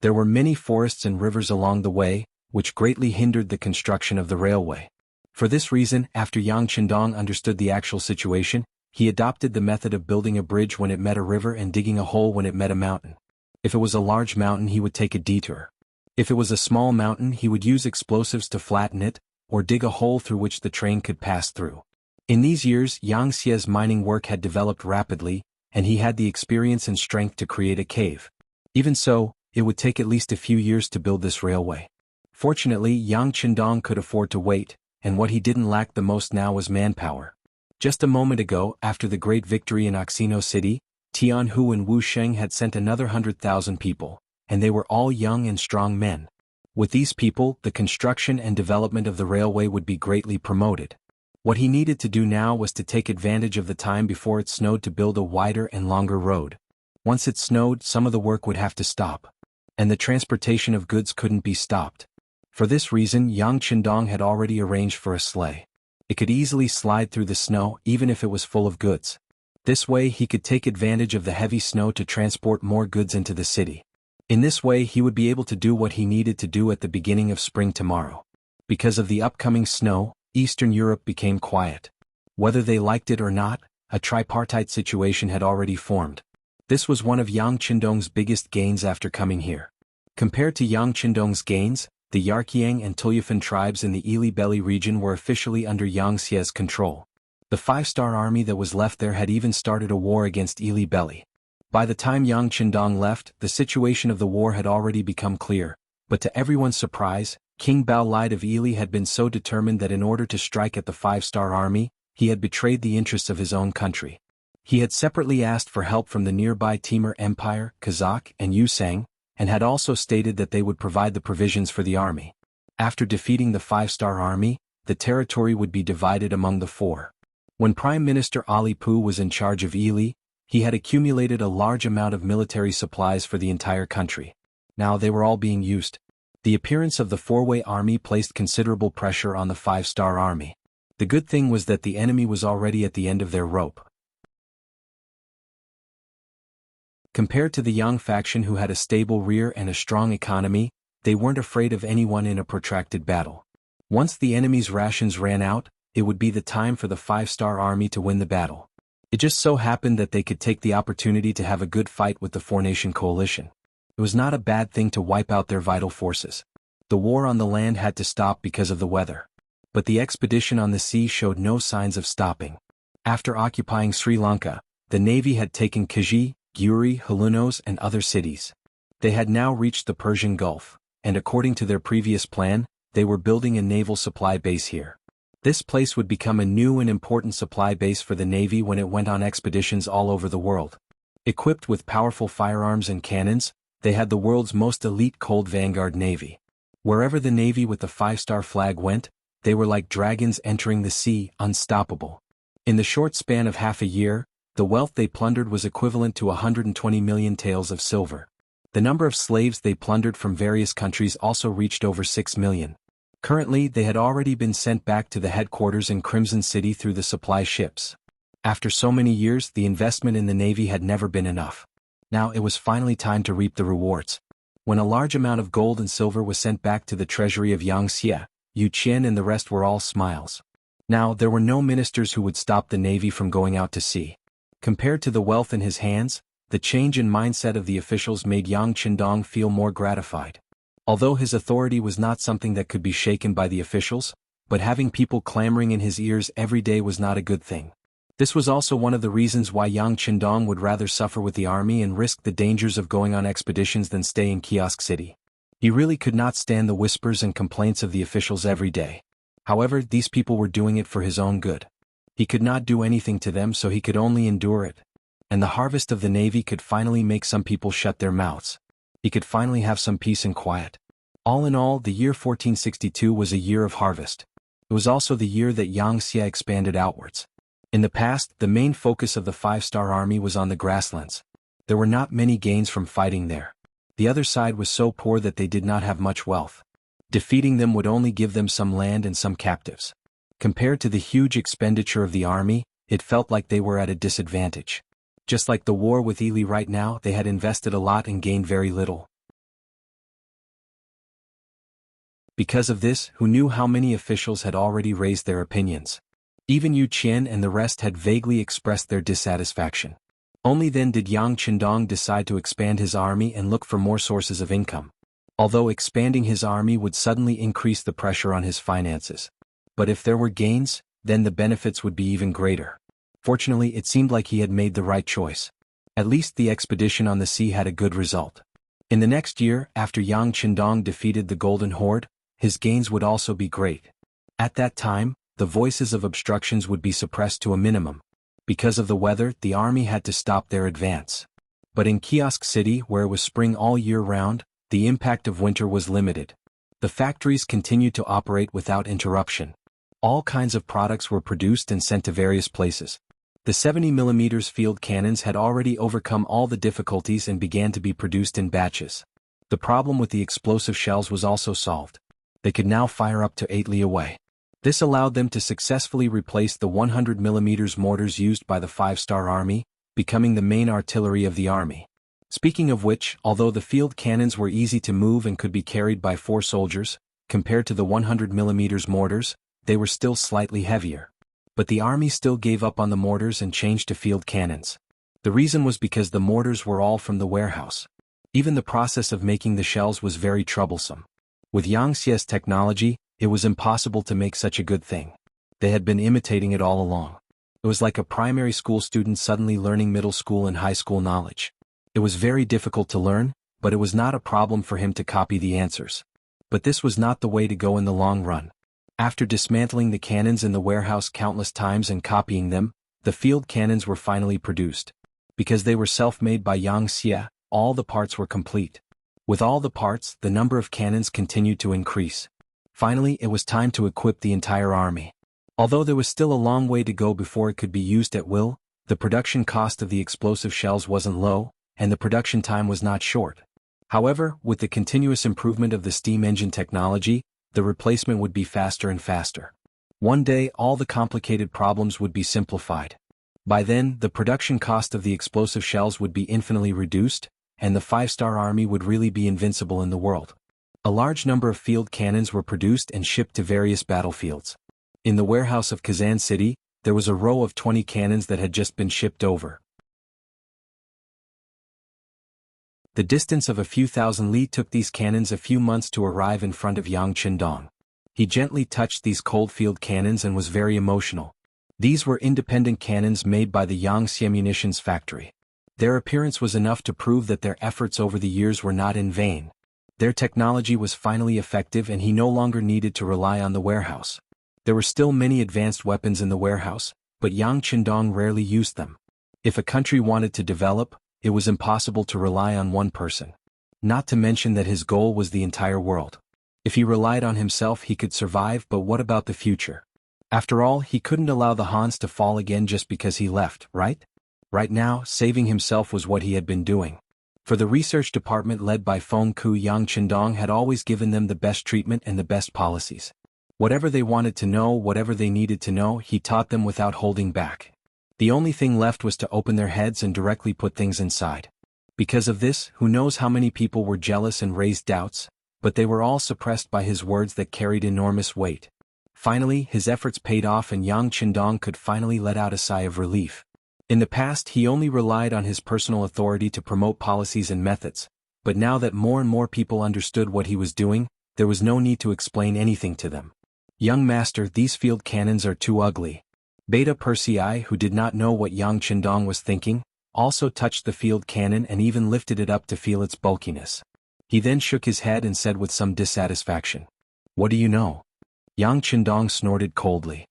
There were many forests and rivers along the way, which greatly hindered the construction of the railway. For this reason, after Yang Qindong understood the actual situation, he adopted the method of building a bridge when it met a river and digging a hole when it met a mountain. If it was a large mountain, he would take a detour. If it was a small mountain, he would use explosives to flatten it, or dig a hole through which the train could pass through. In these years, Yang Xie's mining work had developed rapidly, and he had the experience and strength to create a cave. Even so, it would take at least a few years to build this railway. Fortunately, Yang Qindong could afford to wait, and what he didn't lack the most now was manpower. Just a moment ago, after the great victory in Oxino City, Tianhu and Wu Sheng had sent another 100,000 people, and they were all young and strong men. With these people, the construction and development of the railway would be greatly promoted. What he needed to do now was to take advantage of the time before it snowed to build a wider and longer road. Once it snowed, some of the work would have to stop. And the transportation of goods couldn't be stopped. For this reason, Yang Qindong had already arranged for a sleigh. It could easily slide through the snow even if it was full of goods. This way he could take advantage of the heavy snow to transport more goods into the city. In this way he would be able to do what he needed to do at the beginning of spring tomorrow. Because of the upcoming snow, Eastern Europe became quiet. Whether they liked it or not, a tripartite situation had already formed. This was one of Yang Qindong's biggest gains after coming here. Compared to Yang Qindong's gains, the Yarqiang and Tulyafan tribes in the Ili Belly region were officially under Yang Xie's control. The 5-star army that was left there had even started a war against Ili Belly. By the time Yang Qindong left, the situation of the war had already become clear, but to everyone's surprise, King Bao Lied of Ili had been so determined that in order to strike at the five-star army, he had betrayed the interests of his own country. He had separately asked for help from the nearby Timur Empire, Kazakh, and Yusang, and had also stated that they would provide the provisions for the army. After defeating the five-star army, the territory would be divided among the four. When Prime Minister Ali Pu was in charge of Ili, he had accumulated a large amount of military supplies for the entire country. Now they were all being used. The appearance of the four-way army placed considerable pressure on the five-star army. The good thing was that the enemy was already at the end of their rope. Compared to the Yang faction who had a stable rear and a strong economy, they weren't afraid of anyone in a protracted battle. Once the enemy's rations ran out, it would be the time for the five-star army to win the battle. It just so happened that they could take the opportunity to have a good fight with the four-nation coalition. It was not a bad thing to wipe out their vital forces. The war on the land had to stop because of the weather. But the expedition on the sea showed no signs of stopping. After occupying Sri Lanka, the navy had taken Kajhi, Guri, Halunos, and other cities. They had now reached the Persian Gulf, and according to their previous plan, they were building a naval supply base here. This place would become a new and important supply base for the Navy when it went on expeditions all over the world. Equipped with powerful firearms and cannons, they had the world's most elite cold vanguard navy. Wherever the Navy with the five-star flag went, they were like dragons entering the sea, unstoppable. In the short span of half a year, the wealth they plundered was equivalent to 120 million taels of silver. The number of slaves they plundered from various countries also reached over 6 million. Currently, they had already been sent back to the headquarters in Crimson City through the supply ships. After so many years, the investment in the Navy had never been enough. Now it was finally time to reap the rewards. When a large amount of gold and silver was sent back to the treasury of Yangxia, Yu Qian and the rest were all smiles. Now there were no ministers who would stop the Navy from going out to sea. Compared to the wealth in his hands, the change in mindset of the officials made Yang Qindong feel more gratified. Although his authority was not something that could be shaken by the officials, but having people clamoring in his ears every day was not a good thing. This was also one of the reasons why Yang Qindong would rather suffer with the army and risk the dangers of going on expeditions than stay in Kiosk City. He really could not stand the whispers and complaints of the officials every day. However, these people were doing it for his own good. He could not do anything to them, so he could only endure it. And the harvest of the Navy could finally make some people shut their mouths. He could finally have some peace and quiet. All in all, the year 1462 was a year of harvest. It was also the year that Yangxia expanded outwards. In the past, the main focus of the five-star army was on the grasslands. There were not many gains from fighting there. The other side was so poor that they did not have much wealth. Defeating them would only give them some land and some captives. Compared to the huge expenditure of the army, it felt like they were at a disadvantage. Just like the war with Ili right now, they had invested a lot and gained very little. Because of this, who knew how many officials had already raised their opinions? Even Yu Qian and the rest had vaguely expressed their dissatisfaction. Only then did Yang Qindong decide to expand his army and look for more sources of income. Although expanding his army would suddenly increase the pressure on his finances. But if there were gains, then the benefits would be even greater. Fortunately, it seemed like he had made the right choice. At least the expedition on the sea had a good result. In the next year, after Yang Qindong defeated the Golden Horde, his gains would also be great. At that time, the voices of obstructions would be suppressed to a minimum. Because of the weather, the army had to stop their advance. But in Kiosk City, where it was spring all year round, the impact of winter was limited. The factories continued to operate without interruption. All kinds of products were produced and sent to various places. The 70mm field cannons had already overcome all the difficulties and began to be produced in batches. The problem with the explosive shells was also solved. They could now fire up to 8 li away. This allowed them to successfully replace the 100mm mortars used by the five-star army, becoming the main artillery of the army. Speaking of which, although the field cannons were easy to move and could be carried by 4 soldiers, compared to the 100mm mortars, they were still slightly heavier. But the army still gave up on the mortars and changed to field cannons. The reason was because the mortars were all from the warehouse. Even the process of making the shells was very troublesome. With Yangxia's technology, it was impossible to make such a good thing. They had been imitating it all along. It was like a primary school student suddenly learning middle school and high school knowledge. It was very difficult to learn, but it was not a problem for him to copy the answers. But this was not the way to go in the long run. After dismantling the cannons in the warehouse countless times and copying them, the field cannons were finally produced. Because they were self-made by Wuxia, all the parts were complete. With all the parts, the number of cannons continued to increase. Finally, it was time to equip the entire army. Although there was still a long way to go before it could be used at will, the production cost of the explosive shells wasn't low, and the production time was not short. However, with the continuous improvement of the steam engine technology, the replacement would be faster and faster. One day, all the complicated problems would be simplified. By then, the production cost of the explosive shells would be infinitely reduced, and the 5-star army would really be invincible in the world. A large number of field cannons were produced and shipped to various battlefields. In the warehouse of Kazan City, there was a row of 20 cannons that had just been shipped over. The distance of a few thousand li took these cannons a few months to arrive in front of Yang Qindong. He gently touched these cold field cannons and was very emotional. These were independent cannons made by the Yangxia munitions factory. Their appearance was enough to prove that their efforts over the years were not in vain. Their technology was finally effective and he no longer needed to rely on the warehouse. There were still many advanced weapons in the warehouse, but Yang Qindong rarely used them. If a country wanted to develop, it was impossible to rely on one person. Not to mention that his goal was the entire world. If he relied on himself he could survive, but what about the future? After all, he couldn't allow the Hans to fall again just because he left, right? Right now, saving himself was what he had been doing. For the research department led by Feng Ku, Yang Qindong had always given them the best treatment and the best policies. Whatever they wanted to know, whatever they needed to know, he taught them without holding back. The only thing left was to open their heads and directly put things inside. Because of this, who knows how many people were jealous and raised doubts, but they were all suppressed by his words that carried enormous weight. Finally, his efforts paid off and Yang Qindong could finally let out a sigh of relief. In the past, he only relied on his personal authority to promote policies and methods, but now that more and more people understood what he was doing, there was no need to explain anything to them. Young master, these field cannons are too ugly. Beta Persei, who did not know what Yang Qindong was thinking, also touched the field cannon and even lifted it up to feel its bulkiness. He then shook his head and said with some dissatisfaction, "What do you know?" Yang Qindong snorted coldly.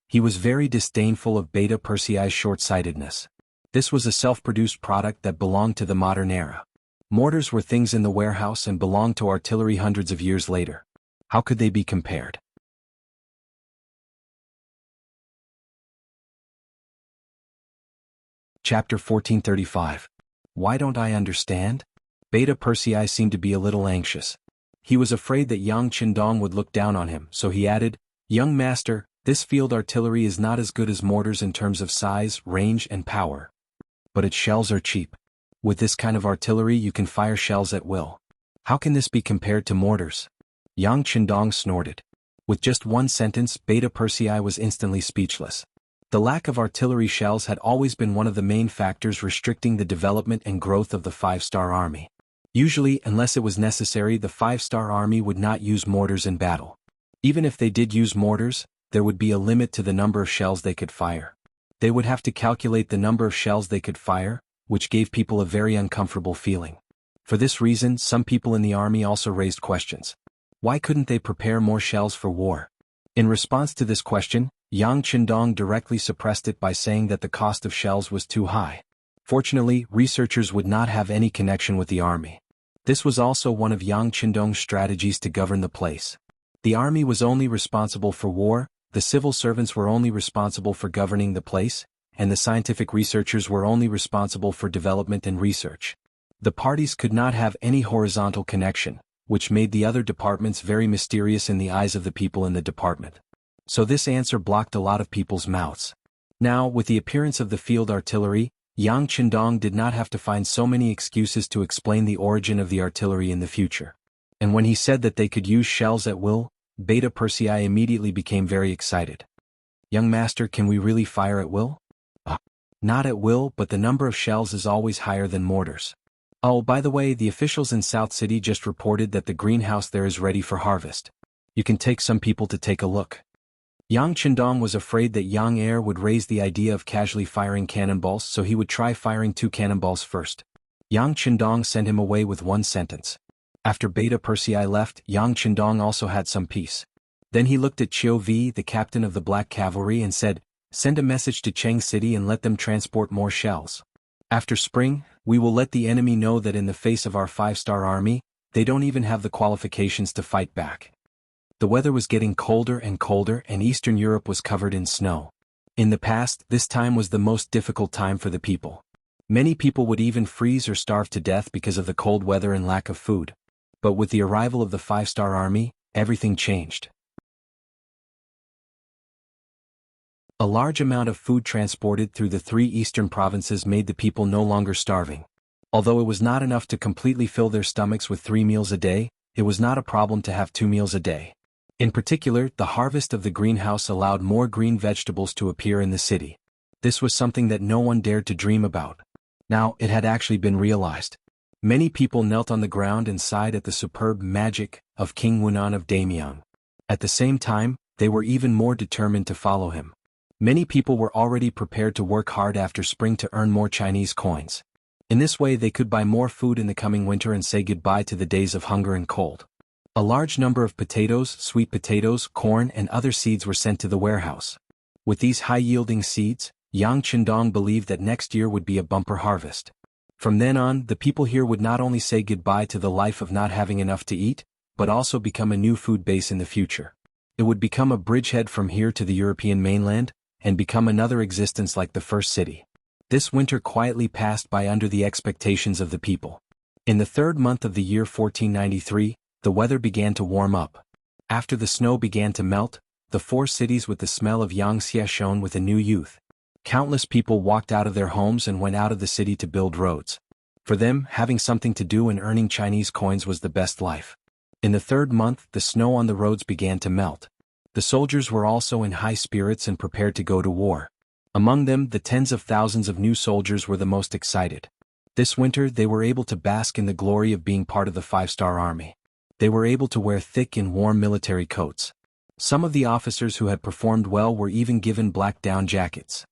He was very disdainful of Beta Persei's short-sightedness. This was a self-produced product that belonged to the modern era. Mortars were things in the warehouse and belonged to artillery hundreds of years later. How could they be compared? Chapter 1435. Why don't I understand? Beta Persei seemed to be a little anxious. He was afraid that Yang Qindong would look down on him, so he added, "Young master, this field artillery is not as good as mortars in terms of size, range, and power. But its shells are cheap. With this kind of artillery you can fire shells at will. How can this be compared to mortars?" Yang Qindong snorted. With just one sentence, Beta Persei was instantly speechless. The lack of artillery shells had always been one of the main factors restricting the development and growth of the 5-star army. Usually, unless it was necessary, the 5-star army would not use mortars in battle. Even if they did use mortars, there would be a limit to the number of shells they could fire. They would have to calculate the number of shells they could fire, which gave people a very uncomfortable feeling. For this reason, some people in the army also raised questions. Why couldn't they prepare more shells for war? In response to this question, Yang Qindong directly suppressed it by saying that the cost of shells was too high. Fortunately, researchers would not have any connection with the army. This was also one of Yang Qindong's strategies to govern the place. The army was only responsible for war, the civil servants were only responsible for governing the place, and the scientific researchers were only responsible for development and research. The parties could not have any horizontal connection, which made the other departments very mysterious in the eyes of the people in the department. So this answer blocked a lot of people's mouths. Now, with the appearance of the field artillery, Yang Qindong did not have to find so many excuses to explain the origin of the artillery in the future. And when he said that they could use shells at will, Beta Persei immediately became very excited. "Young master, can we really fire at will?" Not at will, but the number of shells is always higher than mortars. Oh, by the way, the officials in South City just reported that the greenhouse there is ready for harvest. You can take some people to take a look. Yang Qindong was afraid that Yang Heir would raise the idea of casually firing cannonballs, so he would try firing 2 cannonballs first. Yang Qindong sent him away with one sentence. After Beta Persei left, Yang Qindong also had some peace. Then he looked at Qiu Vi, the captain of the Black Cavalry, and said, "Send a message to Cheng City and let them transport more shells. After spring, we will let the enemy know that in the face of our 5-star army, they don't even have the qualifications to fight back." The weather was getting colder and colder, and Eastern Europe was covered in snow. In the past, this time was the most difficult time for the people. Many people would even freeze or starve to death because of the cold weather and lack of food. But with the arrival of the 5-star army, everything changed. A large amount of food transported through the 3 eastern provinces made the people no longer starving. Although it was not enough to completely fill their stomachs with 3 meals a day, it was not a problem to have 2 meals a day. In particular, the harvest of the greenhouse allowed more green vegetables to appear in the city. This was something that no one dared to dream about. Now, it had actually been realized. Many people knelt on the ground and sighed at the superb magic of King Wunan of Damyang. At the same time, they were even more determined to follow him. Many people were already prepared to work hard after spring to earn more Chinese coins. In this way they could buy more food in the coming winter and say goodbye to the days of hunger and cold. A large number of potatoes, sweet potatoes, corn, and other seeds were sent to the warehouse. With these high-yielding seeds, Yang Qindong believed that next year would be a bumper harvest. From then on, the people here would not only say goodbye to the life of not having enough to eat, but also become a new food base in the future. It would become a bridgehead from here to the European mainland, and become another existence like the first city. This winter quietly passed by under the expectations of the people. In the 3rd month of the year 1493, the weather began to warm up. After the snow began to melt, the 4 cities with the smell of Yangtze shone with a new youth. Countless people walked out of their homes and went out of the city to build roads. For them, having something to do and earning Chinese coins was the best life. In the 3rd month, the snow on the roads began to melt. The soldiers were also in high spirits and prepared to go to war. Among them, the tens of thousands of new soldiers were the most excited. This winter, they were able to bask in the glory of being part of the 5-star army. They were able to wear thick and warm military coats. Some of the officers who had performed well were even given black down jackets.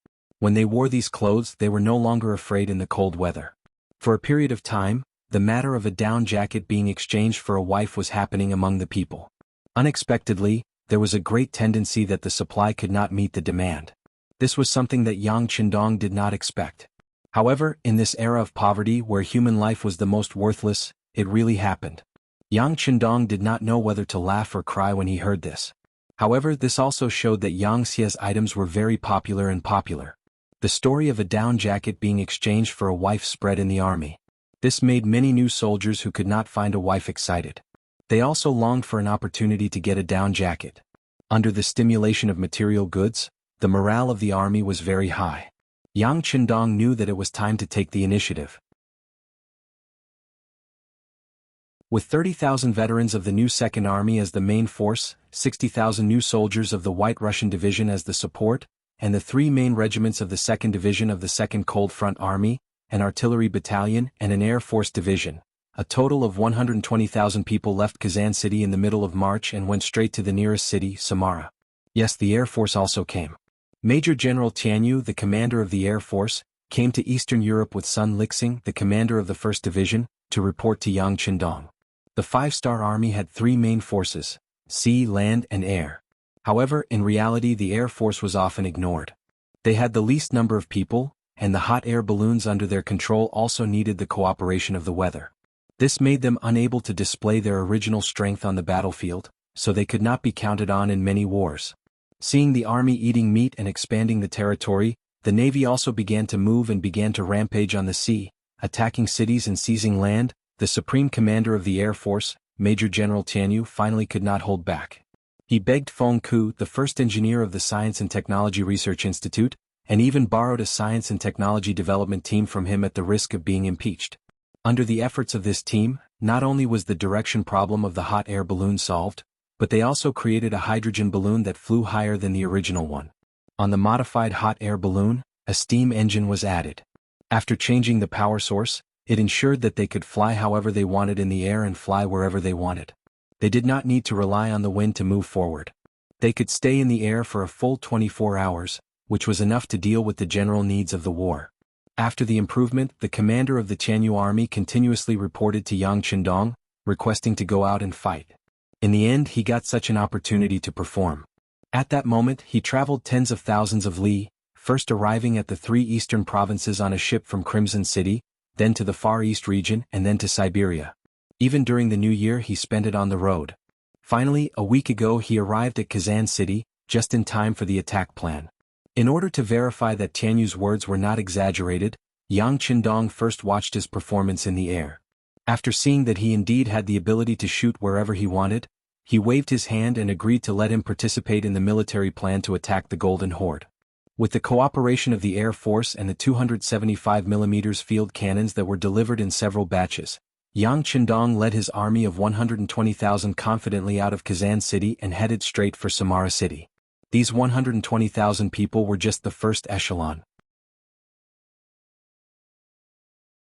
When they wore these clothes, they were no longer afraid in the cold weather. For a period of time, the matter of a down jacket being exchanged for a wife was happening among the people. Unexpectedly, there was a great tendency that the supply could not meet the demand. This was something that Yang Qindong did not expect. However, in this era of poverty where human life was the most worthless, it really happened. Yang Qindong did not know whether to laugh or cry when he heard this. However, this also showed that Yang Xia's items were very popular. The story of a down jacket being exchanged for a wife spread in the army. This made many new soldiers who could not find a wife excited. They also longed for an opportunity to get a down jacket. Under the stimulation of material goods, the morale of the army was very high. Yang Qindong knew that it was time to take the initiative. With 30,000 veterans of the new Second Army as the main force, 60,000 new soldiers of the White Russian Division as the support, and the 3 main regiments of the 2nd Division of the 2nd Cold Front Army, an artillery battalion and an Air Force division, a total of 120,000 people left Kazan City in the middle of March and went straight to the nearest city, Samara. Yes, the Air Force also came. Major General Tianyu, the commander of the Air Force, came to Eastern Europe with Sun Lixing, the commander of the 1st Division, to report to Yang Qindong. The 5-star army had 3 main forces: sea, land, and air. However, in reality the Air Force was often ignored. They had the least number of people, and the hot air balloons under their control also needed the cooperation of the weather. This made them unable to display their original strength on the battlefield, so they could not be counted on in many wars. Seeing the army eating meat and expanding the territory, the navy also began to move and began to rampage on the sea, attacking cities and seizing land. The supreme commander of the Air Force, Major General Tianyu, finally could not hold back. He begged Feng Ku, the first engineer of the Science and Technology Research Institute, and even borrowed a science and technology development team from him at the risk of being impeached. Under the efforts of this team, not only was the direction problem of the hot air balloon solved, but they also created a hydrogen balloon that flew higher than the original one. On the modified hot air balloon, a steam engine was added. After changing the power source, it ensured that they could fly however they wanted in the air and fly wherever they wanted. They did not need to rely on the wind to move forward. They could stay in the air for a full 24 hours, which was enough to deal with the general needs of the war. After the improvement, the commander of the Tianyu army continuously reported to Yang Qindong, requesting to go out and fight. In the end, he got such an opportunity to perform. At that moment, he traveled tens of thousands of li, first arriving at the 3 eastern provinces on a ship from Crimson City, then to the Far East region and then to Siberia. Even during the New Year he spent it on the road. Finally, a week ago he arrived at Kazan City, just in time for the attack plan. In order to verify that Tianyu's words were not exaggerated, Yang Qindong first watched his performance in the air. After seeing that he indeed had the ability to shoot wherever he wanted, he waved his hand and agreed to let him participate in the military plan to attack the Golden Horde. With the cooperation of the Air Force and the 275mm field cannons that were delivered in several batches, Yang Qindong led his army of 120,000 confidently out of Kazan City and headed straight for Samara City. These 120,000 people were just the first echelon.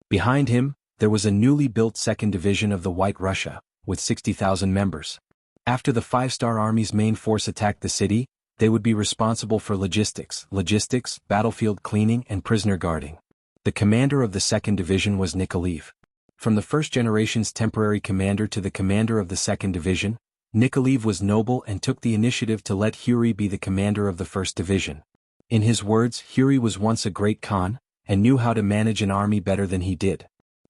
Behind him, there was a newly built second division of the White Russia, with 60,000 members. After the 5-star Army's main force attacked the city, they would be responsible for logistics, battlefield cleaning and prisoner guarding. The commander of the second division was Nikolaev. From the first generation's temporary commander to the commander of the second division, Nikolaev was noble and took the initiative to let Huri be the commander of the first division. In his words, Huri was once a great Khan, and knew how to manage an army better than he did.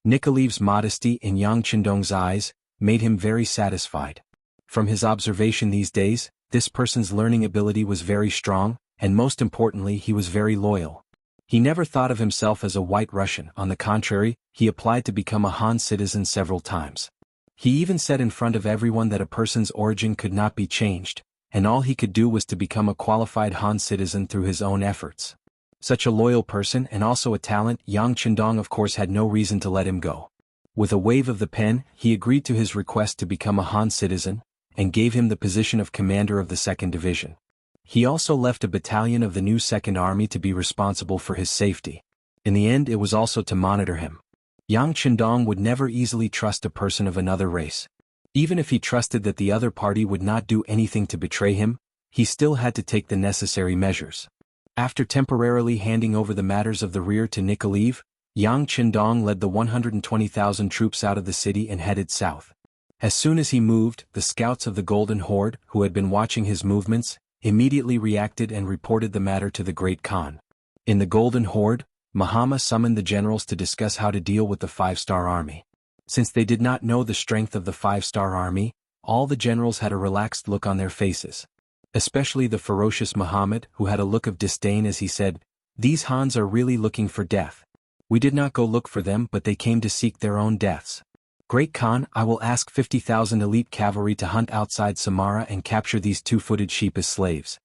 Nikolaev's modesty in Yang Qindong's eyes made him very satisfied. From his observation these days, this person's learning ability was very strong, and most importantly he was very loyal. He never thought of himself as a White Russian. On the contrary, he applied to become a Han citizen several times. He even said in front of everyone that a person's origin could not be changed, and all he could do was to become a qualified Han citizen through his own efforts. Such a loyal person and also a talent, Yang Qindong of course had no reason to let him go. With a wave of the pen, he agreed to his request to become a Han citizen, and gave him the position of commander of the second division. He also left a battalion of the new Second Army to be responsible for his safety. In the end, it was also to monitor him. Yang Qindong would never easily trust a person of another race. Even if he trusted that the other party would not do anything to betray him, he still had to take the necessary measures. After temporarily handing over the matters of the rear to Nikolaev, Yang Qindong led the 120,000 troops out of the city and headed south. As soon as he moved, the scouts of the Golden Horde, who had been watching his movements, immediately reacted and reported the matter to the Great Khan. In the Golden Horde, Mahama summoned the generals to discuss how to deal with the 5-star army. Since they did not know the strength of the 5-star army, all the generals had a relaxed look on their faces. Especially the ferocious Muhammad, who had a look of disdain as he said, "These Hans are really looking for death. We did not go look for them, but they came to seek their own deaths. Great Khan, I will ask 50,000 elite cavalry to hunt outside Samara and capture these 2-footed sheep as slaves."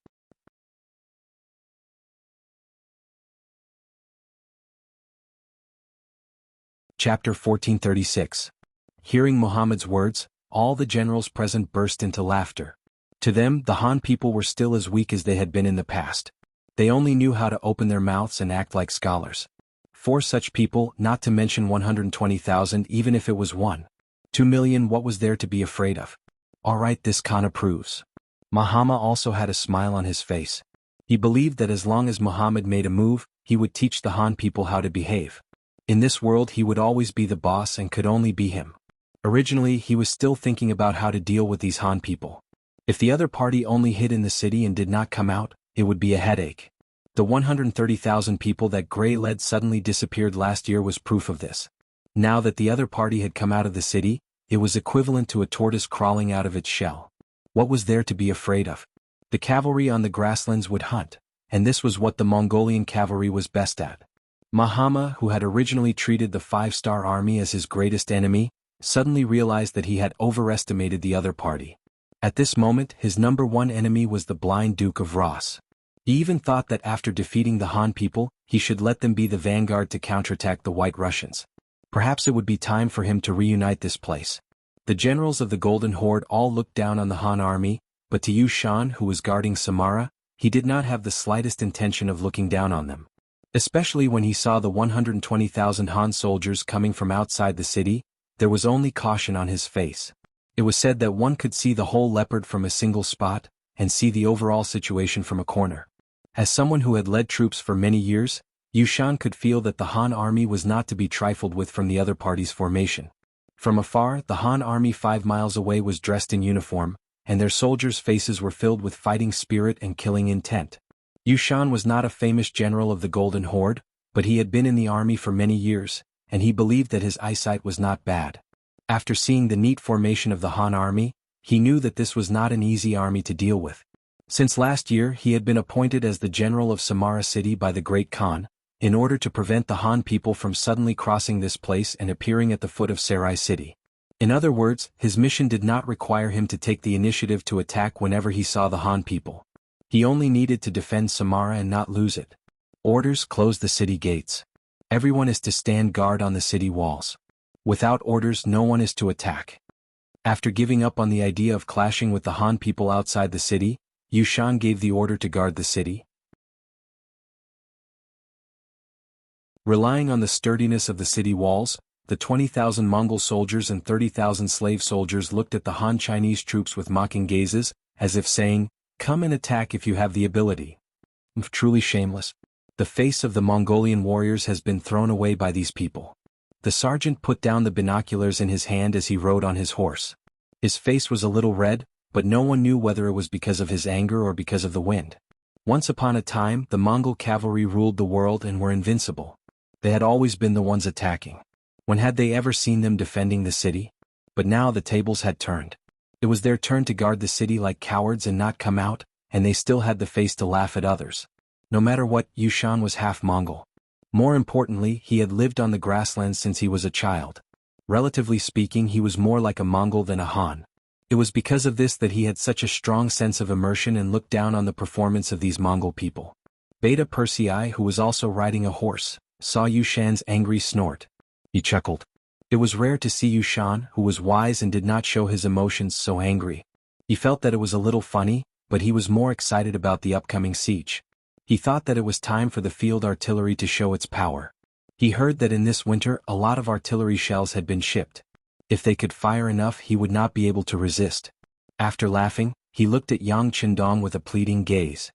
Chapter 1436. Hearing Muhammad's words, all the generals present burst into laughter. To them, the Han people were still as weak as they had been in the past. They only knew how to open their mouths and act like scholars. 4 such people, not to mention 120,000, even if it was 1.2 million, what was there to be afraid of? Alright, this Khan approves. Mahama also had a smile on his face. He believed that as long as Muhammad made a move, he would teach the Han people how to behave. In this world he would always be the boss and could only be him. Originally he was still thinking about how to deal with these Han people. If the other party only hid in the city and did not come out, it would be a headache. The 130,000 people that Gray led suddenly disappeared last year was proof of this. Now that the other party had come out of the city, it was equivalent to a tortoise crawling out of its shell. What was there to be afraid of? The cavalry on the grasslands would hunt, and this was what the Mongolian cavalry was best at. Mahama, who had originally treated the 5-star army as his greatest enemy, suddenly realized that he had overestimated the other party. At this moment, his number one enemy was the blind Duke of Ross. He even thought that after defeating the Han people, he should let them be the vanguard to counterattack the White Russians. Perhaps it would be time for him to reunite this place. The generals of the Golden Horde all looked down on the Han army, but to Yu Shan, who was guarding Samara, he did not have the slightest intention of looking down on them. Especially when he saw the 120,000 Han soldiers coming from outside the city, there was only caution on his face. It was said that one could see the whole leopard from a single spot, and see the overall situation from a corner. As someone who had led troops for many years, Yushan could feel that the Han army was not to be trifled with from the other party's formation. From afar, the Han army 5 miles away was dressed in uniform, and their soldiers' faces were filled with fighting spirit and killing intent. Yushan was not a famous general of the Golden Horde, but he had been in the army for many years, and he believed that his eyesight was not bad. After seeing the neat formation of the Han army, he knew that this was not an easy army to deal with. Since last year he had been appointed as the general of Samara city by the Great Khan, in order to prevent the Han people from suddenly crossing this place and appearing at the foot of Sarai city. In other words, his mission did not require him to take the initiative to attack whenever he saw the Han people. He only needed to defend Samara and not lose it. Orders: close the city gates. Everyone is to stand guard on the city walls. Without orders, no one is to attack. After giving up on the idea of clashing with the Han people outside the city, Yushan gave the order to guard the city. Relying on the sturdiness of the city walls, the 20,000 Mongol soldiers and 30,000 slave soldiers looked at the Han Chinese troops with mocking gazes, as if saying, "Come and attack if you have the ability." Truly shameless. The face of the Mongolian warriors has been thrown away by these people. The sergeant put down the binoculars in his hand as he rode on his horse. His face was a little red, but no one knew whether it was because of his anger or because of the wind. Once upon a time, the Mongol cavalry ruled the world and were invincible. They had always been the ones attacking. When had they ever seen them defending the city? But now the tables had turned. It was their turn to guard the city like cowards and not come out, and they still had the face to laugh at others. No matter what, Yushan was half Mongol. More importantly, he had lived on the grasslands since he was a child. Relatively speaking, he was more like a Mongol than a Han. It was because of this that he had such a strong sense of immersion and looked down on the performance of these Mongol people. Beta Persei, who was also riding a horse, saw Yushan's angry snort. He chuckled. It was rare to see Yushan, who was wise and did not show his emotions, so angry. He felt that it was a little funny, but he was more excited about the upcoming siege. He thought that it was time for the field artillery to show its power. He heard that in this winter a lot of artillery shells had been shipped. If they could fire enough, he would not be able to resist. After laughing, he looked at Yang Qindong with a pleading gaze.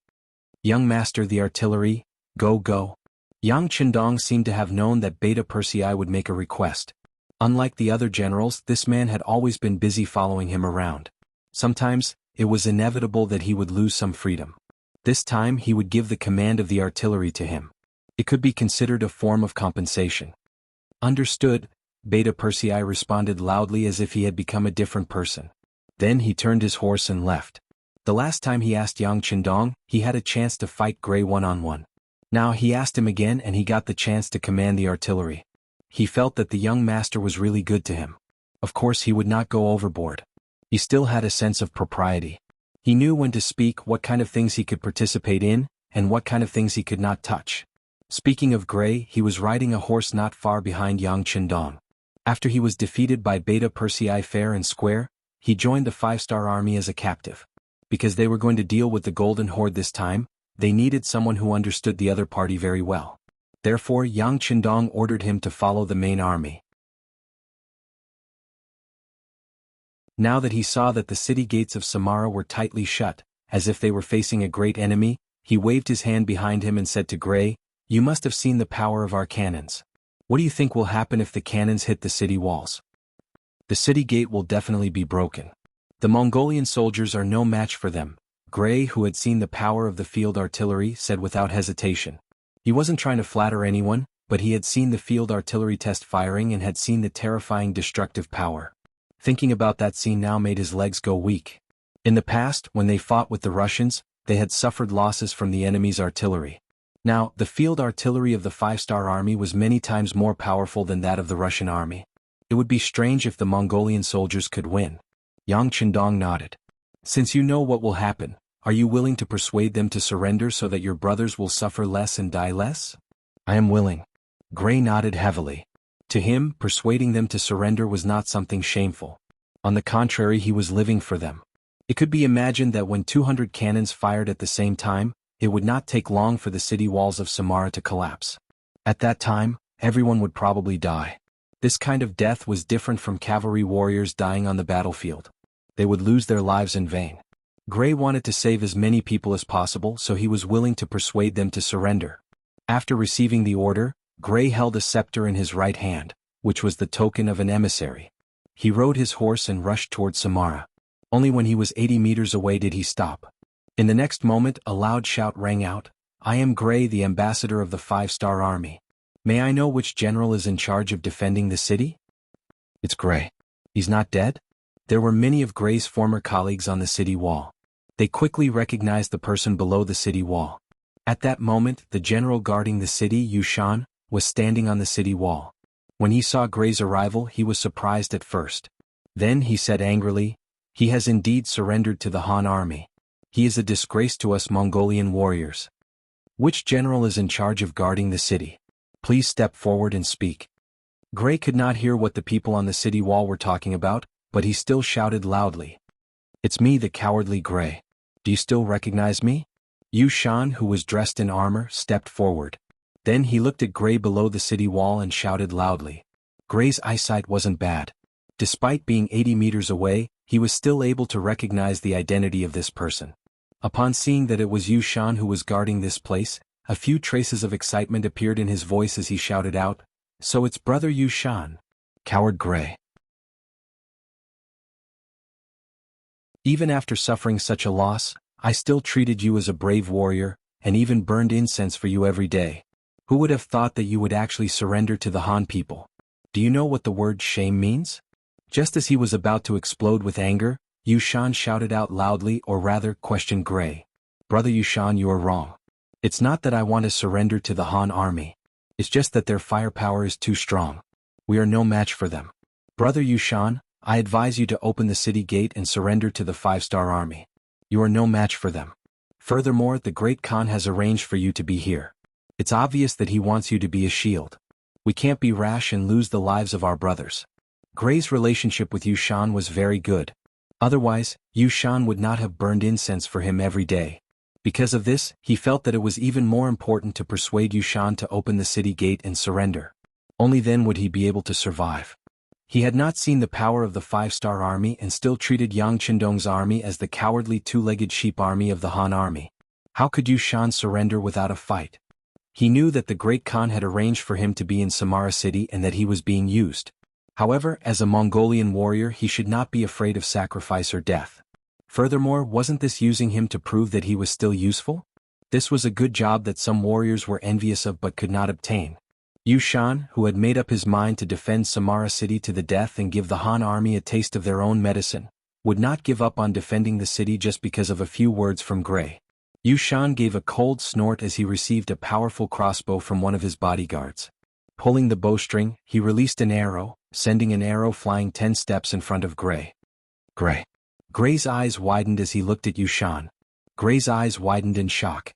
"Young master, the artillery, go go." Yang Qindong seemed to have known that Beta Persei would make a request. Unlike the other generals, this man had always been busy following him around. Sometimes, it was inevitable that he would lose some freedom. This time he would give the command of the artillery to him. It could be considered a form of compensation. Understood, Beta Persei responded loudly as if he had become a different person. Then he turned his horse and left. The last time he asked Yang Qindong, he had a chance to fight Gray one-on-one. Now he asked him again and he got the chance to command the artillery. He felt that the young master was really good to him. Of course he would not go overboard. He still had a sense of propriety. He knew when to speak, what kind of things he could participate in, and what kind of things he could not touch. Speaking of Gray, he was riding a horse not far behind Yang Qindong. After he was defeated by Beta Persei fair and square, he joined the 5-star army as a captive. Because they were going to deal with the Golden Horde this time, they needed someone who understood the other party very well. Therefore Yang Qindong ordered him to follow the main army. Now that he saw that the city gates of Samara were tightly shut, as if they were facing a great enemy, he waved his hand behind him and said to Gray, "You must have seen the power of our cannons. What do you think will happen if the cannons hit the city walls?" "The city gate will definitely be broken. The Mongolian soldiers are no match for them," Gray, who had seen the power of the field artillery, said without hesitation. He wasn't trying to flatter anyone, but he had seen the field artillery test firing and had seen the terrifying destructive power. Thinking about that scene now made his legs go weak. In the past, when they fought with the Russians, they had suffered losses from the enemy's artillery. Now, the field artillery of the 5-star army was many times more powerful than that of the Russian army. It would be strange if the Mongolian soldiers could win. Yang Qindong nodded. "Since you know what will happen, are you willing to persuade them to surrender so that your brothers will suffer less and die less?" "I am willing." Gray nodded heavily. To him, persuading them to surrender was not something shameful. On the contrary, he was living for them. It could be imagined that when 200 cannons fired at the same time, it would not take long for the city walls of Samara to collapse. At that time, everyone would probably die. This kind of death was different from cavalry warriors dying on the battlefield. They would lose their lives in vain. Gray wanted to save as many people as possible, so he was willing to persuade them to surrender. After receiving the order, Gray held a scepter in his right hand, which was the token of an emissary. He rode his horse and rushed toward Samara. Only when he was 80 meters away did he stop. In the next moment a loud shout rang out, "I am Gray, the ambassador of the 5-star army. May I know which general is in charge of defending the city?" "It's Gray. He's not dead?" There were many of Gray's former colleagues on the city wall. They quickly recognized the person below the city wall. At that moment, the general guarding the city, Yu Shan, was standing on the city wall. When he saw Gray's arrival, he was surprised at first. Then he said angrily, "He has indeed surrendered to the Han army. He is a disgrace to us Mongolian warriors. Which general is in charge of guarding the city? Please step forward and speak." Gray could not hear what the people on the city wall were talking about, but he still shouted loudly, "It's me, the cowardly Gray. Do you still recognize me?" Yu Shan, who was dressed in armor, stepped forward. Then he looked at Gray below the city wall and shouted loudly. Gray's eyesight wasn't bad. Despite being 80 meters away, he was still able to recognize the identity of this person. Upon seeing that it was Yu Shan who was guarding this place, a few traces of excitement appeared in his voice as he shouted out, "So it's brother Yu Shan. Coward Gray. Even after suffering such a loss, I still treated you as a brave warrior, and even burned incense for you every day. Who would have thought that you would actually surrender to the Han people? Do you know what the word shame means?" Just as he was about to explode with anger, Yu Shan shouted out loudly, or rather questioned Gray. "Brother Yu Shan, you are wrong. It's not that I want to surrender to the Han army. It's just that their firepower is too strong. We are no match for them. Brother Yu Shan, I advise you to open the city gate and surrender to the 5-star army. You are no match for them. Furthermore, the Great Khan has arranged for you to be here. It's obvious that he wants you to be a shield. We can't be rash and lose the lives of our brothers." Gray's relationship with Yu Shan was very good. Otherwise, Yu Shan would not have burned incense for him every day. Because of this, he felt that it was even more important to persuade Yu Shan to open the city gate and surrender. Only then would he be able to survive. He had not seen the power of the 5-star army and still treated Yang Qindong's army as the cowardly 2-legged sheep army of the Han army. How could Yu Shan surrender without a fight? He knew that the Great Khan had arranged for him to be in Samara city and that he was being used. However, as a Mongolian warrior he should not be afraid of sacrifice or death. Furthermore, wasn't this using him to prove that he was still useful? This was a good job that some warriors were envious of but could not obtain. Yu Shan, who had made up his mind to defend Samara city to the death and give the Han army a taste of their own medicine, would not give up on defending the city just because of a few words from Gray. Yu Shan gave a cold snort as he received a powerful crossbow from one of his bodyguards. Pulling the bowstring, he released an arrow, sending an arrow flying 10 steps in front of Gray. Gray. Gray's eyes widened as he looked at Yu Shan. Gray's eyes widened in shock.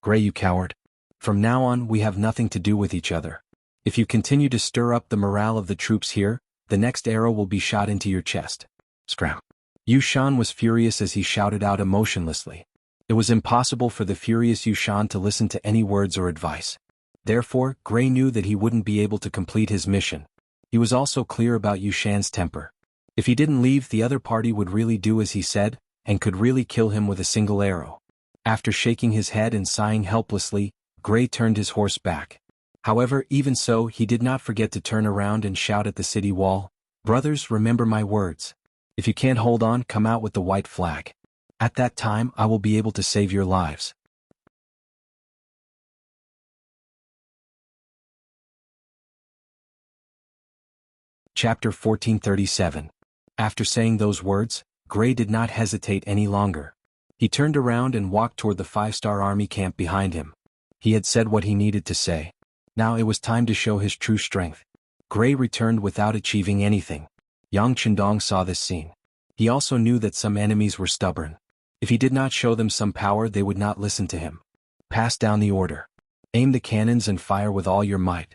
"Gray, you coward. From now on we have nothing to do with each other. If you continue to stir up the morale of the troops here, the next arrow will be shot into your chest." Scram. Yu Shan was furious as he shouted out emotionlessly. It was impossible for the furious Yu Shan to listen to any words or advice. Therefore, Gray knew that he wouldn't be able to complete his mission. He was also clear about Yu Shan's temper. If he didn't leave, the other party would really do as he said, and could really kill him with a single arrow. After shaking his head and sighing helplessly, Gray turned his horse back. However, even so, he did not forget to turn around and shout at the city wall, "Brothers, remember my words. If you can't hold on, come out with the white flag. At that time I will be able to save your lives." Chapter 1437. After saying those words, Gray did not hesitate any longer. He turned around and walked toward the 5-star army camp behind him. He had said what he needed to say. Now it was time to show his true strength. Gray returned without achieving anything. Yang Qindong saw this scene. He also knew that some enemies were stubborn. If he did not show them some power, they would not listen to him. Pass down the order. Aim the cannons and fire with all your might.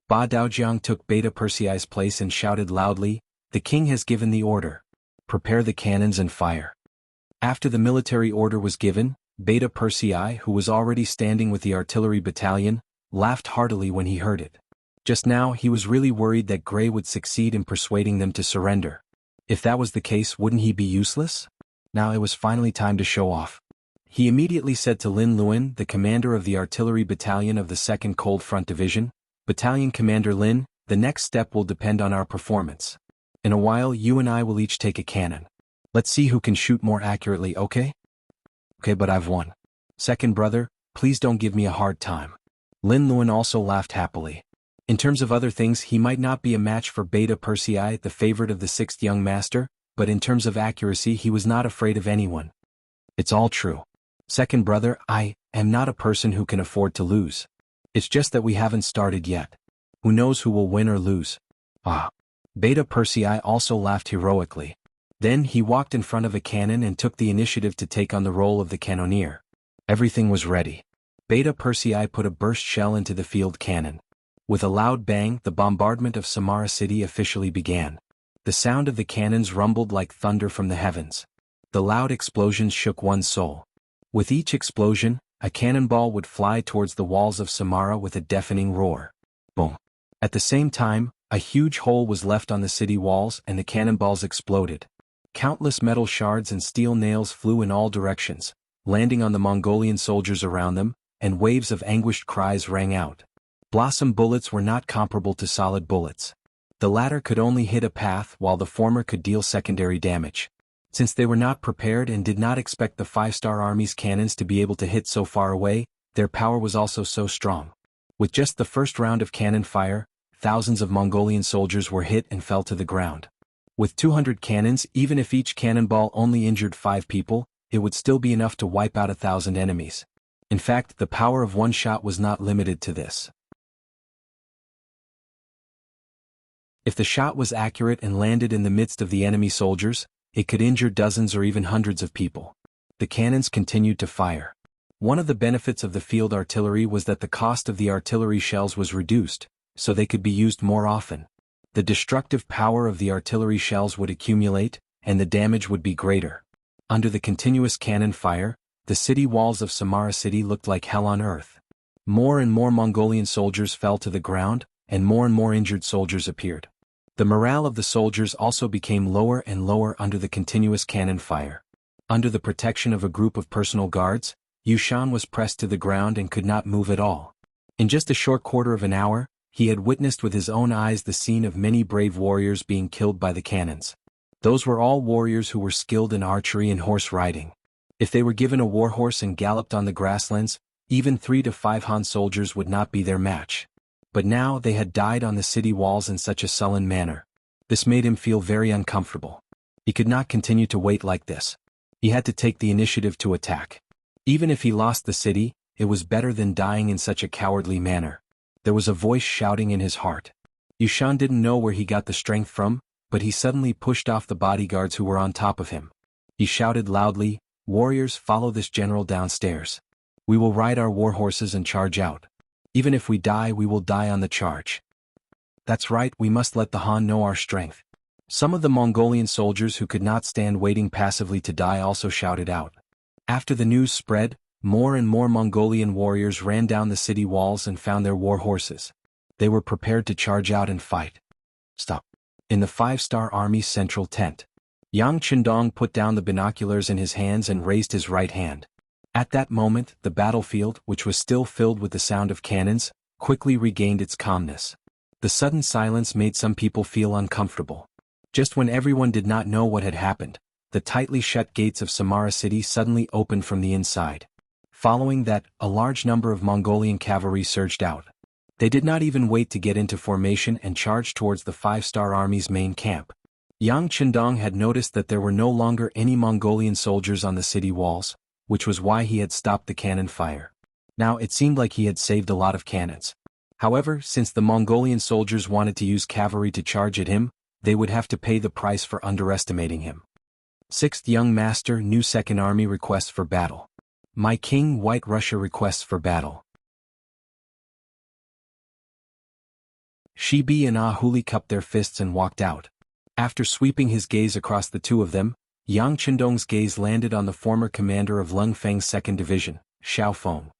Ba Daojiang took Beta Persei's place and shouted loudly, "The king has given the order. Prepare the cannons and fire." After the military order was given, Beta Persei, who was already standing with the artillery battalion, laughed heartily when he heard it. Just now he was really worried that Gray would succeed in persuading them to surrender. If that was the case, wouldn't he be useless? Now it was finally time to show off. He immediately said to Lin Luan, the commander of the artillery battalion of the 2nd Cold Front Division, "Battalion Commander Lin, the next step will depend on our performance. In a while you and I will each take a cannon. Let's see who can shoot more accurately, okay?" "Okay, but I've won." "Second brother, please don't give me a hard time." Lin Luan also laughed happily. In terms of other things he might not be a match for Beta Persei, the favorite of the 6th young master, but in terms of accuracy he was not afraid of anyone. "It's all true. Second brother, I am not a person who can afford to lose. It's just that we haven't started yet. Who knows who will win or lose?" "Ah." Beta Persei also laughed heroically. Then he walked in front of a cannon and took the initiative to take on the role of the cannoneer. Everything was ready. Beta Persei put a burst shell into the field cannon. With a loud bang, the bombardment of Samara City officially began. The sound of the cannons rumbled like thunder from the heavens. The loud explosions shook one's soul. With each explosion, a cannonball would fly towards the walls of Samara with a deafening roar. Boom. At the same time, a huge hole was left on the city walls and the cannonballs exploded. Countless metal shards and steel nails flew in all directions, landing on the Mongolian soldiers around them, and waves of anguished cries rang out. Blossom bullets were not comparable to solid bullets. The latter could only hit a path while the former could deal secondary damage. Since they were not prepared and did not expect the 5-star army's cannons to be able to hit so far away, their power was also so strong. With just the first round of cannon fire, thousands of Mongolian soldiers were hit and fell to the ground. With 200 cannons, even if each cannonball only injured 5 people, it would still be enough to wipe out 1,000 enemies. In fact, the power of one shot was not limited to this. If the shot was accurate and landed in the midst of the enemy soldiers, it could injure dozens or even hundreds of people. The cannons continued to fire. One of the benefits of the field artillery was that the cost of the artillery shells was reduced, so they could be used more often. The destructive power of the artillery shells would accumulate, and the damage would be greater. Under the continuous cannon fire, the city walls of Samara City looked like hell on earth. More and more Mongolian soldiers fell to the ground, and more injured soldiers appeared. The morale of the soldiers also became lower and lower under the continuous cannon fire. Under the protection of a group of personal guards, Yushan was pressed to the ground and could not move at all. In just a short quarter of an hour, he had witnessed with his own eyes the scene of many brave warriors being killed by the cannons. Those were all warriors who were skilled in archery and horse riding. If they were given a warhorse and galloped on the grasslands, even 3 to 5 Han soldiers would not be their match. But now they had died on the city walls in such a sullen manner. This made him feel very uncomfortable. He could not continue to wait like this. He had to take the initiative to attack. Even if he lost the city, it was better than dying in such a cowardly manner. There was a voice shouting in his heart. Yushan didn't know where he got the strength from, but he suddenly pushed off the bodyguards who were on top of him. He shouted loudly, "Warriors, follow this general downstairs. We will ride our war horses and charge out. Even if we die, we will die on the charge. That's right, we must let the Han know our strength." Some of the Mongolian soldiers who could not stand waiting passively to die also shouted out. After the news spread, more and more Mongolian warriors ran down the city walls and found their war horses. They were prepared to charge out and fight. Stop. In the 5-star Army's central tent, Yang Chendong put down the binoculars in his hands and raised his right hand. At that moment, the battlefield, which was still filled with the sound of cannons, quickly regained its calmness. The sudden silence made some people feel uncomfortable. Just when everyone did not know what had happened, the tightly shut gates of Samara City suddenly opened from the inside. Following that, a large number of Mongolian cavalry surged out. They did not even wait to get into formation and charged towards the 5-star Army's main camp. Yang Chendong had noticed that there were no longer any Mongolian soldiers on the city walls, which was why he had stopped the cannon fire. Now it seemed like he had saved a lot of cannons. However, since the Mongolian soldiers wanted to use cavalry to charge at him, they would have to pay the price for underestimating him. 6th Young Master, New Second Army requests for battle. My King, White Russia requests for battle. Shibi and Ah Huli cupped their fists and walked out. After sweeping his gaze across the two of them, Yang Chendong's gaze landed on the former commander of Lung Feng's 2nd Division, Xiao Feng.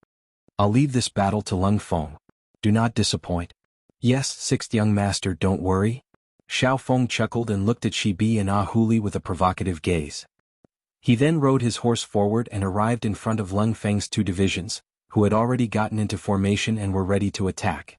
I'll leave this battle to Lung Feng. Do not disappoint. Yes, 6th Young Master, don't worry. Xiao Feng chuckled and looked at Shibi and Ah Huli with a provocative gaze. He then rode his horse forward and arrived in front of Lung Feng's two divisions, who had already gotten into formation and were ready to attack.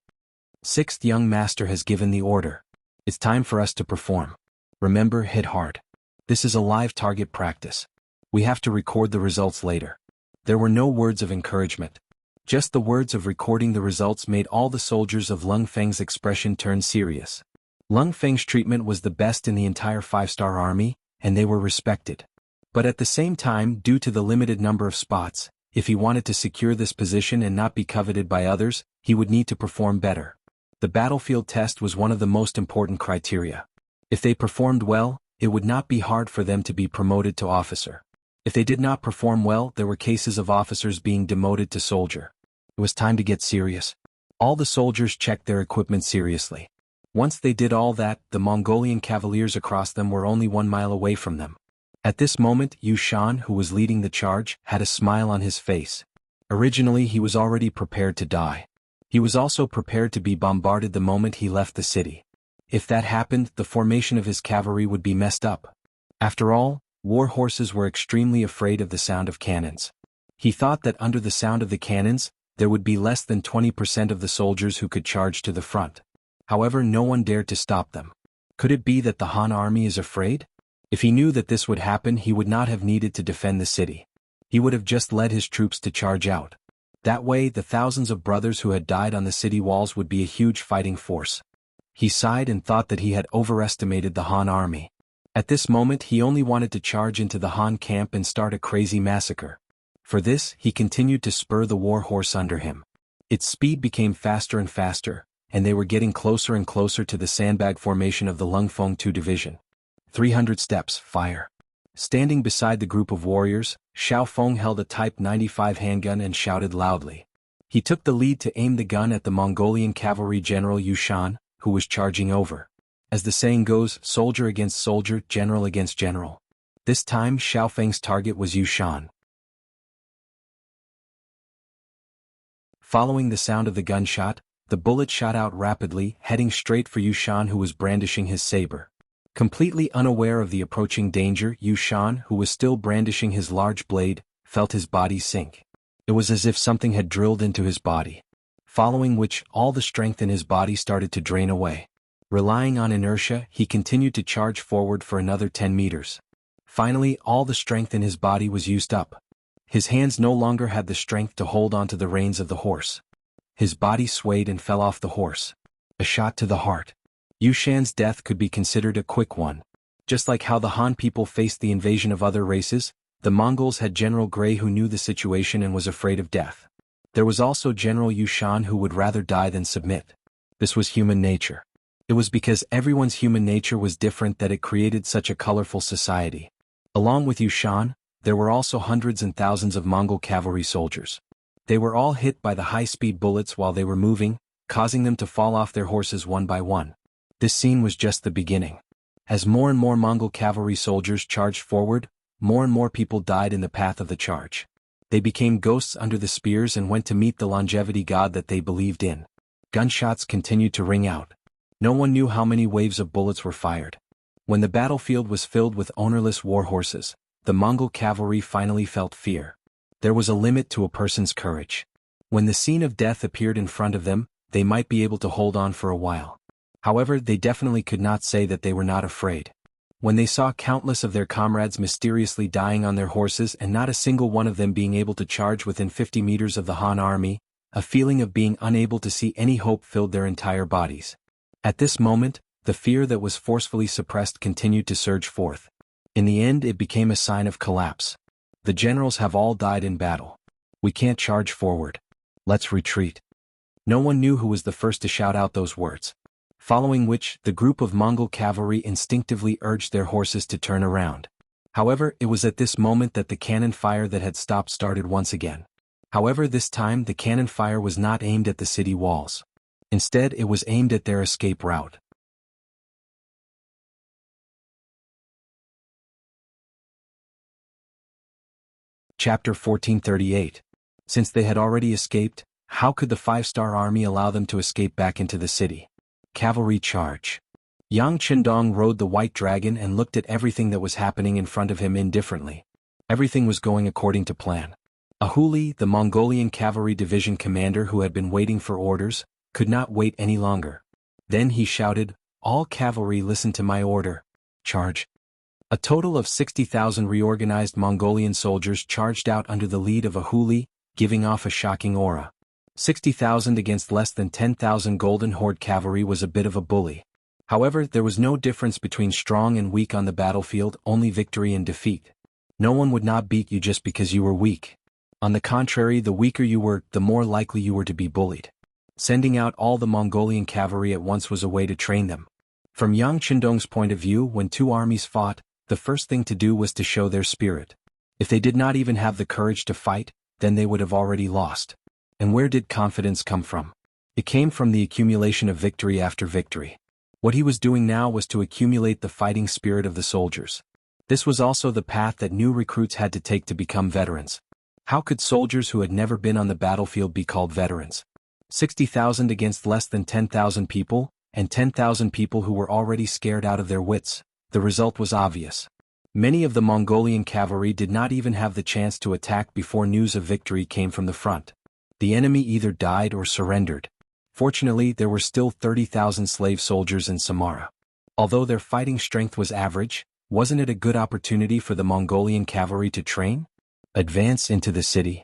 Sixth young master has given the order. It's time for us to perform. Remember, hit hard. This is a live target practice. We have to record the results later. There were no words of encouragement. Just the words of recording the results made all the soldiers of Lung Feng's expression turn serious. Lung Feng's treatment was the best in the entire 5-star army, and they were respected. But at the same time, due to the limited number of spots, if he wanted to secure this position and not be coveted by others, he would need to perform better. The battlefield test was one of the most important criteria. If they performed well, it would not be hard for them to be promoted to officer. If they did not perform well, there were cases of officers being demoted to soldier. It was time to get serious. All the soldiers checked their equipment seriously. Once they did all that, the Mongolian cavaliers across them were only 1 mile away from them. At this moment, Yu Shan, who was leading the charge, had a smile on his face. Originally, he was already prepared to die. He was also prepared to be bombarded the moment he left the city. If that happened, the formation of his cavalry would be messed up. After all, war horses were extremely afraid of the sound of cannons. He thought that under the sound of the cannons, there would be less than 20% of the soldiers who could charge to the front. However, no one dared to stop them. Could it be that the Han army is afraid? If he knew that this would happen, he would not have needed to defend the city. He would have just led his troops to charge out. That way, the thousands of brothers who had died on the city walls would be a huge fighting force. He sighed and thought that he had overestimated the Han army. At this moment, he only wanted to charge into the Han camp and start a crazy massacre. For this, he continued to spur the war horse under him. Its speed became faster and faster, and they were getting closer and closer to the sandbag formation of the Lung Feng 2 division. 300 steps, fire. Standing beside the group of warriors, Xiao Feng held a Type 95 handgun and shouted loudly. He took the lead to aim the gun at the Mongolian cavalry general Yu Shan, who was charging over. As the saying goes, soldier against soldier, general against general. This time, Xiao Feng's target was Yu Shan. Following the sound of the gunshot, the bullet shot out rapidly, heading straight for Yu Shan, who was brandishing his saber. Completely unaware of the approaching danger, Yu Shan, who was still brandishing his large blade, felt his body sink. It was as if something had drilled into his body. Following which, all the strength in his body started to drain away. Relying on inertia, he continued to charge forward for another 10 meters. Finally, all the strength in his body was used up. His hands no longer had the strength to hold onto the reins of the horse. His body swayed and fell off the horse. A shot to the heart. Yu Shan's death could be considered a quick one. Just like how the Han people faced the invasion of other races, the Mongols had General Gray who knew the situation and was afraid of death. There was also General Yu Shan who would rather die than submit. This was human nature. It was because everyone's human nature was different that it created such a colorful society. Along with Yu Shan, there were also hundreds and thousands of Mongol cavalry soldiers. They were all hit by the high-speed bullets while they were moving, causing them to fall off their horses one by one. This scene was just the beginning. As more and more Mongol cavalry soldiers charged forward, more and more people died in the path of the charge. They became ghosts under the spears and went to meet the longevity god that they believed in. Gunshots continued to ring out. No one knew how many waves of bullets were fired. When the battlefield was filled with ownerless war horses, the Mongol cavalry finally felt fear. There was a limit to a person's courage. When the scene of death appeared in front of them, they might be able to hold on for a while. However, they definitely could not say that they were not afraid. When they saw countless of their comrades mysteriously dying on their horses and not a single one of them being able to charge within 50 meters of the Han army, a feeling of being unable to see any hope filled their entire bodies. At this moment, the fear that was forcefully suppressed continued to surge forth. In the end, it became a sign of collapse. The generals have all died in battle. We can't charge forward. Let's retreat. No one knew who was the first to shout out those words. Following which, the group of Mongol cavalry instinctively urged their horses to turn around. However, it was at this moment that the cannon fire that had stopped started once again. However, this time the cannon fire was not aimed at the city walls. Instead, it was aimed at their escape route. Chapter 1438. Since they had already escaped, how could the 5-star army allow them to escape back into the city? Cavalry charge. Yang Qindong rode the white dragon and looked at everything that was happening in front of him indifferently. Everything was going according to plan. Ahuli, the Mongolian cavalry division commander who had been waiting for orders, could not wait any longer. Then he shouted, "All cavalry listen to my order. Charge." A total of 60,000 reorganized Mongolian soldiers charged out under the lead of Ahuli, giving off a shocking aura. 60,000 against less than 10,000 Golden Horde cavalry was a bit of a bully. However, there was no difference between strong and weak on the battlefield, only victory and defeat. No one would not beat you just because you were weak. On the contrary, the weaker you were, the more likely you were to be bullied. Sending out all the Mongolian cavalry at once was a way to train them. From Yang Qindong's point of view, when two armies fought, the first thing to do was to show their spirit. If they did not even have the courage to fight, then they would have already lost. And where did confidence come from? It came from the accumulation of victory after victory. What he was doing now was to accumulate the fighting spirit of the soldiers. This was also the path that new recruits had to take to become veterans. How could soldiers who had never been on the battlefield be called veterans? 60,000 against less than 10,000 people, and 10,000 people who were already scared out of their wits. The result was obvious. Many of the Mongolian cavalry did not even have the chance to attack before news of victory came from the front. The enemy either died or surrendered. Fortunately, there were still 30,000 slave soldiers in Samara. Although their fighting strength was average, wasn't it a good opportunity for the Mongolian cavalry to train? Advance into the city.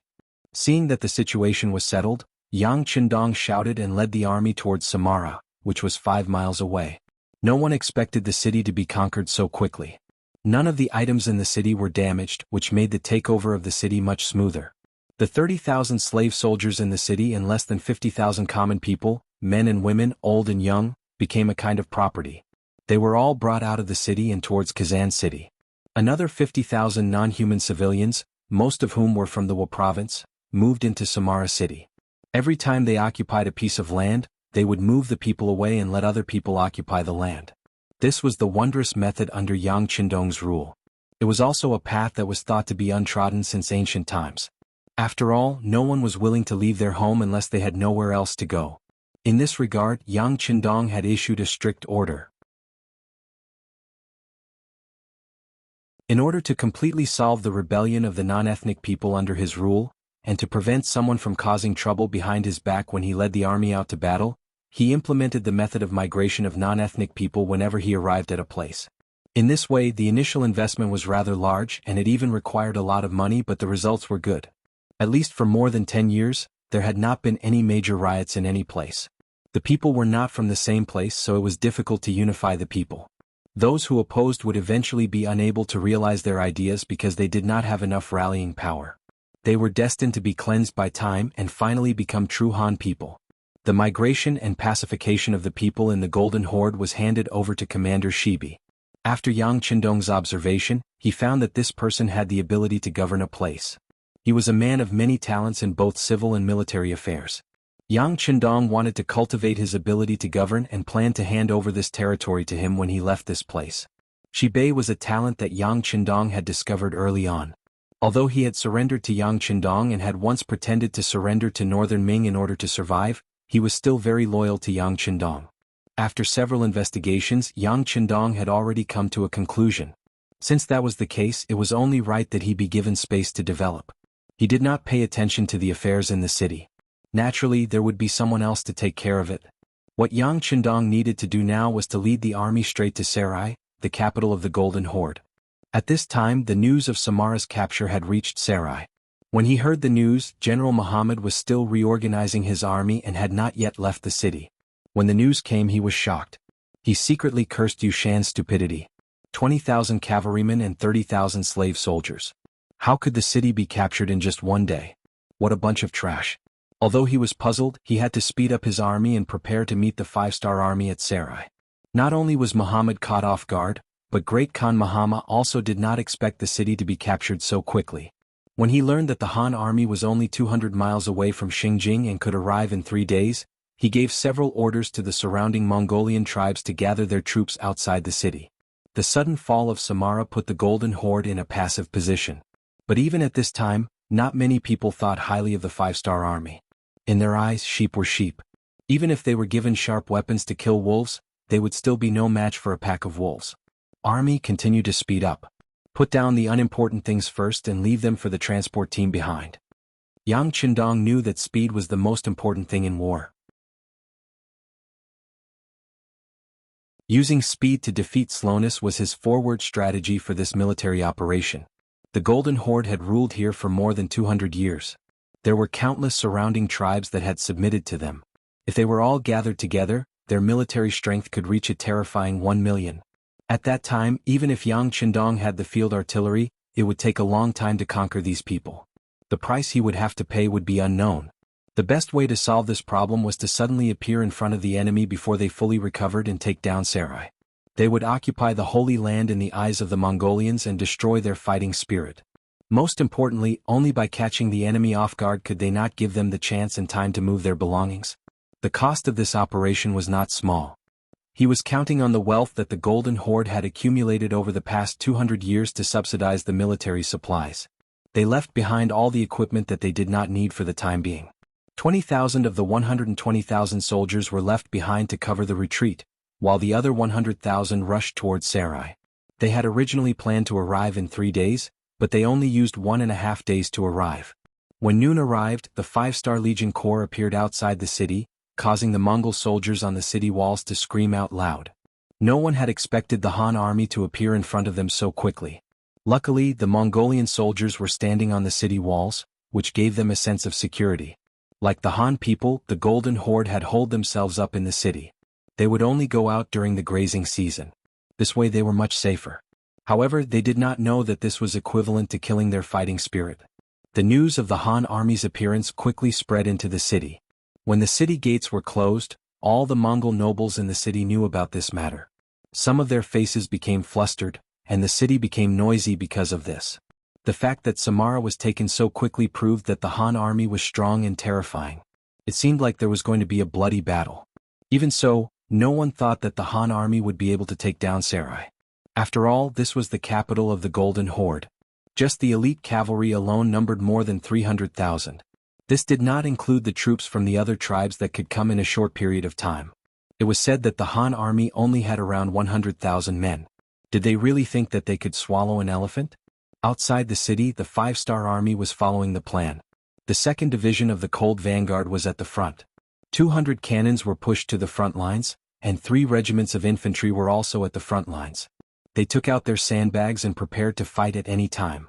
Seeing that the situation was settled, Yang Qindong shouted and led the army towards Samara, which was 5 miles away. No one expected the city to be conquered so quickly. None of the items in the city were damaged, which made the takeover of the city much smoother. The 30,000 slave soldiers in the city and less than 50,000 common people, men and women, old and young, became a kind of property. They were all brought out of the city and towards Kazan city. Another 50,000 non-human civilians, most of whom were from the Wa province, moved into Samara city. Every time they occupied a piece of land, they would move the people away and let other people occupy the land. This was the wondrous method under Yang Qindong's rule. It was also a path that was thought to be untrodden since ancient times. After all, no one was willing to leave their home unless they had nowhere else to go. In this regard, Yang Qindong had issued a strict order. In order to completely solve the rebellion of the non-ethnic people under his rule, and to prevent someone from causing trouble behind his back when he led the army out to battle, he implemented the method of migration of non-ethnic people whenever he arrived at a place. In this way, the initial investment was rather large and it even required a lot of money, but the results were good. At least for more than 10 years, there had not been any major riots in any place. The people were not from the same place, so it was difficult to unify the people. Those who opposed would eventually be unable to realize their ideas because they did not have enough rallying power. They were destined to be cleansed by time and finally become true Han people. The migration and pacification of the people in the Golden Horde was handed over to Commander Shibi. After Yang Qindong's observation, he found that this person had the ability to govern a place. He was a man of many talents in both civil and military affairs. Yang Qindong wanted to cultivate his ability to govern and planned to hand over this territory to him when he left this place. Shibi was a talent that Yang Qindong had discovered early on. Although he had surrendered to Yang Qindong and had once pretended to surrender to Northern Ming in order to survive, he was still very loyal to Yang Qindong. After several investigations, Yang Qindong had already come to a conclusion. Since that was the case, it was only right that he be given space to develop. He did not pay attention to the affairs in the city. Naturally, there would be someone else to take care of it. What Yang Qindong needed to do now was to lead the army straight to Sarai, the capital of the Golden Horde. At this time, the news of Samara's capture had reached Sarai. When he heard the news, General Muhammad was still reorganizing his army and had not yet left the city. When the news came, he was shocked. He secretly cursed Yushan's stupidity. 20,000 cavalrymen and 30,000 slave soldiers. How could the city be captured in just one day? What a bunch of trash. Although he was puzzled, he had to speed up his army and prepare to meet the 5-star army at Sarai. Not only was Muhammad caught off guard, but Great Khan Muhammad also did not expect the city to be captured so quickly. When he learned that the Han army was only 200 miles away from Xinjiang and could arrive in 3 days, he gave several orders to the surrounding Mongolian tribes to gather their troops outside the city. The sudden fall of Samara put the Golden Horde in a passive position. But even at this time, not many people thought highly of the 5-star army. In their eyes, sheep were sheep. Even if they were given sharp weapons to kill wolves, they would still be no match for a pack of wolves. Army continued to speed up. Put down the unimportant things first and leave them for the transport team behind. Yang Qindong knew that speed was the most important thing in war. Using speed to defeat slowness was his forward strategy for this military operation. The Golden Horde had ruled here for more than 200 years. There were countless surrounding tribes that had submitted to them. If they were all gathered together, their military strength could reach a terrifying 1 million. At that time, even if Yang Qindong had the field artillery, it would take a long time to conquer these people. The price he would have to pay would be unknown. The best way to solve this problem was to suddenly appear in front of the enemy before they fully recovered and take down Sarai. They would occupy the Holy Land in the eyes of the Mongolians and destroy their fighting spirit. Most importantly, only by catching the enemy off guard could they not give them the chance and time to move their belongings. The cost of this operation was not small. He was counting on the wealth that the Golden Horde had accumulated over the past 200 years to subsidize the military supplies. They left behind all the equipment that they did not need for the time being. 20,000 of the 120,000 soldiers were left behind to cover the retreat, while the other 100,000 rushed towards Sarai. They had originally planned to arrive in 3 days, but they only used 1.5 days to arrive. When noon arrived, the 5-Star Legion Corps appeared outside the city, causing the Mongol soldiers on the city walls to scream out loud. No one had expected the Han army to appear in front of them so quickly. Luckily, the Mongolian soldiers were standing on the city walls, which gave them a sense of security. Like the Han people, the Golden Horde had holed themselves up in the city. They would only go out during the grazing season. This way they were much safer. However, they did not know that this was equivalent to killing their fighting spirit. The news of the Han army's appearance quickly spread into the city. When the city gates were closed, all the Mongol nobles in the city knew about this matter. Some of their faces became flustered, and the city became noisy because of this. The fact that Samara was taken so quickly proved that the Han army was strong and terrifying. It seemed like there was going to be a bloody battle. Even so, no one thought that the Han army would be able to take down Sarai. After all, this was the capital of the Golden Horde. Just the elite cavalry alone numbered more than 300,000. This did not include the troops from the other tribes that could come in a short period of time. It was said that the Han army only had around 100,000 men. Did they really think that they could swallow an elephant? Outside the city, the 5-Star Army was following the plan. The 2nd Division of the Cold Vanguard was at the front. 200 cannons were pushed to the front lines, and 3 regiments of infantry were also at the front lines. They took out their sandbags and prepared to fight at any time.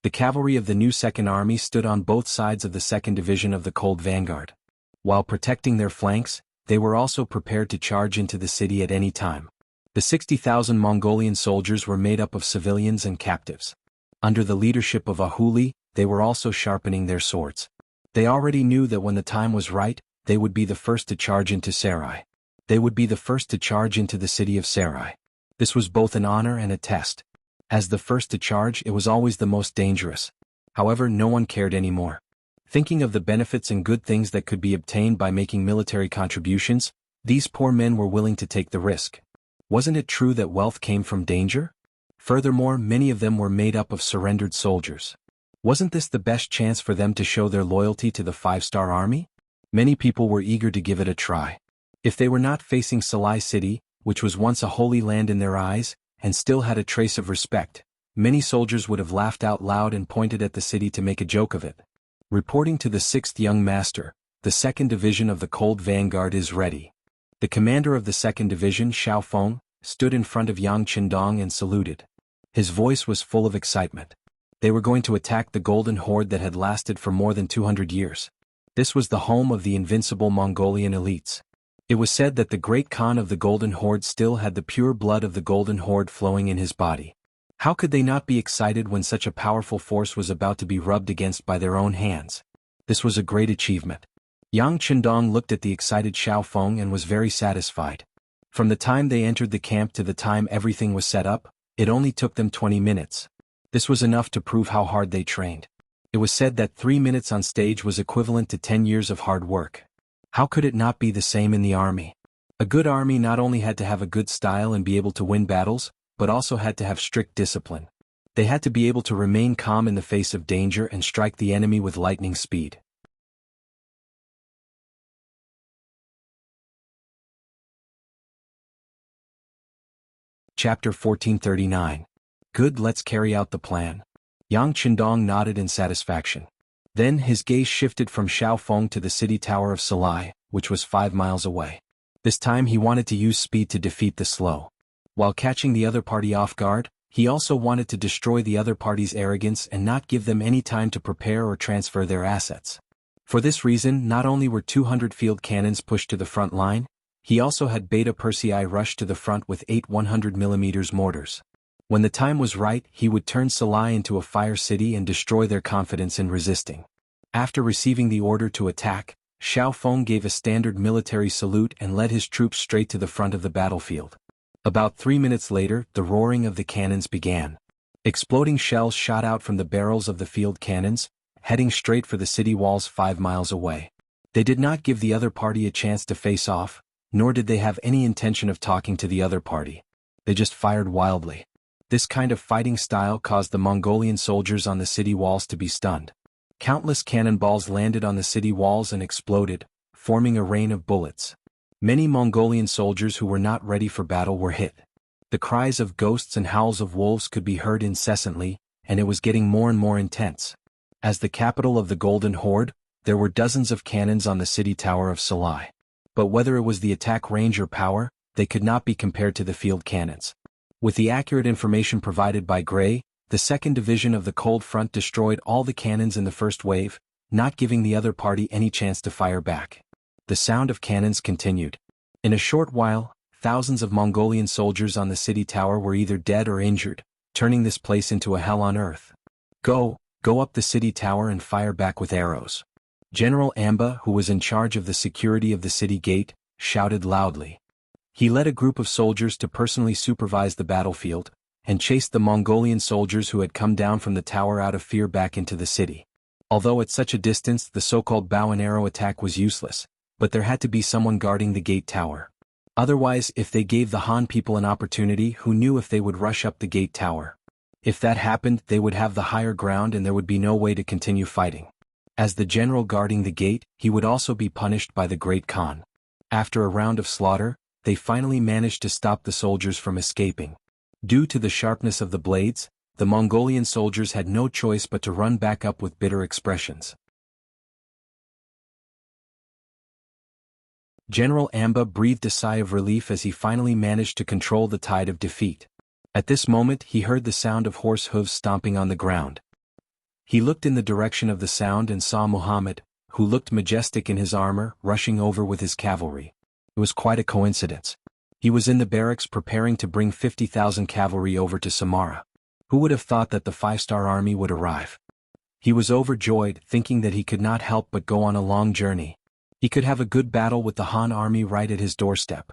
The cavalry of the new 2nd Army stood on both sides of the 2nd Division of the Cold Vanguard. While protecting their flanks, they were also prepared to charge into the city at any time. The 60,000 Mongolian soldiers were made up of civilians and captives. Under the leadership of Ahuli, they were also sharpening their swords. They already knew that when the time was right, they would be the first to charge into Sarai. They would be the first to charge into the city of Sarai. This was both an honor and a test. As the first to charge, it was always the most dangerous. However, no one cared anymore. Thinking of the benefits and good things that could be obtained by making military contributions, these poor men were willing to take the risk. Wasn't it true that wealth came from danger? Furthermore, many of them were made up of surrendered soldiers. Wasn't this the best chance for them to show their loyalty to the 5-Star Army? Many people were eager to give it a try. If they were not facing Salai City, which was once a holy land in their eyes, and still had a trace of respect, many soldiers would have laughed out loud and pointed at the city to make a joke of it. Reporting to the 6th Young Master, the 2nd Division of the Cold Vanguard is ready. The commander of the 2nd Division, Xiao Feng, stood in front of Yang Qindong and saluted. His voice was full of excitement. They were going to attack the Golden Horde that had lasted for more than 200 years. This was the home of the invincible Mongolian elites. It was said that the great Khan of the Golden Horde still had the pure blood of the Golden Horde flowing in his body. How could they not be excited when such a powerful force was about to be rubbed against by their own hands? This was a great achievement. Yang Qindong looked at the excited Xiao Feng and was very satisfied. From the time they entered the camp to the time everything was set up, it only took them 20 minutes. This was enough to prove how hard they trained. It was said that 3 minutes on stage was equivalent to 10 years of hard work. How could it not be the same in the army? A good army not only had to have a good style and be able to win battles, but also had to have strict discipline. They had to be able to remain calm in the face of danger and strike the enemy with lightning speed. Chapter 1439. Good, let's carry out the plan. Yang Qindong nodded in satisfaction. Then his gaze shifted from Xiaofeng to the city tower of Salai, which was 5 miles away. This time he wanted to use speed to defeat the slow. While catching the other party off guard, he also wanted to destroy the other party's arrogance and not give them any time to prepare or transfer their assets. For this reason, not only were 200 field cannons pushed to the front line, he also had Beta Persei rush to the front with 8 100mm mortars. When the time was right, he would turn Salai into a fire city and destroy their confidence in resisting. After receiving the order to attack, Xiaofeng gave a standard military salute and led his troops straight to the front of the battlefield. About 3 minutes later, the roaring of the cannons began. Exploding shells shot out from the barrels of the field cannons, heading straight for the city walls 5 miles away. They did not give the other party a chance to face off, nor did they have any intention of talking to the other party. They just fired wildly. This kind of fighting style caused the Mongolian soldiers on the city walls to be stunned. Countless cannonballs landed on the city walls and exploded, forming a rain of bullets. Many Mongolian soldiers who were not ready for battle were hit. The cries of ghosts and howls of wolves could be heard incessantly, and it was getting more and more intense. As the capital of the Golden Horde, there were dozens of cannons on the city tower of Salai. But whether it was the attack range or power, they could not be compared to the field cannons. With the accurate information provided by Gray, the 2nd Division of the Cold Front destroyed all the cannons in the first wave, not giving the other party any chance to fire back. The sound of cannons continued. In a short while, thousands of Mongolian soldiers on the city tower were either dead or injured, turning this place into a hell on earth. Go up the city tower and fire back with arrows. General Amba, who was in charge of the security of the city gate, shouted loudly. He led a group of soldiers to personally supervise the battlefield, and chased the Mongolian soldiers who had come down from the tower out of fear back into the city. Although at such a distance the so-called bow and arrow attack was useless, but there had to be someone guarding the gate tower. Otherwise, if they gave the Han people an opportunity, who knew if they would rush up the gate tower? If that happened, they would have the higher ground and there would be no way to continue fighting. As the general guarding the gate, he would also be punished by the Great Khan. After a round of slaughter, they finally managed to stop the soldiers from escaping. Due to the sharpness of the blades, the Mongolian soldiers had no choice but to run back up with bitter expressions. General Amba breathed a sigh of relief as he finally managed to control the tide of defeat. At this moment he heard the sound of horse hooves stomping on the ground. He looked in the direction of the sound and saw Muhammad, who looked majestic in his armor, rushing over with his cavalry. It was quite a coincidence. He was in the barracks preparing to bring 50,000 cavalry over to Samara. Who would have thought that the 5-star army would arrive? He was overjoyed, thinking that he could not help but go on a long journey. He could have a good battle with the Han army right at his doorstep.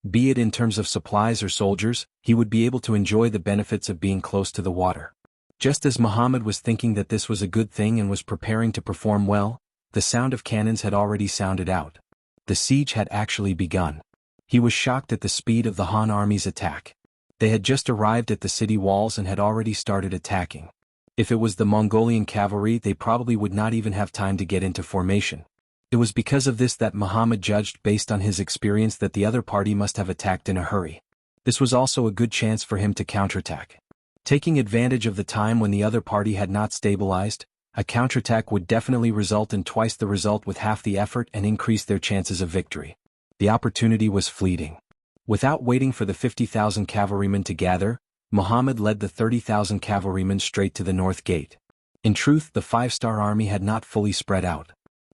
Be it in terms of supplies or soldiers, he would be able to enjoy the benefits of being close to the water. Just as Muhammad was thinking that this was a good thing and was preparing to perform well, the sound of cannons had already sounded out. The siege had actually begun. He was shocked at the speed of the Han army's attack. They had just arrived at the city walls and had already started attacking. If it was the Mongolian cavalry, they probably would not even have time to get into formation. It was because of this that Muhammad judged based on his experience that the other party must have attacked in a hurry. This was also a good chance for him to counterattack. Taking advantage of the time when the other party had not stabilized, a counterattack would definitely result in twice the result with half the effort and increase their chances of victory. The opportunity was fleeting. Without waiting for the 50,000 cavalrymen to gather, Muhammad led the 30,000 cavalrymen straight to the north gate. In truth, the 5-star army had not fully spread out.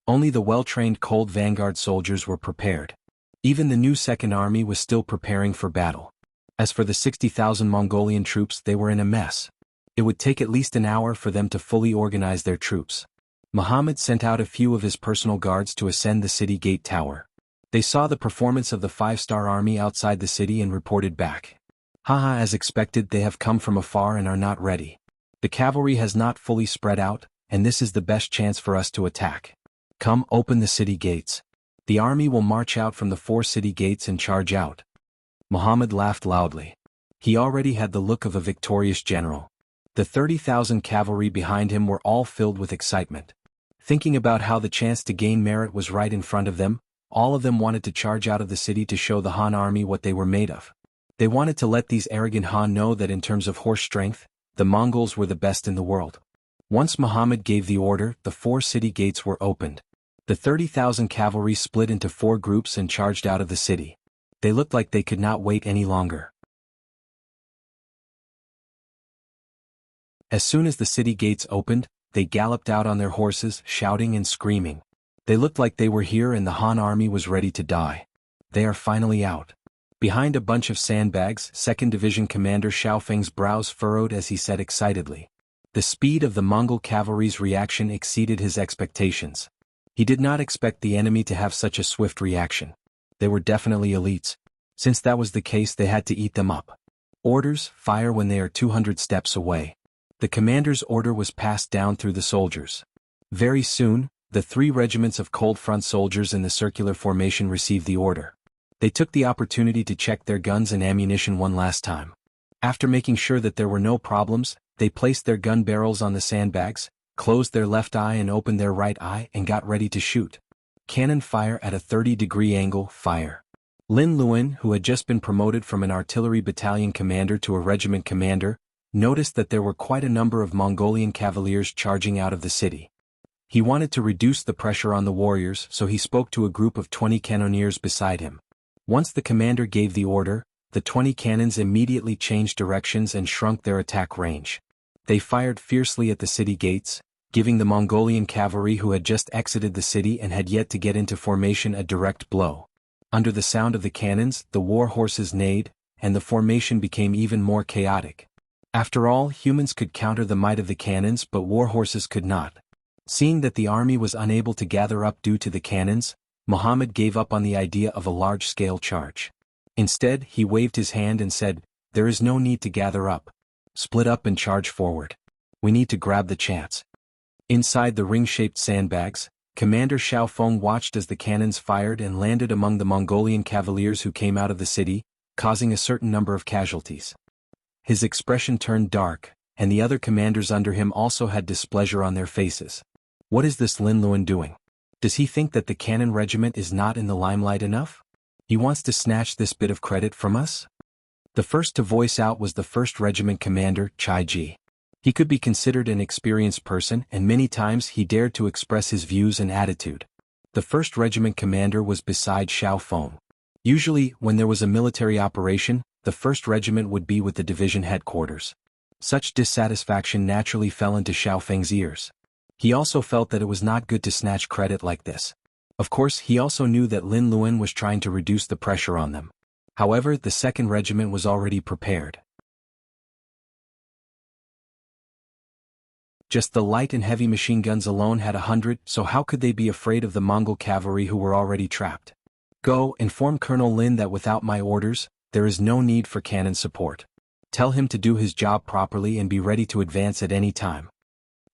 Only the well-trained cold vanguard soldiers were prepared. Even the new second army was still preparing for battle. As for the 60,000 Mongolian troops, they were in a mess. It would take at least an hour for them to fully organize their troops. Muhammad sent out a few of his personal guards to ascend the city gate tower. They saw the performance of the 5-star army outside the city and reported back. Haha, as expected, they have come from afar and are not ready. The cavalry has not fully spread out, and this is the best chance for us to attack. Come, open the city gates. The army will march out from the 4 city gates and charge out. Muhammad laughed loudly. He already had the look of a victorious general. The 30,000 cavalry behind him were all filled with excitement. Thinking about how the chance to gain merit was right in front of them, all of them wanted to charge out of the city to show the Han army what they were made of. They wanted to let these arrogant Han know that in terms of horse strength, the Mongols were the best in the world. Once Muhammad gave the order, the 4 city gates were opened. The 30,000 cavalry split into 4 groups and charged out of the city. They looked like they could not wait any longer. As soon as the city gates opened, they galloped out on their horses, shouting and screaming. They looked like they were here and the Han army was ready to die. They are finally out. Behind a bunch of sandbags, 2nd Division Commander Xiaofeng's brows furrowed as he said excitedly. The speed of the Mongol cavalry's reaction exceeded his expectations. He did not expect the enemy to have such a swift reaction. They were definitely elites. Since that was the case, they had to eat them up. Orders: fire when they are 200 steps away. The commander's order was passed down through the soldiers. Very soon, the 3 regiments of cold front soldiers in the circular formation received the order. They took the opportunity to check their guns and ammunition one last time. After making sure that there were no problems, they placed their gun barrels on the sandbags, closed their left eye and opened their right eye and got ready to shoot. Cannon fire at a 30-degree angle, fire. Lin Luan, who had just been promoted from an artillery battalion commander to a regiment commander, noticed that there were quite a number of Mongolian cavaliers charging out of the city. He wanted to reduce the pressure on the warriors, so he spoke to a group of 20 cannoneers beside him. Once the commander gave the order, the 20 cannons immediately changed directions and shrunk their attack range. They fired fiercely at the city gates, giving the Mongolian cavalry who had just exited the city and had yet to get into formation a direct blow. Under the sound of the cannons, the war horses neighed, and the formation became even more chaotic. After all, humans could counter the might of the cannons but war horses could not. Seeing that the army was unable to gather up due to the cannons, Muhammad gave up on the idea of a large-scale charge. Instead, he waved his hand and said, "There is no need to gather up. Split up and charge forward. We need to grab the chance." Inside the ring-shaped sandbags, Commander Xiaofeng watched as the cannons fired and landed among the Mongolian cavaliers who came out of the city, causing a certain number of casualties. His expression turned dark, and the other commanders under him also had displeasure on their faces. What is this Lin Luan doing? Does he think that the cannon regiment is not in the limelight enough? He wants to snatch this bit of credit from us? The first to voice out was the 1st Regiment Commander, Chai Ji. He could be considered an experienced person and many times he dared to express his views and attitude. The 1st Regiment Commander was beside Xiaofeng. Usually, when there was a military operation, the 1st Regiment would be with the division headquarters. Such dissatisfaction naturally fell into Xiaofeng's ears. He also felt that it was not good to snatch credit like this. Of course, he also knew that Lin Luan was trying to reduce the pressure on them. However, the 2nd Regiment was already prepared. Just the light and heavy machine guns alone had 100, so how could they be afraid of the Mongol cavalry who were already trapped? Go, inform Colonel Lin that without my orders, there is no need for cannon support. Tell him to do his job properly and be ready to advance at any time.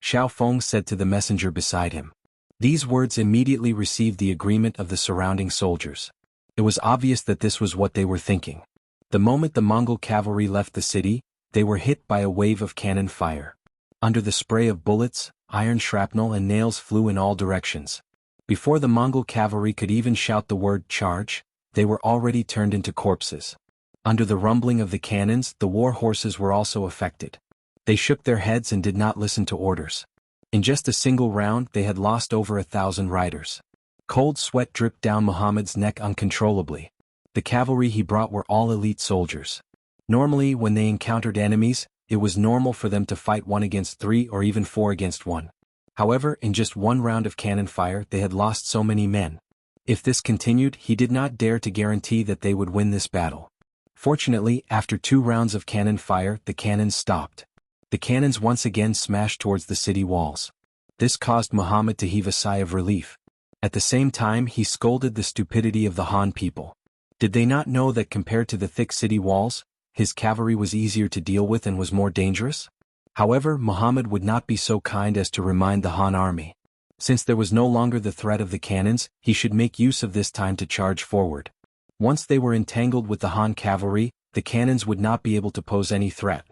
Xiaofeng said to the messenger beside him. These words immediately received the agreement of the surrounding soldiers. It was obvious that this was what they were thinking. The moment the Mongol cavalry left the city, they were hit by a wave of cannon fire. Under the spray of bullets, iron shrapnel and nails flew in all directions. Before the Mongol cavalry could even shout the word charge, they were already turned into corpses. Under the rumbling of the cannons, the war horses were also affected. They shook their heads and did not listen to orders. In just a single round, they had lost over 1,000 riders. Cold sweat dripped down Muhammad's neck uncontrollably. The cavalry he brought were all elite soldiers. Normally, when they encountered enemies, it was normal for them to fight 1 against 3 or even 4 against 1. However, in just one round of cannon fire, they had lost so many men. If this continued, he did not dare to guarantee that they would win this battle. Fortunately, after 2 rounds of cannon fire, the cannons stopped. The cannons once again smashed towards the city walls. This caused Muhammad to heave a sigh of relief. At the same time, he scolded the stupidity of the Han people. Did they not know that compared to the thick city walls, his cavalry was easier to deal with and was more dangerous? However, Muhammad would not be so kind as to remind the Han army. Since there was no longer the threat of the cannons, he should make use of this time to charge forward. Once they were entangled with the Han cavalry, the cannons would not be able to pose any threat.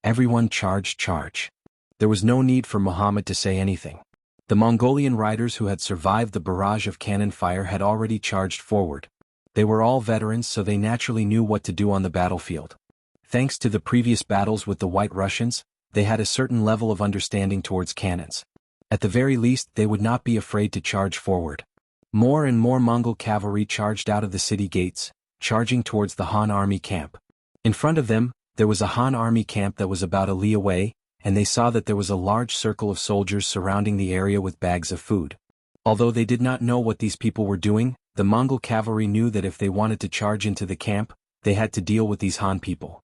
Everyone charge. There was no need for Muhammad to say anything. The Mongolian riders who had survived the barrage of cannon fire had already charged forward. They were all veterans, so they naturally knew what to do on the battlefield. Thanks to the previous battles with the White Russians, they had a certain level of understanding towards cannons. At the very least, they would not be afraid to charge forward. More and more Mongol cavalry charged out of the city gates, charging towards the Han army camp. In front of them, there was a Han army camp that was about a li away, and they saw that there was a large circle of soldiers surrounding the area with bags of food. Although they did not know what these people were doing, the Mongol cavalry knew that if they wanted to charge into the camp, they had to deal with these Han people.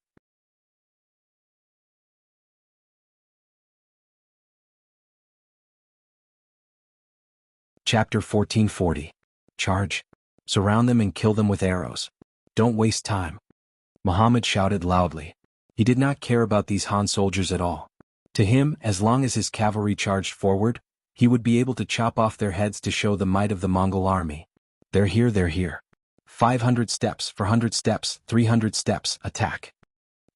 Chapter 1440. Charge. Surround them and kill them with arrows. Don't waste time. Muhammad shouted loudly. He did not care about these Han soldiers at all. To him, as long as his cavalry charged forward, he would be able to chop off their heads to show the might of the Mongol army. They're here, they're here. 500 steps, 400 steps, 300 steps, attack.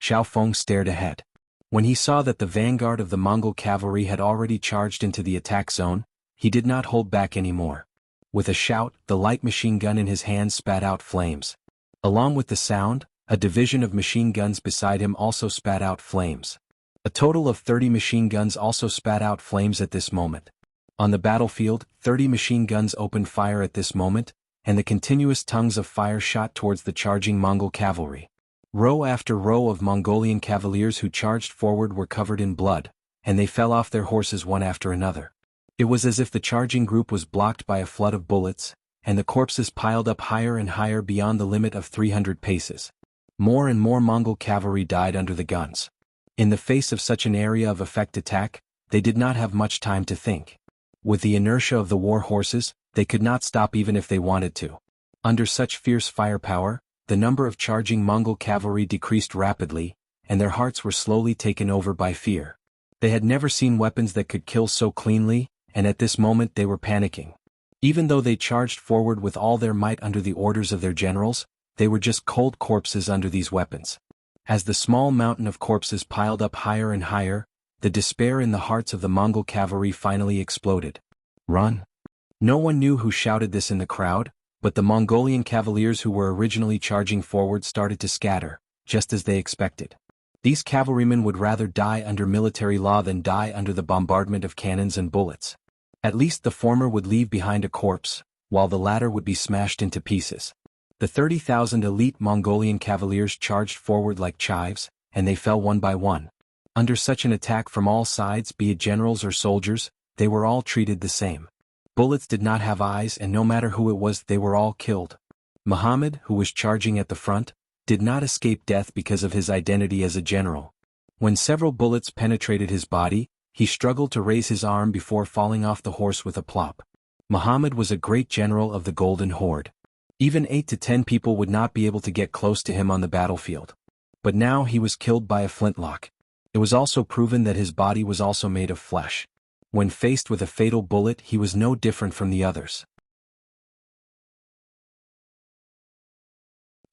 Xiao Feng stared ahead. When he saw that the vanguard of the Mongol cavalry had already charged into the attack zone, he did not hold back anymore. With a shout, the light machine gun in his hand spat out flames. Along with the sound, a division of machine guns beside him also spat out flames. A total of 30 machine guns also spat out flames at this moment. On the battlefield, 30 machine guns opened fire at this moment, and the continuous tongues of fire shot towards the charging Mongol cavalry. Row after row of Mongolian cavaliers who charged forward were covered in blood, and they fell off their horses one after another. It was as if the charging group was blocked by a flood of bullets, and the corpses piled up higher and higher beyond the limit of 300 paces. More and more Mongol cavalry died under the guns. In the face of such an area of effect attack, they did not have much time to think. With the inertia of the war horses, they could not stop even if they wanted to. Under such fierce firepower, the number of charging Mongol cavalry decreased rapidly, and their hearts were slowly taken over by fear. They had never seen weapons that could kill so cleanly, and at this moment they were panicking. Even though they charged forward with all their might under the orders of their generals, they were just cold corpses under these weapons. As the small mountain of corpses piled up higher and higher, the despair in the hearts of the Mongol cavalry finally exploded. Run! No one knew who shouted this in the crowd, but the Mongolian cavaliers who were originally charging forward started to scatter, just as they expected. These cavalrymen would rather die under military law than die under the bombardment of cannons and bullets. At least the former would leave behind a corpse, while the latter would be smashed into pieces. The 30,000 elite Mongolian cavaliers charged forward like chives, and they fell one by one. Under such an attack from all sides, be it generals or soldiers, they were all treated the same. Bullets did not have eyes, and no matter who it was, they were all killed. Muhammad, who was charging at the front, did not escape death because of his identity as a general. When several bullets penetrated his body, he struggled to raise his arm before falling off the horse with a plop. Muhammad was a great general of the Golden Horde. Even 8 to 10 people would not be able to get close to him on the battlefield. But now he was killed by a flintlock. It was also proven that his body was also made of flesh. When faced with a fatal bullet, he was no different from the others.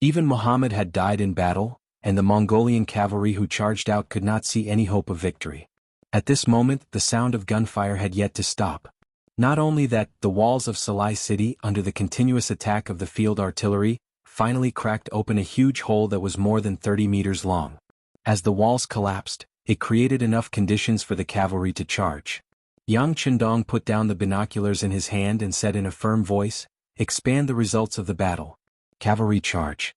Even Muhammad had died in battle, and the Mongolian cavalry who charged out could not see any hope of victory. At this moment, the sound of gunfire had yet to stop. Not only that, the walls of Salai city, under the continuous attack of the field artillery, finally cracked open a huge hole that was more than 30 meters long. As the walls collapsed, it created enough conditions for the cavalry to charge. Yang Chendong put down the binoculars in his hand and said in a firm voice, "Expand the results of the battle. Cavalry charge."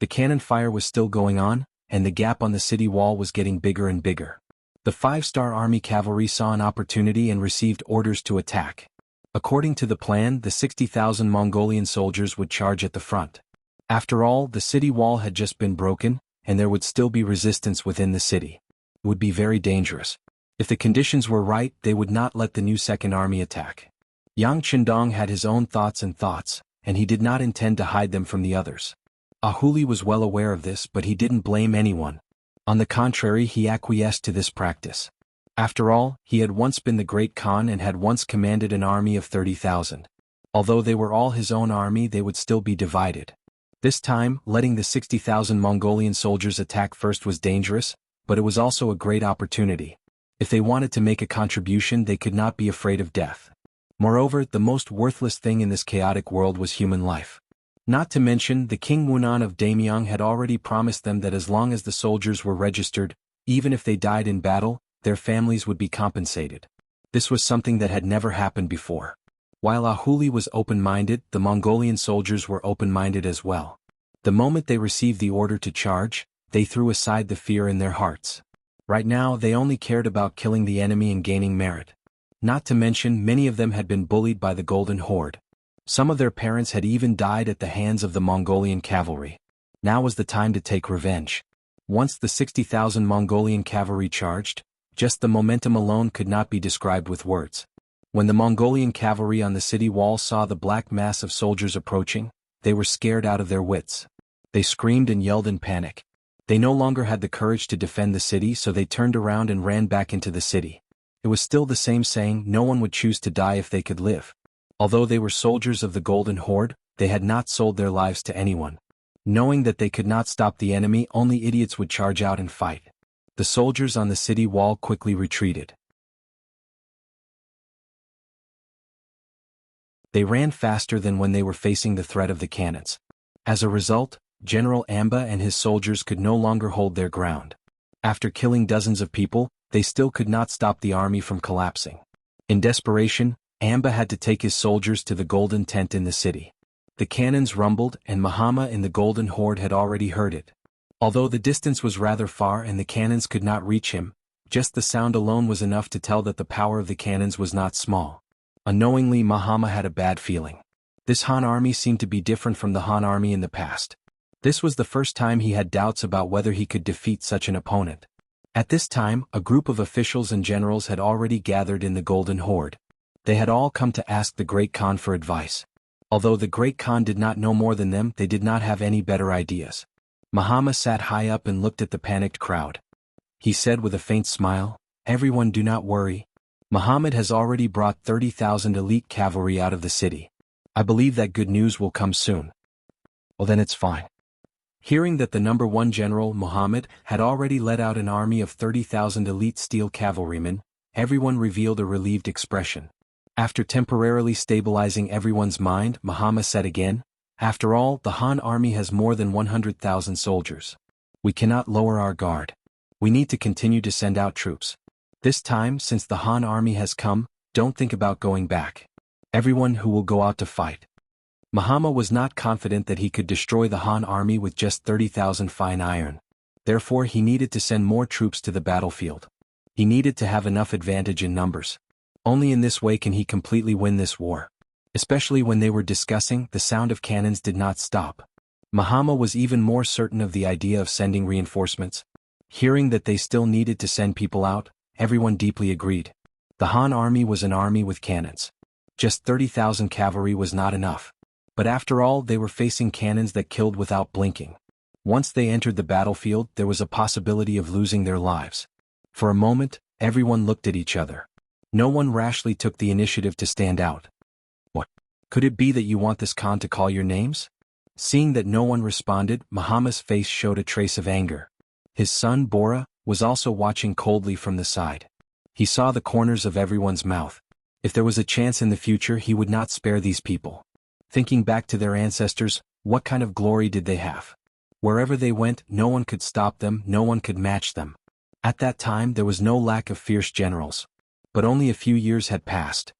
The cannon fire was still going on, and the gap on the city wall was getting bigger and bigger. The 5-star army cavalry saw an opportunity and received orders to attack. According to the plan, the 60,000 Mongolian soldiers would charge at the front. After all, the city wall had just been broken, and there would still be resistance within the city. It would be very dangerous. If the conditions were right, they would not let the new Second Army attack. Yang Chendong had his own thoughts, and he did not intend to hide them from the others. Ahuli was well aware of this, but he didn't blame anyone. On the contrary, he acquiesced to this practice. After all, he had once been the great Khan and had once commanded an army of 30,000. Although they were all his own army, they would still be divided. This time, letting the 60,000 Mongolian soldiers attack first was dangerous, but it was also a great opportunity. If they wanted to make a contribution, they could not be afraid of death. Moreover, the most worthless thing in this chaotic world was human life. Not to mention, the King Wunan of Damyang had already promised them that as long as the soldiers were registered, even if they died in battle, their families would be compensated. This was something that had never happened before. While Ahuli was open-minded, the Mongolian soldiers were open-minded as well. The moment they received the order to charge, they threw aside the fear in their hearts. Right now they only cared about killing the enemy and gaining merit. Not to mention, many of them had been bullied by the Golden Horde. Some of their parents had even died at the hands of the Mongolian cavalry. Now was the time to take revenge. Once the 60,000 Mongolian cavalry charged, just the momentum alone could not be described with words. When the Mongolian cavalry on the city wall saw the black mass of soldiers approaching, they were scared out of their wits. They screamed and yelled in panic. They no longer had the courage to defend the city, so they turned around and ran back into the city. It was still the same saying, no one would choose to die if they could live. Although they were soldiers of the Golden Horde, they had not sold their lives to anyone. Knowing that they could not stop the enemy, only idiots would charge out and fight. The soldiers on the city wall quickly retreated. They ran faster than when they were facing the threat of the cannons. As a result, General Amba and his soldiers could no longer hold their ground. After killing dozens of people, they still could not stop the army from collapsing. In desperation, Amba had to take his soldiers to the golden tent in the city. The cannons rumbled, and Mahama in the Golden Horde had already heard it. Although the distance was rather far and the cannons could not reach him, just the sound alone was enough to tell that the power of the cannons was not small. Unknowingly, Mahama had a bad feeling. This Han army seemed to be different from the Han army in the past. This was the first time he had doubts about whether he could defeat such an opponent. At this time, a group of officials and generals had already gathered in the Golden Horde. They had all come to ask the Great Khan for advice. Although the Great Khan did not know more than them, they did not have any better ideas. Mahama sat high up and looked at the panicked crowd. He said with a faint smile, "Everyone, do not worry. Muhammad has already brought 30,000 elite cavalry out of the city. I believe that good news will come soon." "Well, then it's fine." Hearing that the number one general, Muhammad, had already led out an army of 30,000 elite steel cavalrymen, everyone revealed a relieved expression. After temporarily stabilizing everyone's mind, Muhammad said again, "After all, the Han army has more than 100,000 soldiers. We cannot lower our guard. We need to continue to send out troops. This time, since the Han army has come, don't think about going back. Everyone who will go out to fight." Muhammad was not confident that he could destroy the Han army with just 30,000 fine iron. Therefore he needed to send more troops to the battlefield. He needed to have enough advantage in numbers. Only in this way can he completely win this war. Especially when they were discussing, the sound of cannons did not stop. Muhammad was even more certain of the idea of sending reinforcements. Hearing that they still needed to send people out, everyone deeply agreed. The Han army was an army with cannons. Just 30,000 cavalry was not enough. But after all, they were facing cannons that killed without blinking. Once they entered the battlefield, there was a possibility of losing their lives. For a moment, everyone looked at each other. No one rashly took the initiative to stand out. "What? Could it be that you want this Khan to call your names?" Seeing that no one responded, Muhammad's face showed a trace of anger. His son, Bora, was also watching coldly from the side. He saw the corners of everyone's mouth. If there was a chance in the future, he would not spare these people. Thinking back to their ancestors, what kind of glory did they have? Wherever they went, no one could stop them, no one could match them. At that time there was no lack of fierce generals. But only a few years had passed.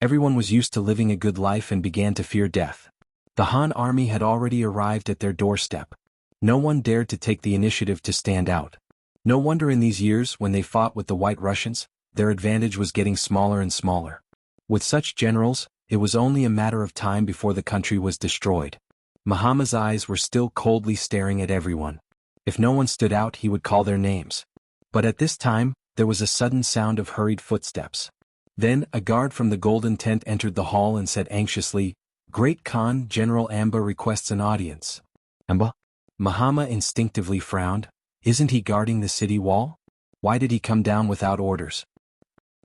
Everyone was used to living a good life and began to fear death. The Han army had already arrived at their doorstep. No one dared to take the initiative to stand out. No wonder in these years, when they fought with the White Russians, their advantage was getting smaller and smaller. With such generals, it was only a matter of time before the country was destroyed. Muhammad's eyes were still coldly staring at everyone. If no one stood out, he would call their names. But at this time, there was a sudden sound of hurried footsteps. Then, a guard from the golden tent entered the hall and said anxiously, "Great Khan, General Amba requests an audience." "Amba?" Muhammad instinctively frowned. Isn't he guarding the city wall? Why did he come down without orders?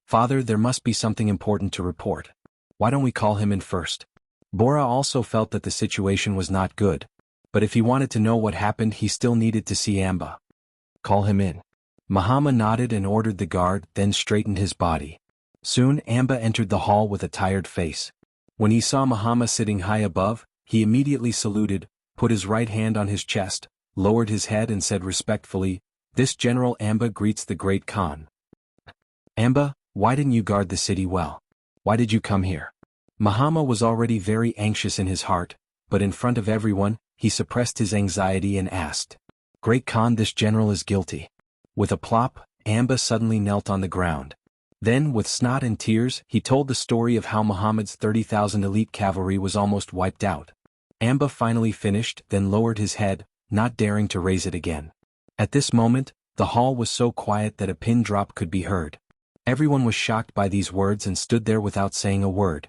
"Father, there must be something important to report. Why don't we call him in first?" Bora also felt that the situation was not good. But if he wanted to know what happened, he still needed to see Amba. "Call him in." Muhammad nodded and ordered the guard, then straightened his body. Soon Amba entered the hall with a tired face. When he saw Muhammad sitting high above, he immediately saluted, put his right hand on his chest, lowered his head and said respectfully, "This General Amba greets the great Khan." "Amba, why didn't you guard the city well? Why did you come here?" Muhammad was already very anxious in his heart, but in front of everyone, he suppressed his anxiety and asked, "Great Khan, this general is guilty." With a plop, Amba suddenly knelt on the ground. Then, with snot and tears, he told the story of how Muhammad's 30,000 elite cavalry was almost wiped out. Amba finally finished, then lowered his head, not daring to raise it again. At this moment, the hall was so quiet that a pin drop could be heard. Everyone was shocked by these words and stood there without saying a word.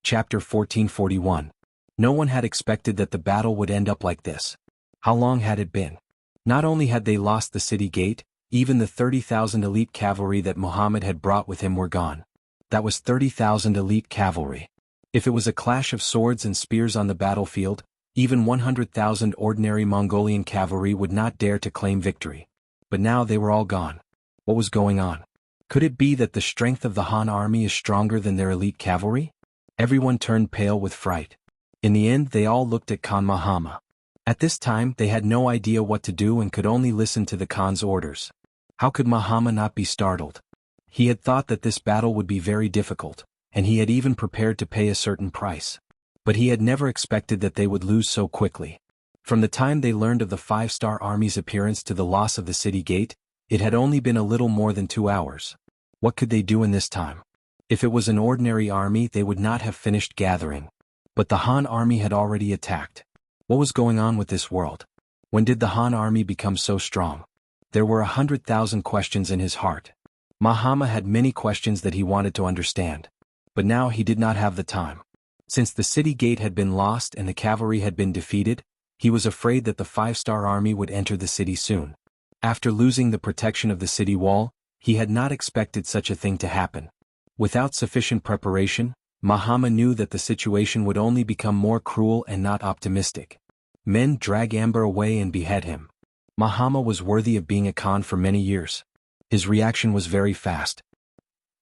Chapter 1441. No one had expected that the battle would end up like this. How long had it been? Not only had they lost the city gate, even the 30,000 elite cavalry that Muhammad had brought with him were gone. That was 30,000 elite cavalry. If it was a clash of swords and spears on the battlefield, even 100,000 ordinary Mongolian cavalry would not dare to claim victory. But now they were all gone. What was going on? Could it be that the strength of the Han army is stronger than their elite cavalry? Everyone turned pale with fright. In the end, they all looked at Khan Muhammad. At this time, they had no idea what to do and could only listen to the Khan's orders. How could Muhammad not be startled? He had thought that this battle would be very difficult, and he had even prepared to pay a certain price. But he had never expected that they would lose so quickly. From the time they learned of the five-star army's appearance to the loss of the city gate, it had only been a little more than 2 hours. What could they do in this time? If it was an ordinary army, they would not have finished gathering. But the Han army had already attacked. What was going on with this world? When did the Han army become so strong? There were 100,000 questions in his heart. Muhammad had many questions that he wanted to understand. But now he did not have the time. Since the city gate had been lost and the cavalry had been defeated, he was afraid that the five-star army would enter the city soon. After losing the protection of the city wall, he had not expected such a thing to happen. Without sufficient preparation, Muhammad knew that the situation would only become more cruel and not optimistic. Men drag Amba away and behead him. Muhammad was worthy of being a Khan for many years. His reaction was very fast.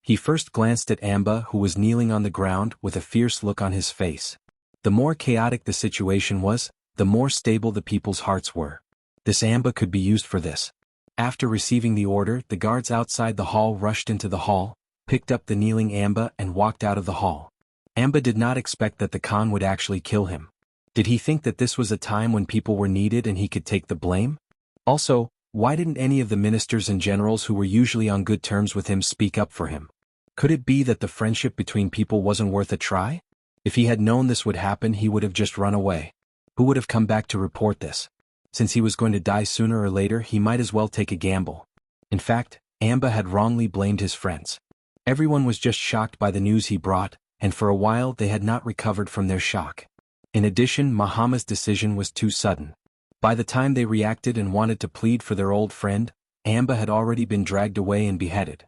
He first glanced at Amba, who was kneeling on the ground with a fierce look on his face. The more chaotic the situation was, the more stable the people's hearts were. This Amba could be used for this. After receiving the order, the guards outside the hall rushed into the hall, picked up the kneeling Amba and walked out of the hall. Amba did not expect that the Khan would actually kill him. Did he think that this was a time when people were needed and he could take the blame? Also, why didn't any of the ministers and generals who were usually on good terms with him speak up for him? Could it be that the friendship between people wasn't worth a try? If he had known this would happen, he would have just run away. Who would have come back to report this? Since he was going to die sooner or later, he might as well take a gamble. In fact, Amba had wrongly blamed his friends. Everyone was just shocked by the news he brought, and for a while they had not recovered from their shock. In addition, Muhammad's decision was too sudden. By the time they reacted and wanted to plead for their old friend, Amba had already been dragged away and beheaded.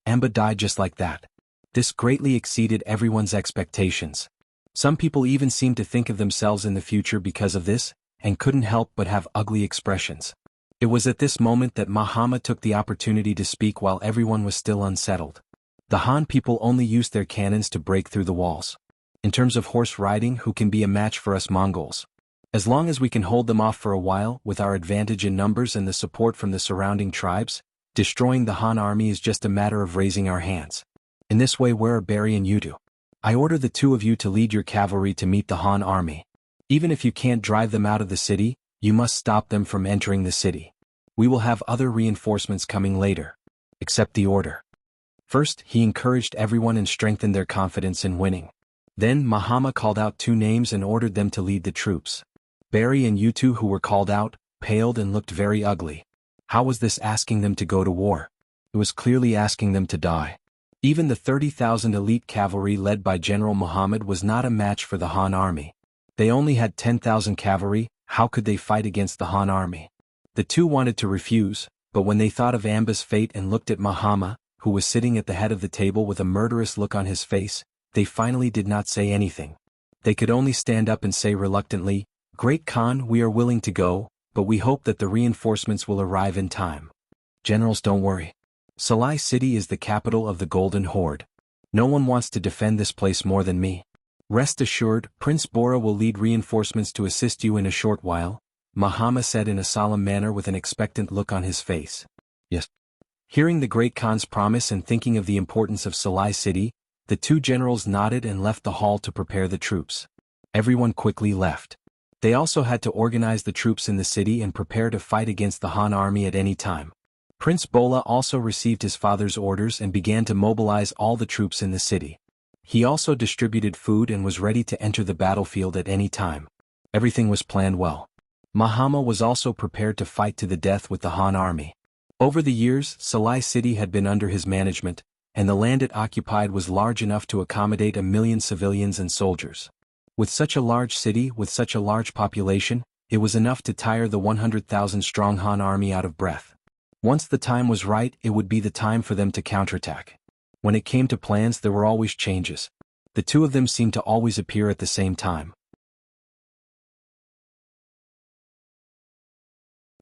Amba died just like that. This greatly exceeded everyone's expectations. Some people even seemed to think of themselves in the future because of this, and couldn't help but have ugly expressions. It was at this moment that Muhammad took the opportunity to speak while everyone was still unsettled. The Han people only used their cannons to break through the walls. In terms of horse riding, who can be a match for us Mongols? As long as we can hold them off for a while, with our advantage in numbers and the support from the surrounding tribes, destroying the Han army is just a matter of raising our hands. In this way, where are Barry and Yutu? I order the two of you to lead your cavalry to meet the Han army. Even if you can't drive them out of the city, you must stop them from entering the city. We will have other reinforcements coming later. Accept the order. First, he encouraged everyone and strengthened their confidence in winning. Then Muhammad called out 2 names and ordered them to lead the troops. Barry and Yutu, who were called out, paled and looked very ugly. How was this asking them to go to war? It was clearly asking them to die. Even the 30,000 elite cavalry led by General Muhammad was not a match for the Han army. They only had 10,000 cavalry. How could they fight against the Han army? The two wanted to refuse, but when they thought of Amba's fate and looked at Muhammad, who was sitting at the head of the table with a murderous look on his face, they finally did not say anything. They could only stand up and say reluctantly, "Great Khan, we are willing to go, but we hope that the reinforcements will arrive in time." "Generals, don't worry. Salai City is the capital of the Golden Horde. No one wants to defend this place more than me. Rest assured, Prince Bora will lead reinforcements to assist you in a short while," Mahama said in a solemn manner with an expectant look on his face. "Yes." Hearing the Great Khan's promise and thinking of the importance of Salai City, the two generals nodded and left the hall to prepare the troops. Everyone quickly left. They also had to organize the troops in the city and prepare to fight against the Han army at any time. Prince Bola also received his father's orders and began to mobilize all the troops in the city. He also distributed food and was ready to enter the battlefield at any time. Everything was planned well. Mahama was also prepared to fight to the death with the Han army. Over the years, Salai City had been under his management, and the land it occupied was large enough to accommodate 1 million civilians and soldiers. With such a large city with such a large population, it was enough to tire the 100,000-strong Han army out of breath. Once the time was right, it would be the time for them to counterattack. When it came to plans, there were always changes. The two of them seemed to always appear at the same time.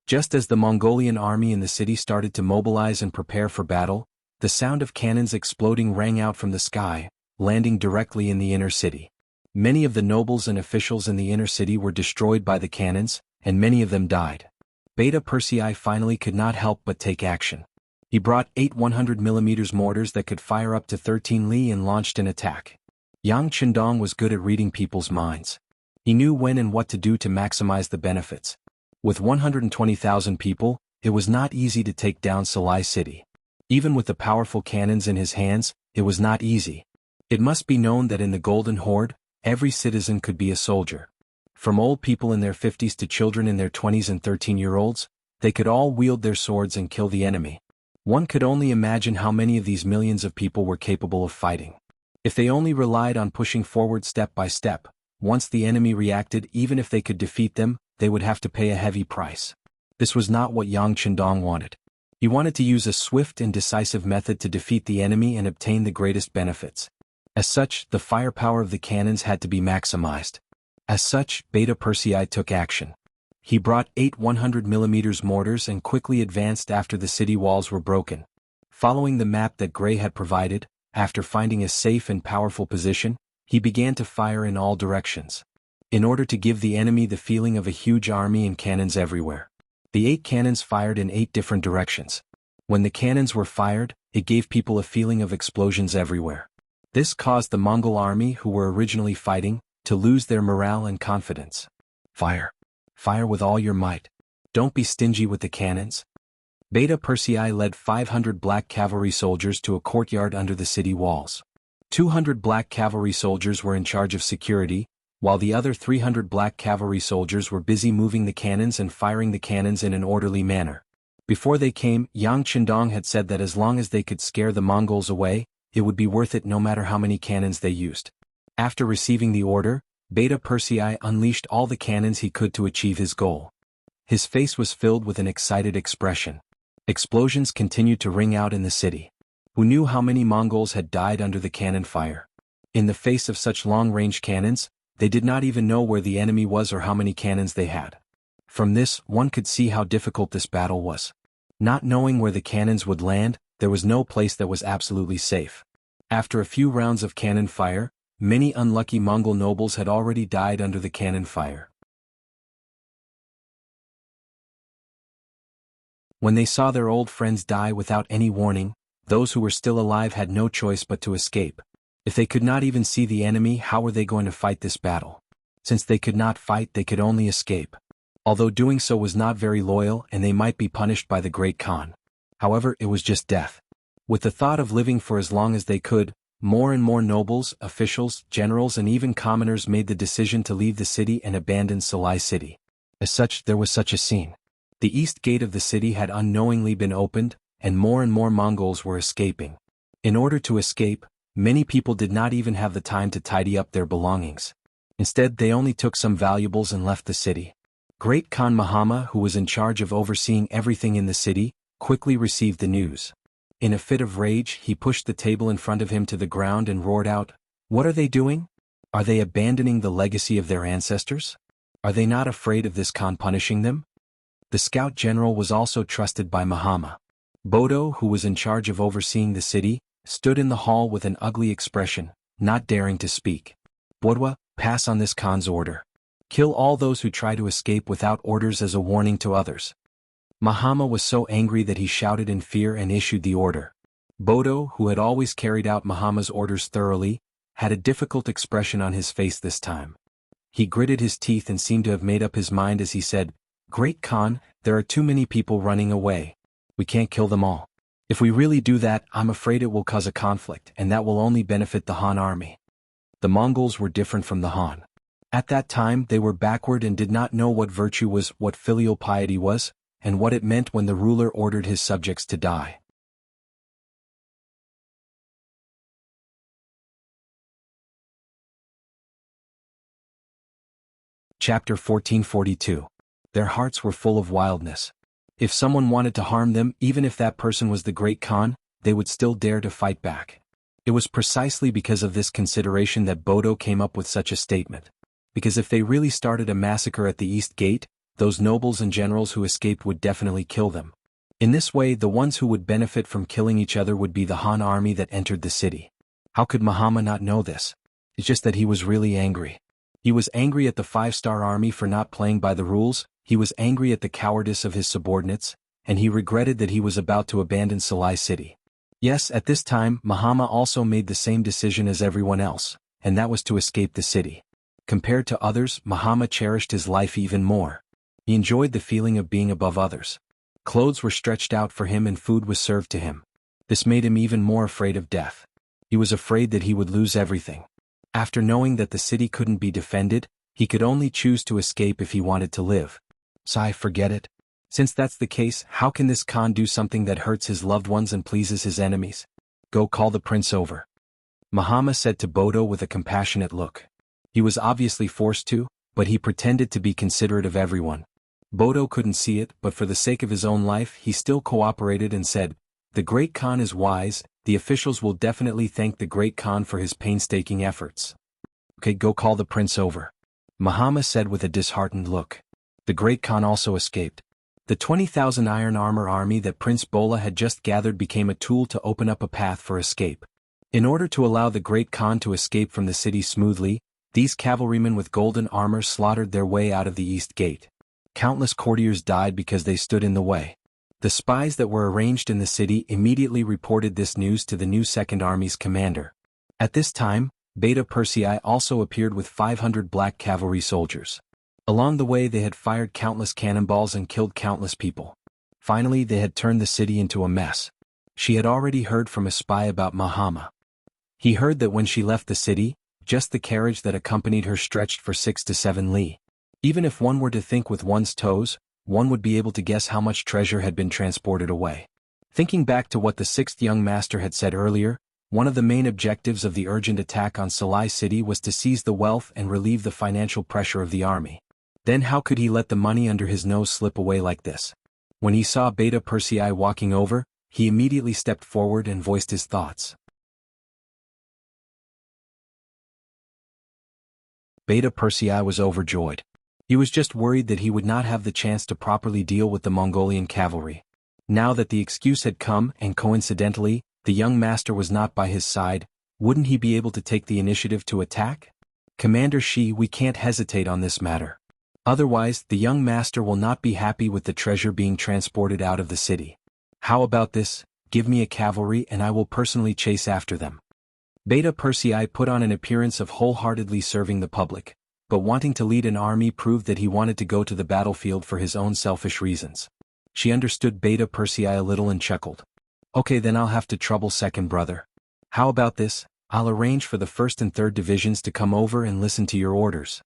Just as the Mongolian army in the city started to mobilize and prepare for battle, the sound of cannons exploding rang out from the sky, landing directly in the inner city. Many of the nobles and officials in the inner city were destroyed by the cannons, and many of them died. Beta Persei finally could not help but take action. He brought 8 100mm mortars that could fire up to 13 li and launched an attack. Yang Chendong was good at reading people's minds. He knew when and what to do to maximize the benefits. With 120,000 people, it was not easy to take down Salai City. Even with the powerful cannons in his hands, it was not easy. It must be known that in the Golden Horde, every citizen could be a soldier. From old people in their 50s to children in their 20s and 13-year-olds, they could all wield their swords and kill the enemy. One could only imagine how many of these millions of people were capable of fighting. If they only relied on pushing forward step by step, once the enemy reacted, even if they could defeat them, they would have to pay a heavy price. This was not what Yang Chendong wanted. He wanted to use a swift and decisive method to defeat the enemy and obtain the greatest benefits. As such, the firepower of the cannons had to be maximized. As such, Beta Persei took action. He brought 8 100mm mortars and quickly advanced after the city walls were broken. Following the map that Gray had provided, after finding a safe and powerful position, he began to fire in all directions. In order to give the enemy the feeling of a huge army and cannons everywhere. The 8 cannons fired in 8 different directions. When the cannons were fired, it gave people a feeling of explosions everywhere. This caused the Mongol army, who were originally fighting, to lose their morale and confidence. Fire. Fire with all your might. Don't be stingy with the cannons. Beta Persei led 500 black cavalry soldiers to a courtyard under the city walls. 200 black cavalry soldiers were in charge of security, while the other 300 black cavalry soldiers were busy moving the cannons and firing the cannons in an orderly manner. Before they came, Yang Chendong had said that as long as they could scare the Mongols away, it would be worth it no matter how many cannons they used. After receiving the order, Beta Persei unleashed all the cannons he could to achieve his goal. His face was filled with an excited expression. Explosions continued to ring out in the city. Who knew how many Mongols had died under the cannon fire? In the face of such long-range cannons, they did not even know where the enemy was or how many cannons they had. From this, one could see how difficult this battle was. Not knowing where the cannons would land, there was no place that was absolutely safe. After a few rounds of cannon fire, many unlucky Mongol nobles had already died under the cannon fire. When they saw their old friends die without any warning, those who were still alive had no choice but to escape. If they could not even see the enemy, how were they going to fight this battle? Since they could not fight, they could only escape. Although doing so was not very loyal and they might be punished by the Great Khan. However, it was just death. With the thought of living for as long as they could, more and more nobles, officials, generals and even commoners made the decision to leave the city and abandon Salai City. As such, there was such a scene. The east gate of the city had unknowingly been opened, and more Mongols were escaping. In order to escape, many people did not even have the time to tidy up their belongings. Instead, they only took some valuables and left the city. Great Khan Mahama, who was in charge of overseeing everything in the city, quickly received the news. In a fit of rage, he pushed the table in front of him to the ground and roared out, "What are they doing? Are they abandoning the legacy of their ancestors? Are they not afraid of this Khan punishing them? The scout general was also trusted by Mahama. Bodo, who was in charge of overseeing the city, stood in the hall with an ugly expression, not daring to speak. Bodwa, pass on this Khan's order. Kill all those who try to escape without orders as a warning to others. Mahama was so angry that he shouted in fear and issued the order. Bodo, who had always carried out Mahama's orders thoroughly, had a difficult expression on his face this time. He gritted his teeth and seemed to have made up his mind as he said, "Great Khan, there are too many people running away. We can't kill them all. If we really do that, I'm afraid it will cause a conflict, and that will only benefit the Han army." The Mongols were different from the Han. At that time they were backward and did not know what virtue was, what filial piety was, and what it meant when the ruler ordered his subjects to die. Chapter 1442. Their hearts were full of wildness. If someone wanted to harm them, even if that person was the great Khan, they would still dare to fight back. It was precisely because of this consideration that Bodo came up with such a statement. Because if they really started a massacre at the East Gate, those nobles and generals who escaped would definitely kill them. In this way, the ones who would benefit from killing each other would be the Han army that entered the city. How could Mahama not know this? It's just that he was really angry. He was angry at the five-star army for not playing by the rules, he was angry at the cowardice of his subordinates, and he regretted that he was about to abandon Salai city. Yes, at this time, Mahama also made the same decision as everyone else, and that was to escape the city. Compared to others, Mahama cherished his life even more. He enjoyed the feeling of being above others. Clothes were stretched out for him and food was served to him. This made him even more afraid of death. He was afraid that he would lose everything. After knowing that the city couldn't be defended, he could only choose to escape if he wanted to live. Sai, forget it. Since that's the case, how can this Khan do something that hurts his loved ones and pleases his enemies? Go call the prince over. Mahama said to Bodo with a compassionate look. He was obviously forced to, but he pretended to be considerate of everyone. Bodo couldn't see it, but for the sake of his own life he still cooperated and said, "The great Khan is wise, the officials will definitely thank the great Khan for his painstaking efforts." Okay, go call the prince over. Mahama said with a disheartened look. The great Khan also escaped. The 20,000 iron armor army that Prince Bola had just gathered became a tool to open up a path for escape. In order to allow the great Khan to escape from the city smoothly, these cavalrymen with golden armor slaughtered their way out of the East Gate. Countless courtiers died because they stood in the way. The spies that were arranged in the city immediately reported this news to the new Second Army's commander. At this time, Beta Persei also appeared with 500 black cavalry soldiers. Along the way they had fired countless cannonballs and killed countless people. Finally they had turned the city into a mess. She had already heard from a spy about Mahama. He heard that when she left the city, just the carriage that accompanied her stretched for 6 to 7 li. Even if one were to think with one's toes, one would be able to guess how much treasure had been transported away. Thinking back to what the sixth young master had said earlier, one of the main objectives of the urgent attack on Salai city was to seize the wealth and relieve the financial pressure of the army. Then how could he let the money under his nose slip away like this? When he saw Beta Persei walking over, he immediately stepped forward and voiced his thoughts. Beta Persei was overjoyed. He was just worried that he would not have the chance to properly deal with the Mongolian cavalry. Now that the excuse had come and coincidentally, the young master was not by his side, wouldn't he be able to take the initiative to attack? Commander Shi, we can't hesitate on this matter. Otherwise, the young master will not be happy with the treasure being transported out of the city. How about this? Give me a cavalry and I will personally chase after them. Beta Persei put on an appearance of wholeheartedly serving the public, but wanting to lead an army proved that he wanted to go to the battlefield for his own selfish reasons. She understood Beta Persei a little and chuckled. Okay, then I'll have to trouble second brother. How about this? I'll arrange for the 1st and 3rd divisions to come over and listen to your orders.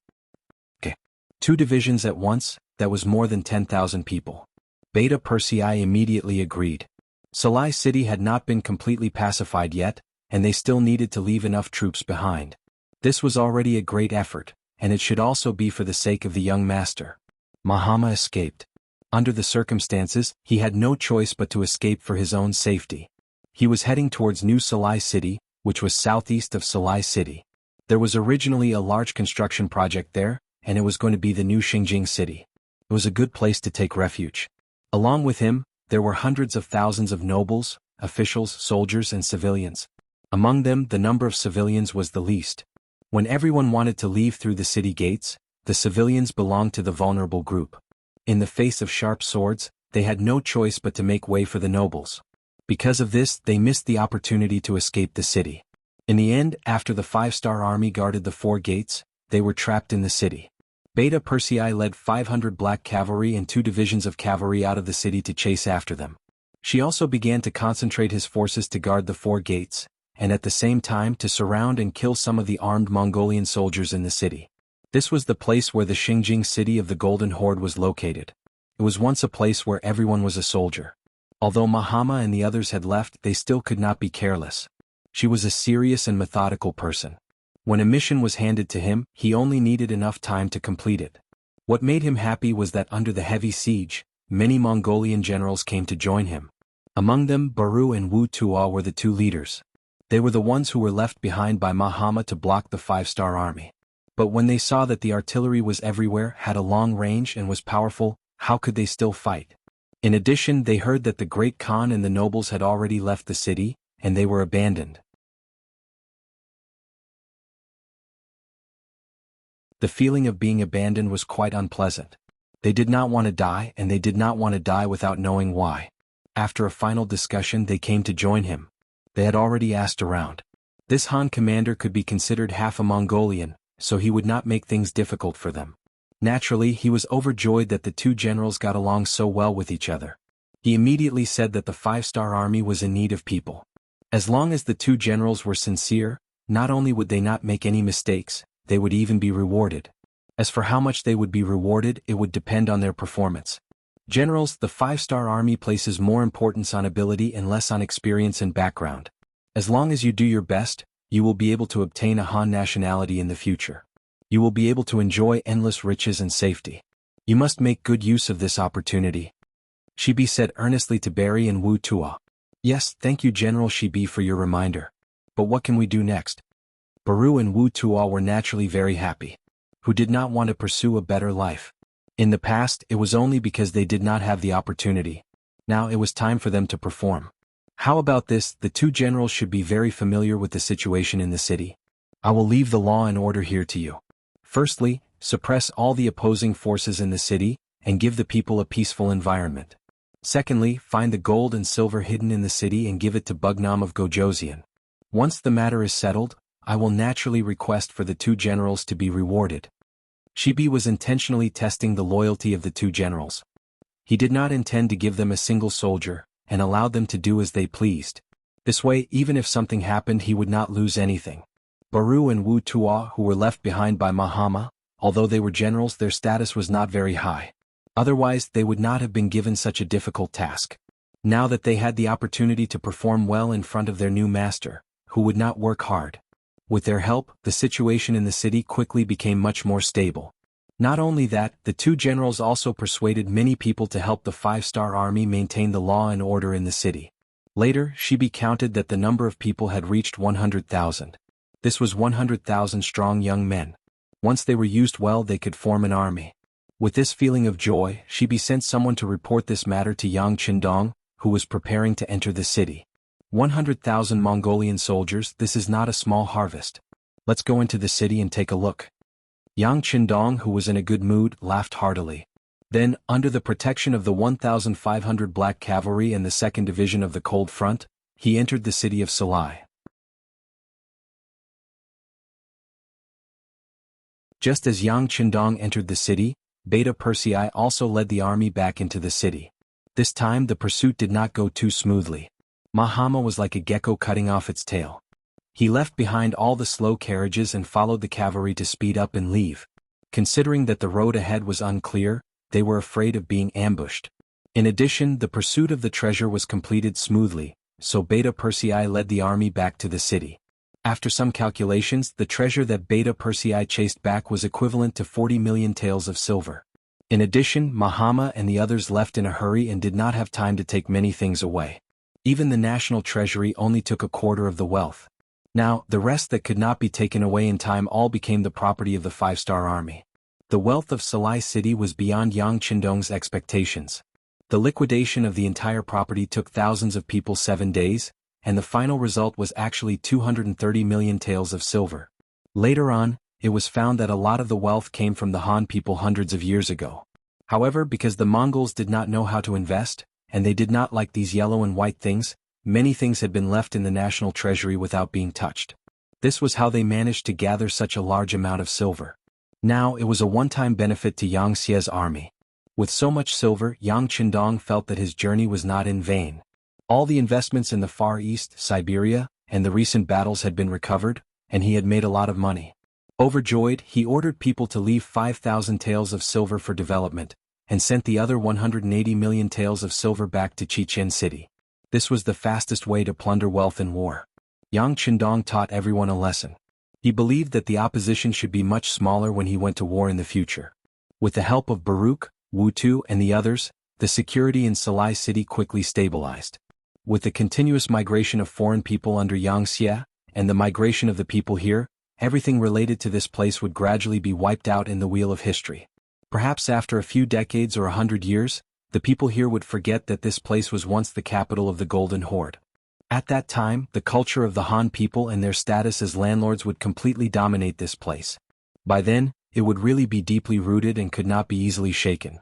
Okay. 2 divisions at once, that was more than 10,000 people. Beta Persei immediately agreed. Salai city had not been completely pacified yet, and they still needed to leave enough troops behind. This was already a great effort, and it should also be for the sake of the young master. Mahama escaped. Under the circumstances, he had no choice but to escape for his own safety. He was heading towards New Salai city, which was southeast of Salai city. There was originally a large construction project there, and it was going to be the new Xinjiang city. It was a good place to take refuge. Along with him, there were hundreds of thousands of nobles, officials, soldiers, and civilians. Among them, the number of civilians was the least. When everyone wanted to leave through the city gates, the civilians belonged to the vulnerable group. In the face of sharp swords, they had no choice but to make way for the nobles. Because of this, they missed the opportunity to escape the city. In the end, after the 5-star army guarded the 4 gates, they were trapped in the city. Beta Persei led 500 black cavalry and 2 divisions of cavalry out of the city to chase after them. She also began to concentrate his forces to guard the 4 gates, and at the same time to surround and kill some of the armed Mongolian soldiers in the city. This was the place where the Xinjiang city of the Golden Horde was located. It was once a place where everyone was a soldier. Although Mahama and the others had left, they still could not be careless. She was a serious and methodical person. When a mission was handed to him, he only needed enough time to complete it. What made him happy was that under the heavy siege, many Mongolian generals came to join him. Among them, Baru and Wu Tuo were the 2 leaders. They were the ones who were left behind by Mahama to block the 5-star army. But when they saw that the artillery was everywhere, had a long range and was powerful, how could they still fight? In addition, they heard that the Great Khan and the nobles had already left the city, and they were abandoned. The feeling of being abandoned was quite unpleasant. They did not want to die, and they did not want to die without knowing why. After a final discussion, they came to join him. They had already asked around. This Han commander could be considered half a Mongolian, so he would not make things difficult for them. Naturally, he was overjoyed that the 2 generals got along so well with each other. He immediately said that the 5-star army was in need of people. As long as the 2 generals were sincere, not only would they not make any mistakes, they would even be rewarded. As for how much they would be rewarded, it would depend on their performance. Generals, the 5-star army places more importance on ability and less on experience and background. As long as you do your best, you will be able to obtain a Han nationality in the future. You will be able to enjoy endless riches and safety. You must make good use of this opportunity. Shibi said earnestly to Barry and Wu Tuo. Yes, thank you General Shibi for your reminder. But what can we do next? Baru and Wu Tuo were naturally very happy. Who did not want to pursue a better life? In the past, it was only because they did not have the opportunity. Now it was time for them to perform. How about this? The 2 generals should be very familiar with the situation in the city. I will leave the law and order here to you. Firstly, suppress all the opposing forces in the city, and give the people a peaceful environment. Secondly, find the gold and silver hidden in the city and give it to Bugnam of Gojoseon. Once the matter is settled, I will naturally request for the 2 generals to be rewarded. Shibi was intentionally testing the loyalty of the 2 generals. He did not intend to give them a single soldier, and allowed them to do as they pleased. This way, even if something happened, he would not lose anything. Baru and Wu Tuo, who were left behind by Mahama, although they were generals, their status was not very high. Otherwise, they would not have been given such a difficult task. Now that they had the opportunity to perform well in front of their new master, who would not work hard. With their help, the situation in the city quickly became much more stable. Not only that, the 2 generals also persuaded many people to help the 5-star army maintain the law and order in the city. Later, Shibi counted that the number of people had reached 100,000. This was 100,000 strong young men. Once they were used well, they could form an army. With this feeling of joy, Shibi sent someone to report this matter to Yang Qindong, who was preparing to enter the city. 100,000 Mongolian soldiers, this is not a small harvest. Let's go into the city and take a look. Yang Qindong, who was in a good mood, laughed heartily. Then, under the protection of the 1,500 black cavalry and the 2nd Division of the Cold Front, he entered the city of Salai. Just as Yang Qindong entered the city, Beta Persei also led the army back into the city. This time the pursuit did not go too smoothly. Mahama was like a gecko cutting off its tail. He left behind all the slow carriages and followed the cavalry to speed up and leave. Considering that the road ahead was unclear, they were afraid of being ambushed. In addition, the pursuit of the treasure was completed smoothly, so Beta Persei led the army back to the city. After some calculations, the treasure that Beta Persei chased back was equivalent to 40 million taels of silver. In addition, Mahama and the others left in a hurry and did not have time to take many things away. Even the national treasury only took a quarter of the wealth. Now, the rest that could not be taken away in time all became the property of the five-star army. The wealth of Salai City was beyond Yang Qindong's expectations. The liquidation of the entire property took thousands of people 7 days, and the final result was actually 230 million taels of silver. Later on, it was found that a lot of the wealth came from the Han people hundreds of years ago. However, because the Mongols did not know how to invest, and they did not like these yellow and white things, many things had been left in the national treasury without being touched. This was how they managed to gather such a large amount of silver. Now it was a one-time benefit to Yang Xie's army. With so much silver, Yang Qindong felt that his journey was not in vain. All the investments in the Far East, Siberia, and the recent battles had been recovered, and he had made a lot of money. Overjoyed, he ordered people to leave 5,000 taels of silver for development, and sent the other 180 million taels of silver back to Chichen City. This was the fastest way to plunder wealth in war. Yang Qindong taught everyone a lesson. He believed that the opposition should be much smaller when he went to war in the future. With the help of Baruch, Wu Tu and the others, the security in Salai City quickly stabilized. With the continuous migration of foreign people under Yang Xie, and the migration of the people here, everything related to this place would gradually be wiped out in the wheel of history. Perhaps after a few decades or 100 years, the people here would forget that this place was once the capital of the Golden Horde. At that time, the culture of the Han people and their status as landlords would completely dominate this place. By then, it would really be deeply rooted and could not be easily shaken.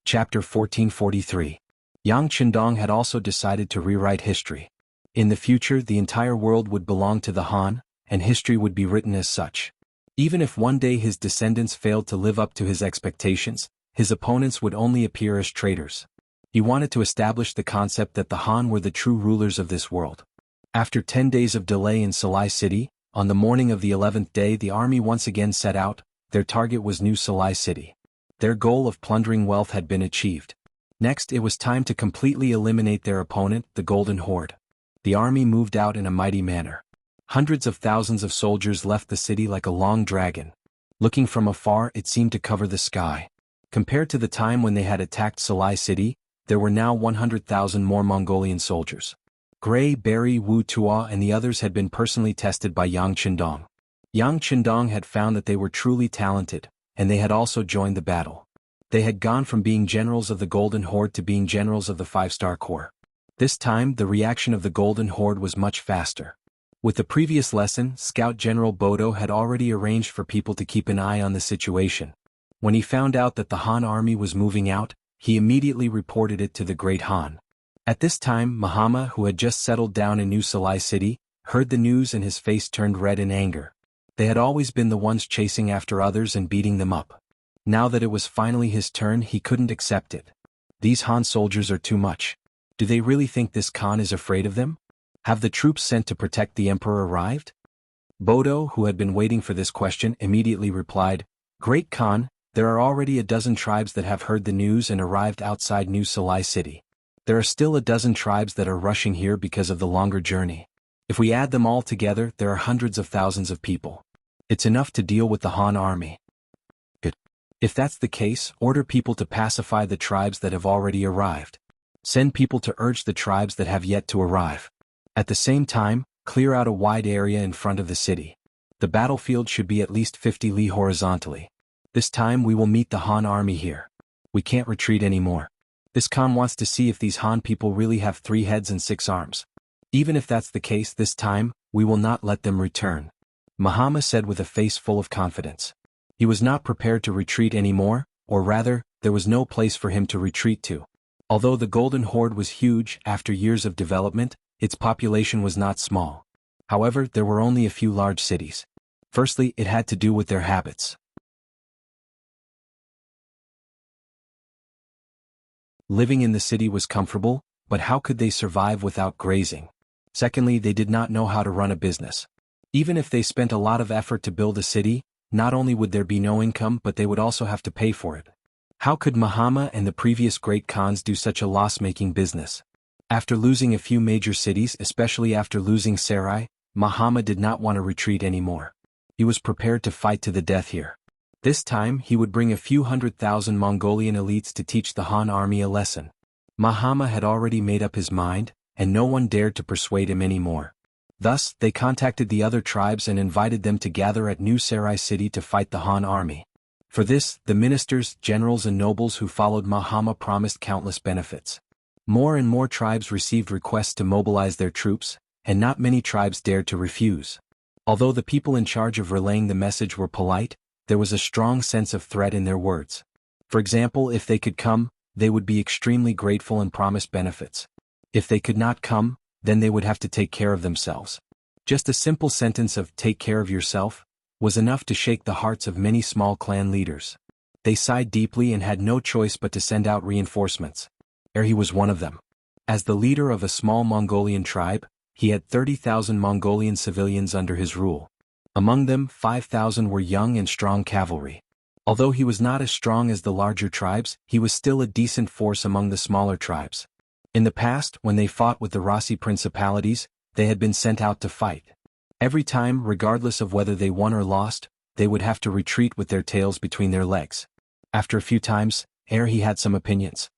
Chapter 1443. Yang Qindong had also decided to rewrite history. In the future, the entire world would belong to the Han, and history would be written as such. Even if one day his descendants failed to live up to his expectations, his opponents would only appear as traitors. He wanted to establish the concept that the Han were the true rulers of this world. After 10 days of delay in Salai City, on the morning of the 11th day the army once again set out. Their target was New Salai City. Their goal of plundering wealth had been achieved. Next, it was time to completely eliminate their opponent, the Golden Horde. The army moved out in a mighty manner. Hundreds of thousands of soldiers left the city like a long dragon. Looking from afar, it seemed to cover the sky. Compared to the time when they had attacked Salai City, there were now 100,000 more Mongolian soldiers. Gray, Barry, Wu Tua and the others had been personally tested by Yang Qindong. Yang Qindong had found that they were truly talented, and they had also joined the battle. They had gone from being generals of the Golden Horde to being generals of the 5-star Corps. This time, the reaction of the Golden Horde was much faster. With the previous lesson, Scout General Bodo had already arranged for people to keep an eye on the situation. When he found out that the Han army was moving out, he immediately reported it to the Great Han. At this time, Mahama, who had just settled down in New Salai City, heard the news and his face turned red in anger. They had always been the ones chasing after others and beating them up. Now that it was finally his turn, he couldn't accept it. These Han soldiers are too much. Do they really think this Khan is afraid of them? Have the troops sent to protect the emperor arrived? Bodo, who had been waiting for this question, immediately replied, Great Khan, there are already a dozen tribes that have heard the news and arrived outside New Salai City. There are still a dozen tribes that are rushing here because of the longer journey. If we add them all together, there are hundreds of thousands of people. It's enough to deal with the Han army. Good. If that's the case, order people to pacify the tribes that have already arrived. Send people to urge the tribes that have yet to arrive. At the same time, clear out a wide area in front of the city. The battlefield should be at least 50 li horizontally. This time we will meet the Han army here. We can't retreat anymore. This Khan wants to see if these Han people really have 3 heads and 6 arms. Even if that's the case this time, we will not let them return. Mahama said with a face full of confidence. He was not prepared to retreat anymore, or rather, there was no place for him to retreat to. Although the Golden Horde was huge, after years of development, its population was not small. However, there were only a few large cities. Firstly, it had to do with their habits. Living in the city was comfortable, but how could they survive without grazing? Secondly, they did not know how to run a business. Even if they spent a lot of effort to build a city, not only would there be no income but they would also have to pay for it. How could Mahama and the previous great Khans do such a loss-making business? After losing a few major cities, especially after losing Sarai, Mahama did not want to retreat anymore. He was prepared to fight to the death here. This time he would bring a few 100,000 Mongolian elites to teach the Han army a lesson. Mahama had already made up his mind, and no one dared to persuade him anymore. Thus, they contacted the other tribes and invited them to gather at New Sarai city to fight the Han army. For this, the ministers, generals and nobles who followed Mahama promised countless benefits. More and more tribes received requests to mobilize their troops, and not many tribes dared to refuse. Although the people in charge of relaying the message were polite, there was a strong sense of threat in their words. For example, if they could come, they would be extremely grateful and promise benefits. If they could not come, then they would have to take care of themselves. Just a simple sentence of "take care of yourself" was enough to shake the hearts of many small clan leaders. They sighed deeply and had no choice but to send out reinforcements. He was one of them. As the leader of a small Mongolian tribe, he had 30,000 Mongolian civilians under his rule. Among them, 5,000 were young and strong cavalry. Although he was not as strong as the larger tribes, he was still a decent force among the smaller tribes. In the past, when they fought with the Rasi principalities, they had been sent out to fight. Every time, regardless of whether they won or lost, they would have to retreat with their tails between their legs. After a few times, he had some opinions.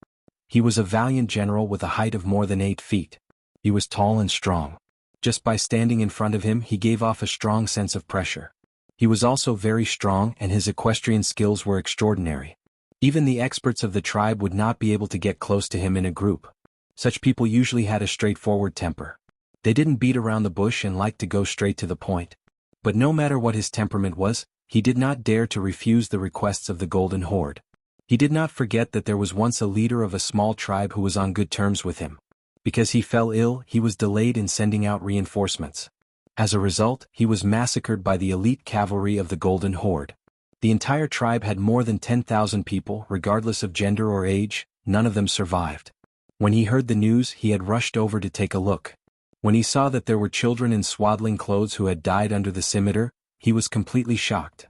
He was a valiant general with a height of more than 8 feet. He was tall and strong. Just by standing in front of him, he gave off a strong sense of pressure. He was also very strong and his equestrian skills were extraordinary. Even the experts of the tribe would not be able to get close to him in a group. Such people usually had a straightforward temper. They didn't beat around the bush and liked to go straight to the point. But no matter what his temperament was, he did not dare to refuse the requests of the Golden Horde. He did not forget that there was once a leader of a small tribe who was on good terms with him. Because he fell ill, he was delayed in sending out reinforcements. As a result, he was massacred by the elite cavalry of the Golden Horde. The entire tribe had more than 10,000 people, regardless of gender or age. None of them survived. When he heard the news, he had rushed over to take a look. When he saw that there were children in swaddling clothes who had died under the scimitar, he was completely shocked.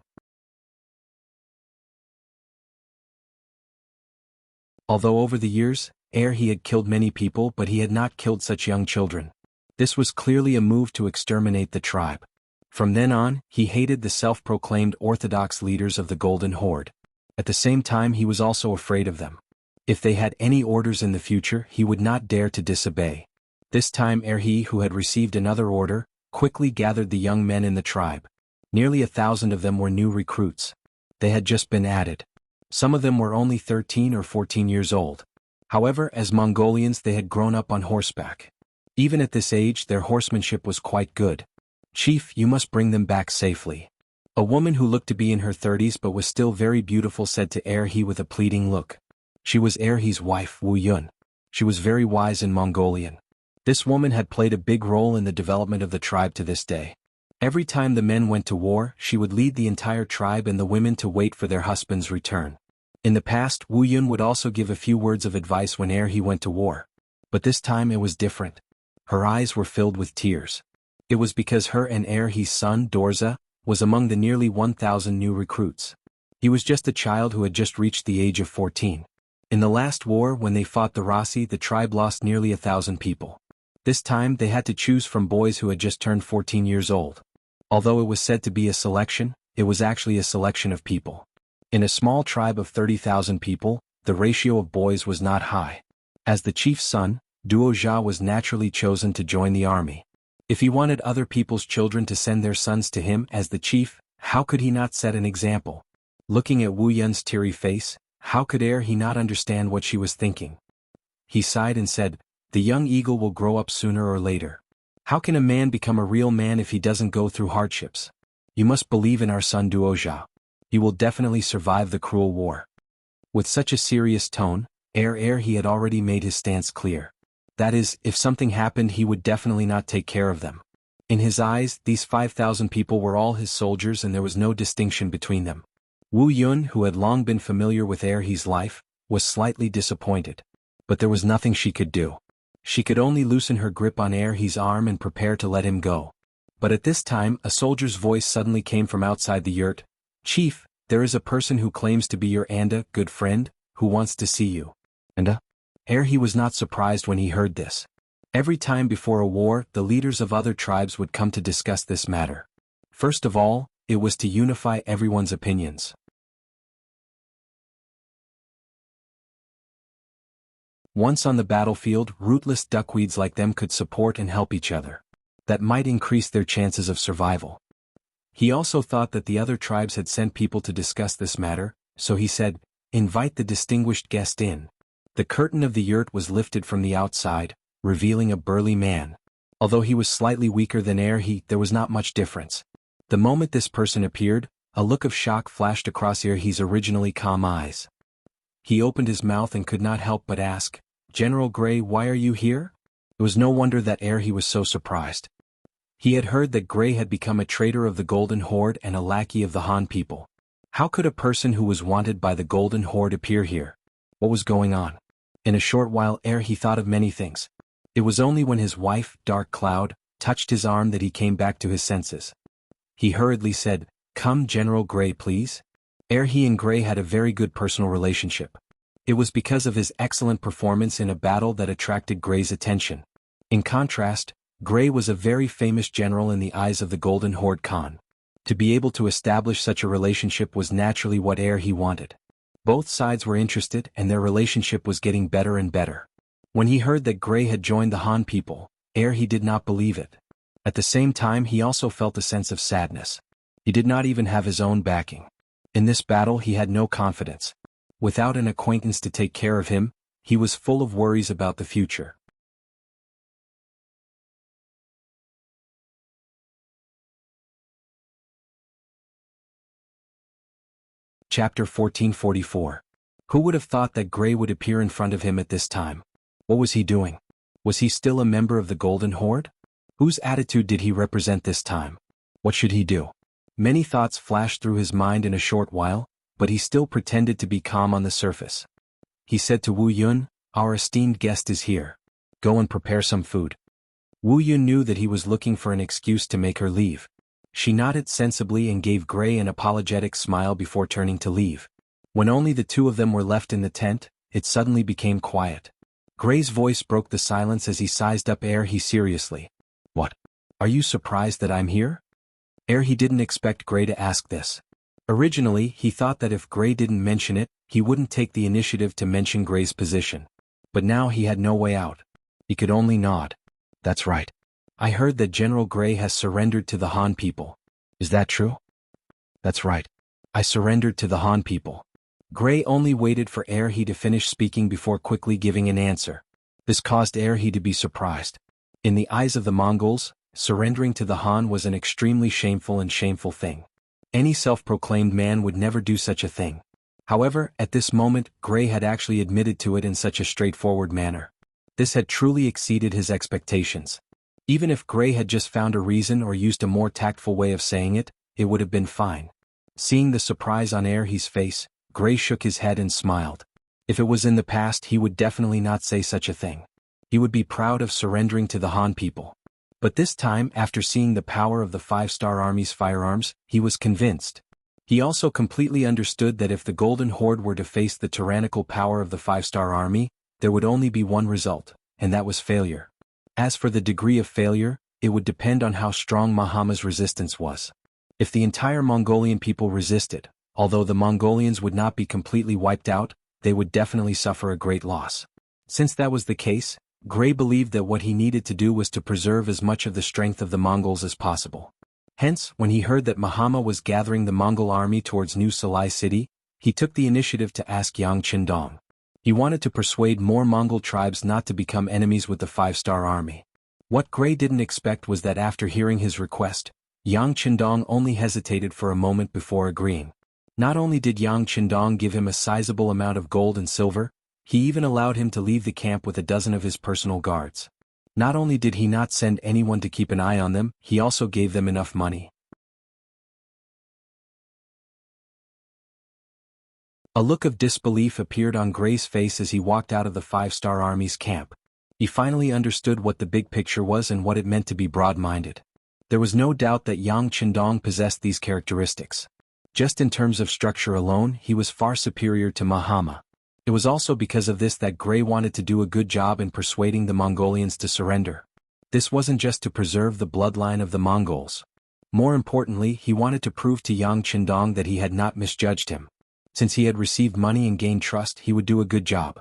Although over the years, he had killed many people, but he had not killed such young children. This was clearly a move to exterminate the tribe. From then on, he hated the self-proclaimed orthodox leaders of the Golden Horde. At the same time, he was also afraid of them. If they had any orders in the future, he would not dare to disobey. This time, he, who had received another order, quickly gathered the young men in the tribe. Nearly 1,000 of them were new recruits. They had just been added. Some of them were only 13 or 14 years old. However, as Mongolians they had grown up on horseback. Even at this age their horsemanship was quite good. "Chief, you must bring them back safely." A woman who looked to be in her 30s but was still very beautiful said to he with a pleading look. She was he's wife, Wu Yun. She was very wise in Mongolian. This woman had played a big role in the development of the tribe to this day. Every time the men went to war, she would lead the entire tribe and the women to wait for their husband's return. In the past, Wu Yun would also give a few words of advice when he went to war. But this time it was different. Her eyes were filled with tears. It was because her and his son, Dorza, was among the nearly 1,000 new recruits. He was just a child who had just reached the age of 14. In the last war, when they fought the Rasi, the tribe lost nearly 1,000 people. This time they had to choose from boys who had just turned 14 years old. Although it was said to be a selection, it was actually a selection of people. In a small tribe of 30,000 people, the ratio of boys was not high. As the chief's son, Duo Jia was naturally chosen to join the army. If he wanted other people's children to send their sons to him as the chief, how could he not set an example? Looking at Wu Yun's teary face, how could he not understand what she was thinking? He sighed and said, "The young eagle will grow up sooner or later. How can a man become a real man if he doesn't go through hardships? You must believe in our son Duo Jia. He will definitely survive the cruel war." With such a serious tone, he had already made his stance clear. That is, if something happened he would definitely not take care of them. In his eyes, these 5,000 people were all his soldiers and there was no distinction between them. Wu Yun, who had long been familiar with his life, was slightly disappointed. But there was nothing she could do. She could only loosen her grip on his arm and prepare to let him go. But at this time, a soldier's voice suddenly came from outside the yurt. "Chief, there is a person who claims to be your good friend, who wants to see you." He was not surprised when he heard this. Every time before a war, the leaders of other tribes would come to discuss this matter. First of all, it was to unify everyone's opinions. Once on the battlefield, rootless duckweeds like them could support and help each other. That might increase their chances of survival. He also thought that the other tribes had sent people to discuss this matter, so he said, "Invite the distinguished guest in." The curtain of the yurt was lifted from the outside, revealing a burly man. Although he was slightly weaker than there was not much difference. The moment this person appeared, a look of shock flashed across he's originally calm eyes. He opened his mouth and could not help but ask, "General Gray, why are you here?" It was no wonder that he was so surprised. He had heard that Gray had become a traitor of the Golden Horde and a lackey of the Han people. How could a person who was wanted by the Golden Horde appear here? What was going on? In a short while he thought of many things. It was only when his wife, Dark Cloud, touched his arm that he came back to his senses. He hurriedly said, "Come, General Gray, please." He and Gray had a very good personal relationship. It was because of his excellent performance in a battle that attracted Gray's attention. In contrast, Gray was a very famous general in the eyes of the Golden Horde Khan. To be able to establish such a relationship was naturally what he wanted. Both sides were interested and their relationship was getting better and better. When he heard that Gray had joined the Han people, he did not believe it. At the same time he also felt a sense of sadness. He did not even have his own backing. In this battle he had no confidence. Without an acquaintance to take care of him, he was full of worries about the future. Chapter 1444. Who would have thought that Gray would appear in front of him at this time? What was he doing? Was he still a member of the Golden Horde? Whose attitude did he represent this time? What should he do? Many thoughts flashed through his mind in a short while, but he still pretended to be calm on the surface. He said to Wu Yun, "Our esteemed guest is here. Go and prepare some food." Wu Yun knew that he was looking for an excuse to make her leave. She nodded sensibly and gave Gray an apologetic smile before turning to leave. When only the two of them were left in the tent, it suddenly became quiet. Gray's voice broke the silence as he sized up he seriously. "What? Are you surprised that I'm here?" He didn't expect Gray to ask this. Originally, he thought that if Gray didn't mention it, he wouldn't take the initiative to mention Gray's position. But now he had no way out. He could only nod. "That's right. I heard that General Gray has surrendered to the Han people. Is that true?" "That's right. I surrendered to the Han people." Gray only waited for he to finish speaking before quickly giving an answer. This caused he to be surprised. In the eyes of the Mongols, surrendering to the Han was an extremely shameful thing. Any self-proclaimed man would never do such a thing. However, at this moment, Gray had actually admitted to it in such a straightforward manner. This had truly exceeded his expectations. Even if Gray had just found a reason or used a more tactful way of saying it, it would have been fine. Seeing the surprise on he's face, Gray shook his head and smiled. If it was in the past, he would definitely not say such a thing. He would be proud of surrendering to the Han people. But this time, after seeing the power of the Five-Star Army's firearms, he was convinced. He also completely understood that if the Golden Horde were to face the tyrannical power of the Five-Star Army, there would only be one result, and that was failure. As for the degree of failure, it would depend on how strong Mahama's resistance was. If the entire Mongolian people resisted, although the Mongolians would not be completely wiped out, they would definitely suffer a great loss. Since that was the case, Gray believed that what he needed to do was to preserve as much of the strength of the Mongols as possible. Hence, when he heard that Mahama was gathering the Mongol army towards New Salai City, he took the initiative to ask Yang Qindong. He wanted to persuade more Mongol tribes not to become enemies with the Five-Star Army. What Gray didn't expect was that after hearing his request, Yang Qindong only hesitated for a moment before agreeing. Not only did Yang Qindong give him a sizable amount of gold and silver, he even allowed him to leave the camp with a dozen of his personal guards. Not only did he not send anyone to keep an eye on them, he also gave them enough money. A look of disbelief appeared on Gray's face as he walked out of the Five-Star Army's camp. He finally understood what the big picture was and what it meant to be broad-minded. There was no doubt that Yang Qindong possessed these characteristics. Just in terms of structure alone, he was far superior to Mahama. It was also because of this that Gray wanted to do a good job in persuading the Mongolians to surrender. This wasn't just to preserve the bloodline of the Mongols. More importantly, he wanted to prove to Yang Qindong that he had not misjudged him. Since he had received money and gained trust, he would do a good job.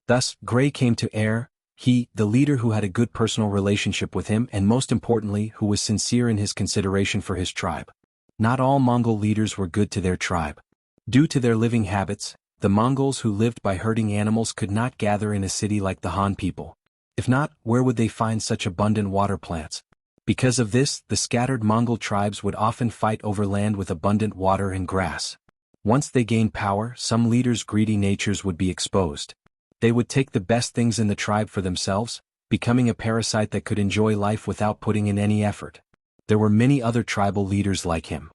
Thus, Gray came to heir, he, the leader who had a good personal relationship with him and most importantly who was sincere in his consideration for his tribe. Not all Mongol leaders were good to their tribe. Due to their living habits, the Mongols who lived by herding animals could not gather in a city like the Han people. If not, where would they find such abundant water plants? Because of this, the scattered Mongol tribes would often fight over land with abundant water and grass. Once they gained power, some leaders' greedy natures would be exposed. They would take the best things in the tribe for themselves, becoming a parasite that could enjoy life without putting in any effort. There were many other tribal leaders like him.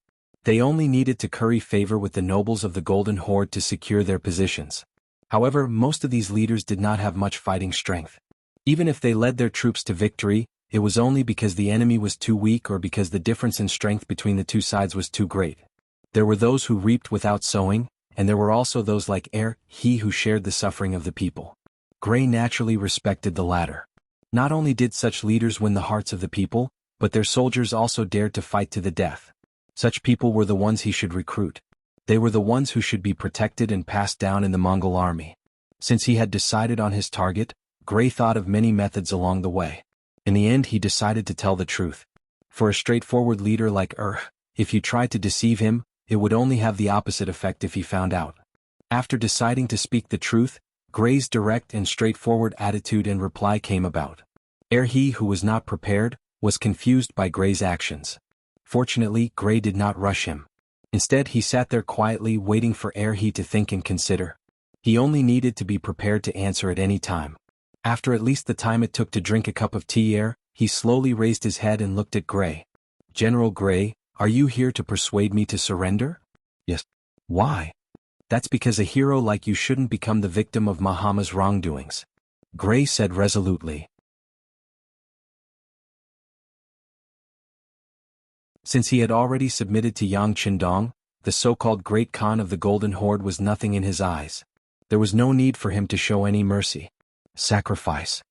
They only needed to curry favor with the nobles of the Golden Horde to secure their positions. However, most of these leaders did not have much fighting strength. Even if they led their troops to victory, it was only because the enemy was too weak or because the difference in strength between the two sides was too great. There were those who reaped without sowing, and there were also those like he who shared the suffering of the people. Gray naturally respected the latter. Not only did such leaders win the hearts of the people, but their soldiers also dared to fight to the death. Such people were the ones he should recruit. They were the ones who should be protected and passed down in the Mongol army. Since he had decided on his target, Gray thought of many methods along the way. In the end he decided to tell the truth. For a straightforward leader like if you tried to deceive him, it would only have the opposite effect if he found out. After deciding to speak the truth, Gray's direct and straightforward attitude and reply came about. He who was not prepared, was confused by Gray's actions. Fortunately, Gray did not rush him. Instead he sat there quietly waiting for he to think and consider. He only needed to be prepared to answer at any time. After at least the time it took to drink a cup of tea he slowly raised his head and looked at Gray. "General Gray, are you here to persuade me to surrender?" "Yes." "Why?" "That's because a hero like you shouldn't become the victim of Mahama's wrongdoings," Gray said resolutely. Since he had already submitted to Yang Qindong, the so-called Great Khan of the Golden Horde was nothing in his eyes. There was no need for him to show any mercy. Sacrifice.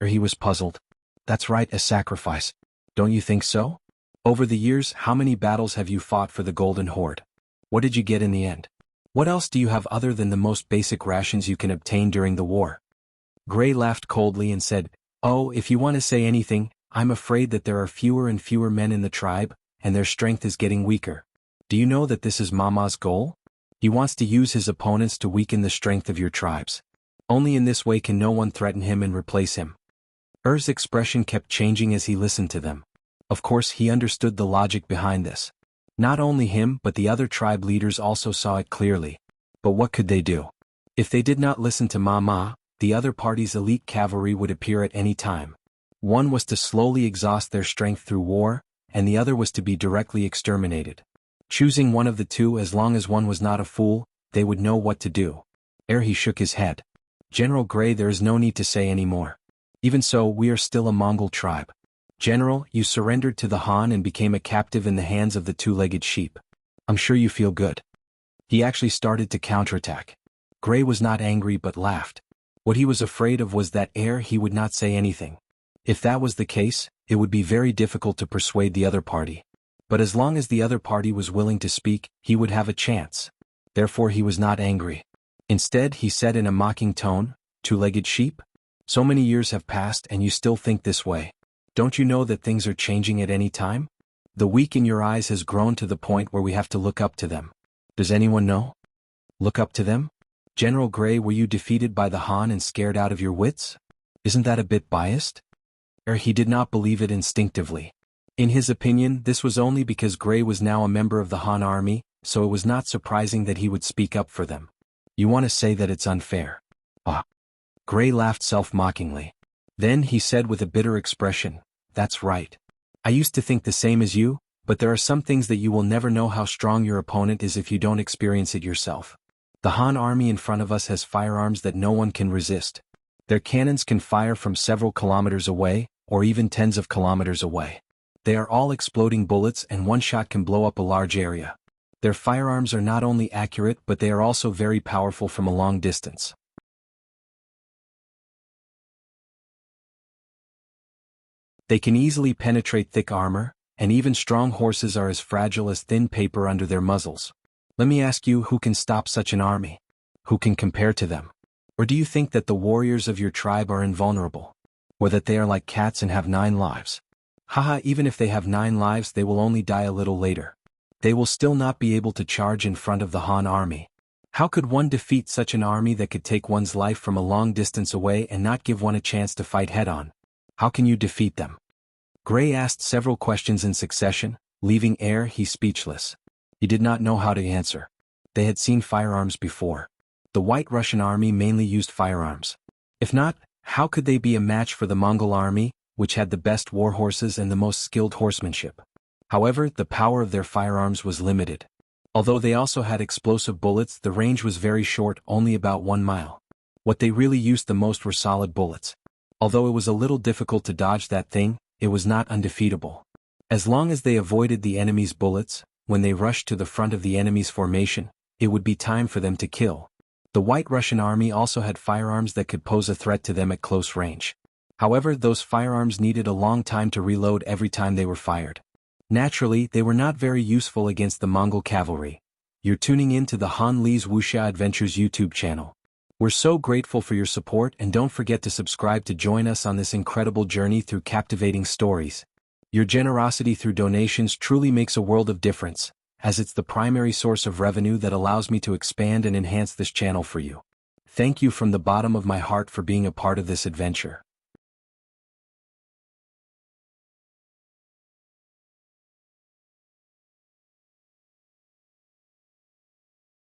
He was puzzled. That's right, a sacrifice. Don't you think so? Over the years, how many battles have you fought for the Golden Horde? What did you get in the end? What else do you have other than the most basic rations you can obtain during the war? Gray laughed coldly and said, "Oh, if you want to say anything, I'm afraid that there are fewer and fewer men in the tribe, and their strength is getting weaker. Do you know that this is Mama's goal? He wants to use his opponents to weaken the strength of your tribes. Only in this way can no one threaten him and replace him." Er's expression kept changing as he listened to them. Of course he understood the logic behind this. Not only him but the other tribe leaders also saw it clearly. But what could they do? If they did not listen to Mama, the other party's elite cavalry would appear at any time. One was to slowly exhaust their strength through war, and the other was to be directly exterminated. Choosing one of the two, as long as one was not a fool, they would know what to do. He shook his head. "General Gray, there is no need to say any more. Even so, we are still a Mongol tribe. General, you surrendered to the Han and became a captive in the hands of the two-legged sheep. I'm sure you feel good." He actually started to counterattack. Gray was not angry but laughed. What he was afraid of was that he would not say anything. If that was the case, it would be very difficult to persuade the other party. But as long as the other party was willing to speak, he would have a chance. Therefore he was not angry. Instead he said in a mocking tone, "Two-legged sheep? So many years have passed and you still think this way. Don't you know that things are changing at any time? The weak in your eyes has grown to the point where we have to look up to them. Does anyone know? Look up to them? General Gray, were you defeated by the Han and scared out of your wits? Isn't that a bit biased?" He did not believe it instinctively. In his opinion, this was only because Gray was now a member of the Han army, so it was not surprising that he would speak up for them. "You want to say that it's unfair?" "Ah." Gray laughed self-mockingly. Then he said with a bitter expression, "That's right. I used to think the same as you, but there are some things that you will never know how strong your opponent is if you don't experience it yourself. The Han army in front of us has firearms that no one can resist. Their cannons can fire from several kilometers away, or even tens of kilometers away. They are all exploding bullets and one shot can blow up a large area. Their firearms are not only accurate but they are also very powerful from a long distance. They can easily penetrate thick armor, and even strong horses are as fragile as thin paper under their muzzles. Let me ask you, who can stop such an army? Who can compare to them? Or do you think that the warriors of your tribe are invulnerable? Or that they are like cats and have 9 lives? Haha, even if they have 9 lives, they will only die a little later. They will still not be able to charge in front of the Han army. How could one defeat such an army that could take one's life from a long distance away and not give one a chance to fight head-on? How can you defeat them? Gray asked several questions in succession, leaving he speechless. He did not know how to answer. They had seen firearms before. The White Russian army mainly used firearms. If not, how could they be a match for the Mongol army, which had the best war horses and the most skilled horsemanship? However, the power of their firearms was limited. Although they also had explosive bullets, the range was very short, only about 1 mile. What they really used the most were solid bullets. Although it was a little difficult to dodge that thing, it was not undefeatable. As long as they avoided the enemy's bullets, when they rushed to the front of the enemy's formation, it would be time for them to kill. The White Russian army also had firearms that could pose a threat to them at close range. However, those firearms needed a long time to reload every time they were fired. Naturally, they were not very useful against the Mongol cavalry. You're tuning in to the Han Lee's Wuxia Adventures YouTube channel. We're so grateful for your support, and don't forget to subscribe to join us on this incredible journey through captivating stories. Your generosity through donations truly makes a world of difference, as it's the primary source of revenue that allows me to expand and enhance this channel for you. Thank you from the bottom of my heart for being a part of this adventure.